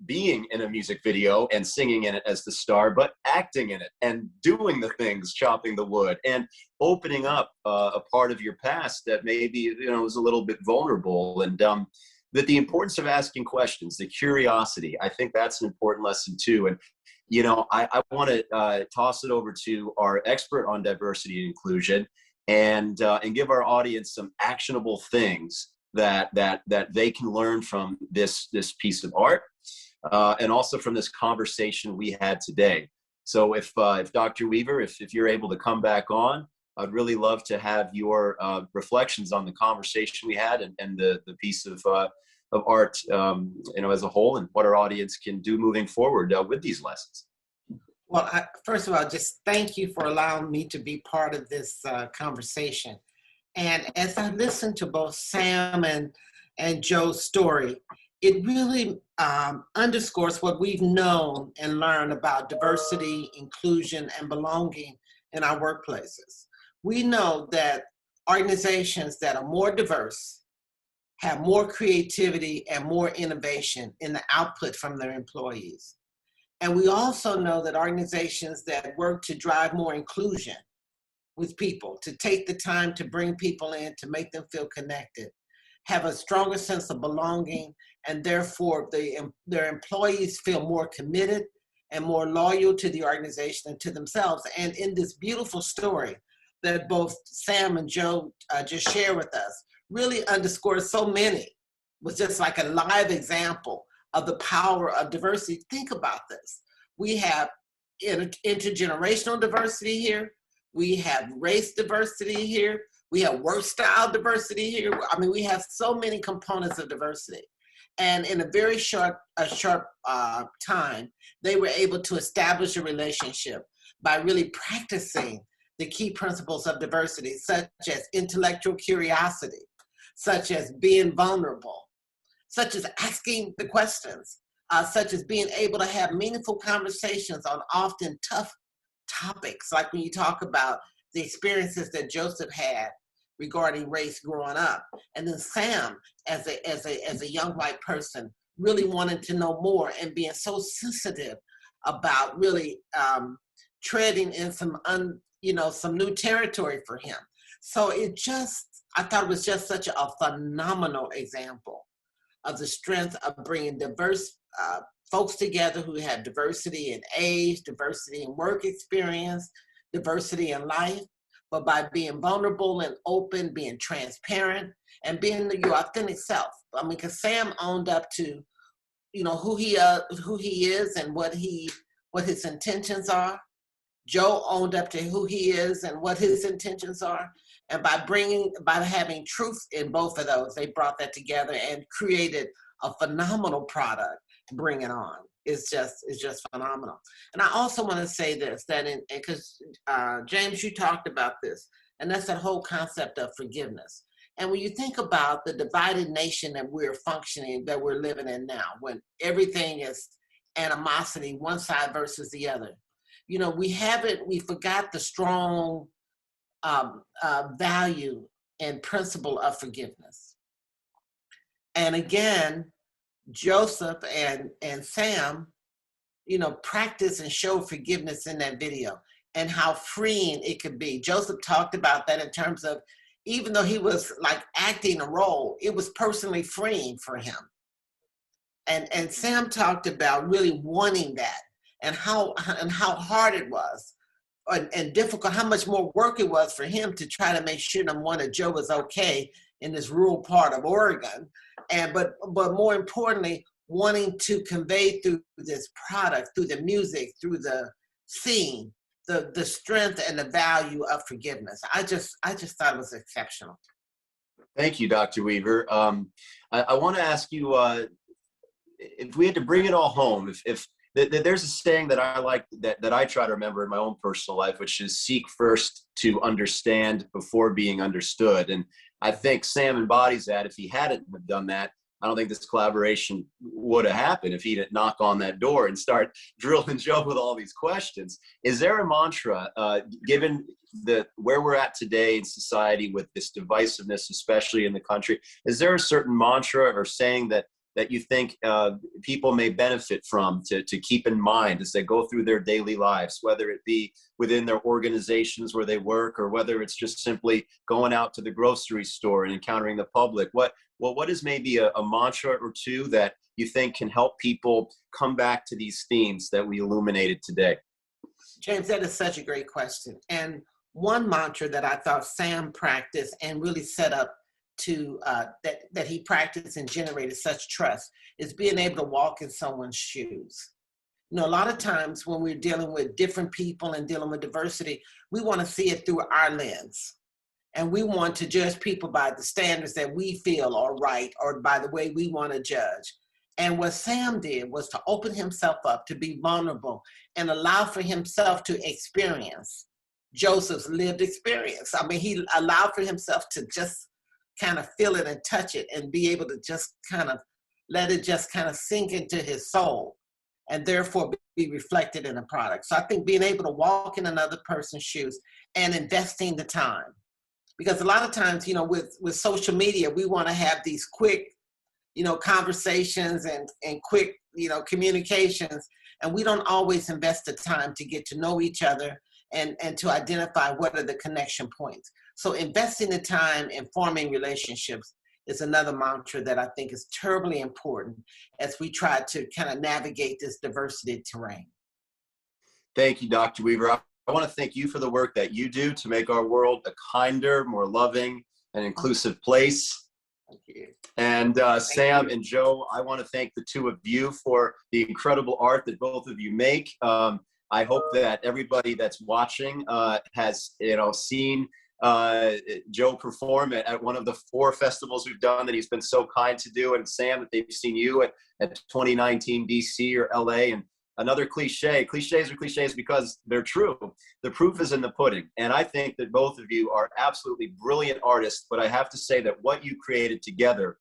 being in a music video and singing in it as the star, but acting in it and doing the things, chopping the wood, and opening up a part of your past that maybe, was a little bit vulnerable. And that the importance of asking questions, the curiosity, I think that's an important lesson too. And, I want to toss it over to our expert on diversity and inclusion, and give our audience some actionable things that they can learn from this piece of art, and also from this conversation we had today. So if Dr. Weaver, if you're able to come back on, I'd really love to have your reflections on the conversation we had, and the piece of art, as a whole, and what our audience can do moving forward with these lessons. Well, first of all, just thank you for allowing me to be part of this conversation. And as I listened to both Sam and Joe's story, it really underscores what we've known and learned about diversity, inclusion, and belonging in our workplaces. We know that organizations that are more diverse have more creativity and more innovation in the output from their employees. And we also know that organizations that work to drive more inclusion with people, to take the time to bring people in, to make them feel connected, have a stronger sense of belonging, and therefore their employees feel more committed and more loyal to the organization and to themselves. And in this beautiful story that both Sam and Joe just shared with us, really underscores so many, was just like a live example of the power of diversity. Think about this. We have intergenerational diversity here. We have race diversity here. We have work style diversity here. I mean, we have so many components of diversity. And in a very short time, they were able to establish a relationship by really practicing the key principles of diversity, such as intellectual curiosity, such as being vulnerable, such as asking the questions, such as being able to have meaningful conversations on often tough topics, like when you talk about the experiences that Joseph had regarding race growing up. And then Sam, as a young white person, really wanting to know more and being so sensitive about really treading in some new territory for him. So I thought it was just such a phenomenal example of the strength of bringing diverse folks together who have diversity in age, diversity in work experience, diversity in life, but by being vulnerable and open, being transparent, and being your authentic self. I mean, because Sam owned up to, who he is and what his intentions are. Joe owned up to who he is and what his intentions are. And by having truth in both of those, they brought that together and created a phenomenal product to bring it on. It's just phenomenal. And I also want to say this, that because James, you talked about this, and that's that whole concept of forgiveness. And when you think about the divided nation that we're living in now, when everything is animosity, one side versus the other, we forgot the strong value and principle of forgiveness. And again, Joseph and Sam, practice and show forgiveness in that video and how freeing it could be. Joseph talked about that in terms of, even though he was like acting a role, it was personally freeing for him. And Sam talked about really wanting that and how hard it was and difficult, how much more work it was for him to try to make sure number one, that Joe was okay in this rural part of Oregon. But more importantly, wanting to convey through this product, through the music, through the scene, the strength and the value of forgiveness. I just thought it was exceptional. Thank you, Dr. Weaver. I want to ask you, if we had to bring it all home, if there's a saying that I like, that I try to remember in my own personal life, which is seek first to understand before being understood. And I think Sam embodies that. If he hadn't done that, I don't think this collaboration would have happened if he didn't knock on that door and start drilling Joe with all these questions. Is there a mantra, given where we're at today in society with this divisiveness, especially in the country, is there a certain mantra or saying that you think people may benefit from to keep in mind as they go through their daily lives, whether it be within their organizations where they work or whether it's just simply going out to the grocery store and encountering the public? What is maybe a mantra or two that you think can help people come back to these themes that we illuminated today? James, that is such a great question. And one mantra that I thought Sam practiced and really set up to that he practiced and generated such trust is being able to walk in someone's shoes. A lot of times when we're dealing with different people and dealing with diversity, we want to see it through our lens. And we want to judge people by the standards that we feel are right or by the way we want to judge. And what Sam did was to open himself up, to be vulnerable and allow for himself to experience Joseph's lived experience. I mean, he allowed for himself to just kind of feel it and touch it and be able to just kind of let it just kind of sink into his soul and therefore be reflected in a product. So I think being able to walk in another person's shoes and investing the time. Because a lot of times, with social media, we want to have these quick, conversations and quick, communications, and we don't always invest the time to get to know each other and to identify what are the connection points. So investing the time in forming relationships is another mantra that I think is terribly important as we try to kind of navigate this diversity terrain. Thank you, Dr. Weaver. I want to thank you for the work that you do to make our world a kinder, more loving, and inclusive place. Thank you. And Sam and Joe, I want to thank the two of you for the incredible art that both of you make. I hope that everybody that's watching has, seen Joe perform at one of the 4 festivals we've done that he's been so kind to do, and Sam, that they've seen you at 2019 DC or LA. And another cliches are cliches because they're true. The proof is in the pudding. And I think that both of you are absolutely brilliant artists, but I have to say that what you created together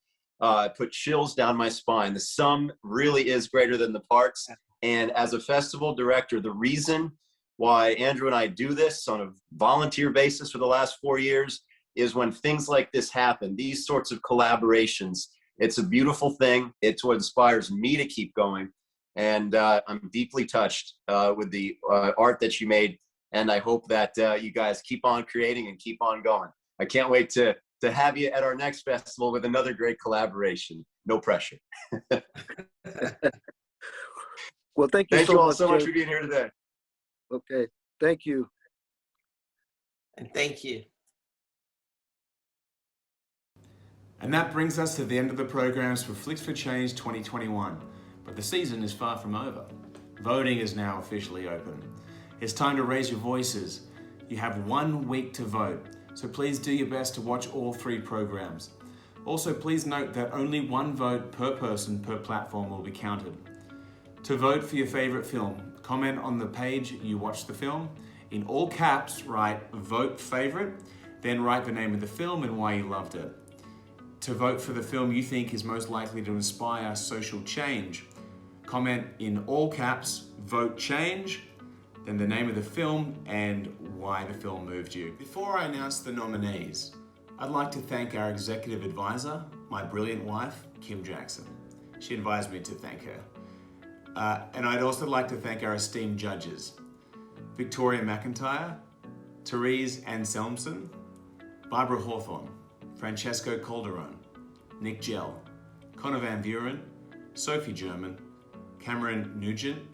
put chills down my spine. The sum really is greater than the parts. And as a festival director, the reason why Andrew and I do this on a volunteer basis for the last 4 years is when things like this happen, these sorts of collaborations, it's a beautiful thing. It's what inspires me to keep going. And I'm deeply touched with the art that you made. And I hope that you guys keep on creating and keep on going. I can't wait to have you at our next festival with another great collaboration. No pressure. Well, thank you so much for being here today. Okay, thank you. And thank you. And that brings us to the end of the programs for Flicks4Change 2021. But the season is far from over. Voting is now officially open. It's time to raise your voices. You have 1 week to vote, so please do your best to watch all 3 programs. Also, please note that only 1 vote per person per platform will be counted. To vote for your favorite film, comment on the page you watched the film. In all caps, write "Vote Favorite," then write the name of the film and why you loved it. To vote for the film you think is most likely to inspire social change, comment in all caps, "Vote Change," then the name of the film and why the film moved you. Before I announce the nominees, I'd like to thank our executive advisor, my brilliant wife, Kim Jackson. She advised me to thank her. And I'd also like to thank our esteemed judges, Victoria McIntyre, Therese Anselmson, Barbara Hawthorne, Francesco Calderon, Nick Gell, Connor Van Buren, Sophie German, Cameron Nugent,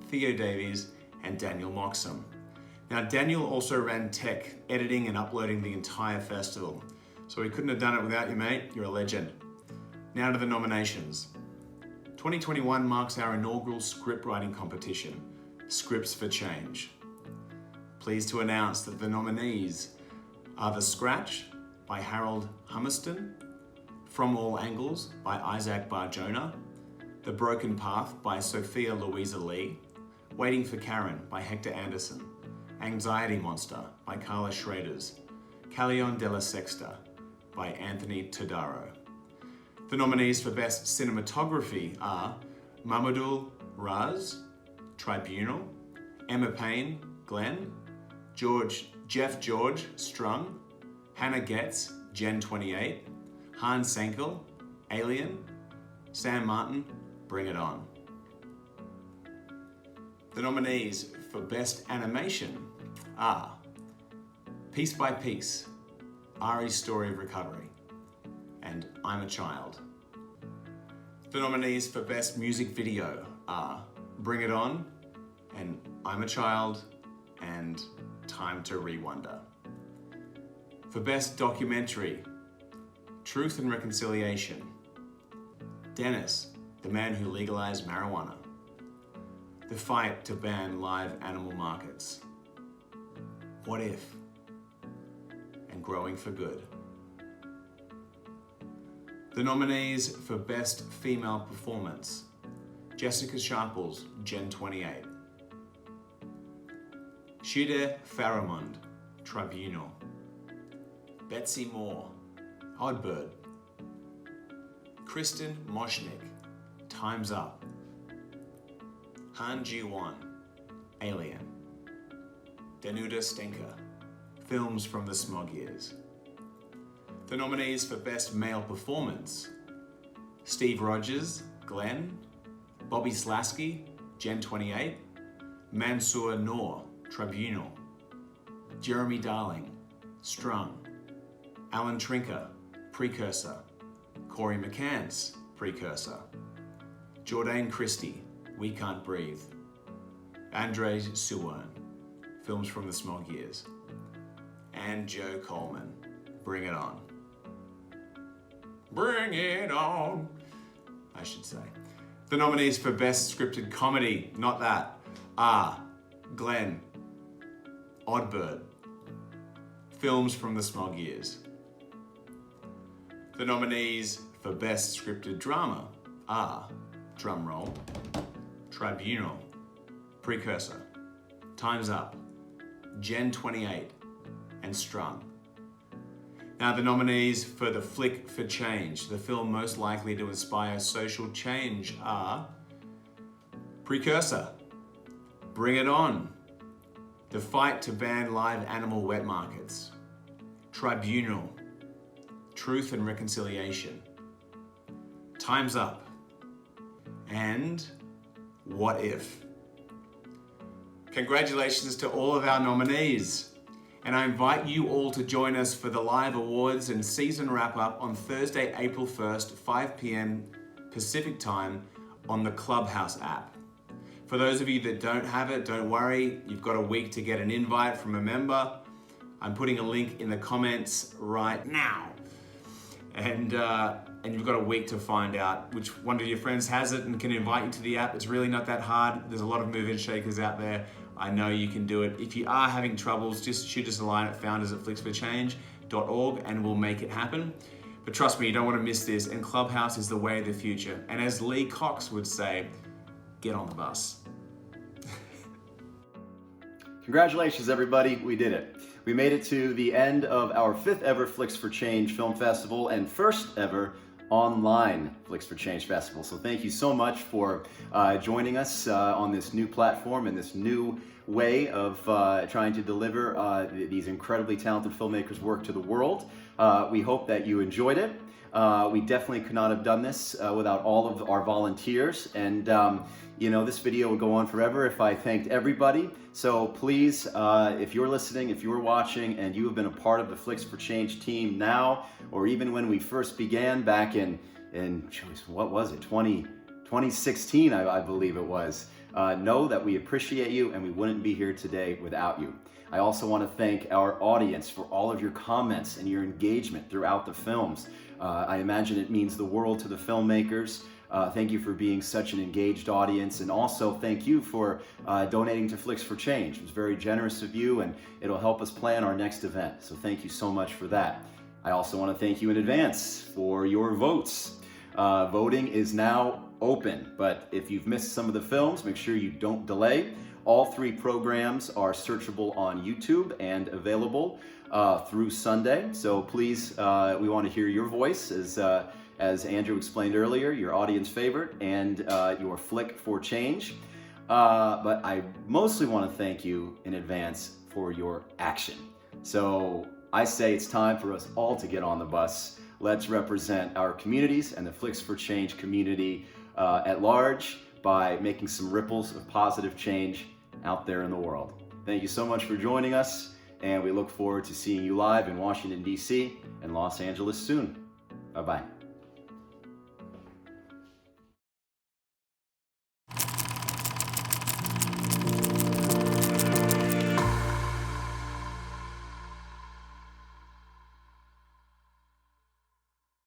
Theo Davies, and Daniel Moxham. Now, Daniel also ran tech, editing and uploading the entire festival. So he couldn't have done it without you, mate. You're a legend. Now to the nominations. 2021 marks our inaugural script writing competition, Scripts4Change. Pleased to announce that the nominees are The Scratch by Harold Hummerston, From All Angles by Isaac Barjona, The Broken Path by Sophia Louisa Lee, Waiting for Karen by Hector Anderson, Anxiety Monster by Carla Schraders, Callejon de la Sexta by Anthony Todaro. The nominees for Best Cinematography are Mamadou Raz, Tribunal, Emma Payne, Glenn, Jeff George, Strung, Hannah Getz, Gen 28, Hans Senkel, Alien, Sam Martin, Bring It On. The nominees for Best Animation are Piece by Piece, Ari's Story of Recovery, and I'm a Child. The nominees for Best Music Video are Bring It On, and I'm a Child, and Time to Rewonder. For Best Documentary, Truth and Reconciliation, Dennis, the Man Who Legalized Marijuana, The Fight to Ban Live Animal Markets, What If, and Growing for Good. The nominees for Best Female Performance, Jessica Sharples, Gen 28, Shude Faramund, Tribunal, Betsy Moore, Oddbird, Kristen Moshnick, Time's Up, Han Ji-won, Alien, Danuta Stenker, Films from the Smog Years. The nominees for Best Male Performance, Steve Rogers, Glenn, Bobby Slasky, Gen 28, Mansoor Noor, Tribunal, Jeremy Darling, Strung, Alan Trinker, Precursor, Corey McCants, Precursor, Jordan Christie, We Can't Breathe, Andre Suwern, Films from the Smog Years, and Joe Coleman, Bring It On. Bring it on, I should say. The nominees for Best Scripted Comedy, not that, are Glenn, Oddbird, films from the smog years. The nominees for Best Scripted Drama are, drumroll, Tribunal, Precursor, Time's Up, Gen 28, and Strung. Now the nominees for the Flick4Change, the film most likely to inspire social change, are Precursor, Bring It On, The Fight to Ban Live Animal Wet Markets, Tribunal, Truth and Reconciliation, Time's Up, and What If? Congratulations to all of our nominees. And I invite you all to join us for the live awards and season wrap up on Thursday, April 1st, 5 p.m. Pacific time on the CLUBHOUSE app. For those of you that don't have it, don't worry. You've got a week to get an invite from a member. I'm putting a link in the comments right now. And you've got a week to find out which one of your friends has it and can invite you to the app. It's really not that hard. There's a lot of move-in shakers out there. I know you can do it. If you are having troubles, just shoot us a line at founders@flicks4change.org and we'll make it happen. But trust me, you don't want to miss this, and Clubhouse is the way of the future. And as Lee Cox would say, get on the bus. Congratulations, everybody. We did it. We made it to the end of our 5th ever Flicks4Change Film Festival and first ever online Flicks4Change Festival. So thank you so much for joining us on this new platform and this new way of trying to deliver these incredibly talented filmmakers' work to the world. We hope that you enjoyed it. We definitely could not have done this without all of our volunteers, and you know, this video would go on forever if I thanked everybody. So please, if you're listening, if you're watching, and you have been a part of the Flicks4Change team now, or even when we first began back in what was it, 2016, I believe it was, know that we appreciate you and we wouldn't be here today without you. I also want to thank our audience for all of your comments and your engagement throughout the films. I imagine it means the world to the filmmakers. Thank you for being such an engaged audience, and also thank you for donating to Flicks4Change. It was very generous of you, and it'll help us plan our next event. So thank you so much for that. I also want to thank you in advance for your votes. Voting is now open, but if you've missed some of the films, make sure you don't delay. All 3 programs are searchable on YouTube and available through Sunday. So please, we want to hear your voice as Andrew explained earlier, your audience favorite and your Flick4Change. But I mostly want to thank you in advance for your action. So I say it's time for us all to get on the bus. Let's represent our communities and the Flicks4Change community at large by making some ripples of positive change out there in the world. Thank you so much for joining us, and we look forward to seeing you live in Washington, D.C. and Los Angeles soon. Bye-bye.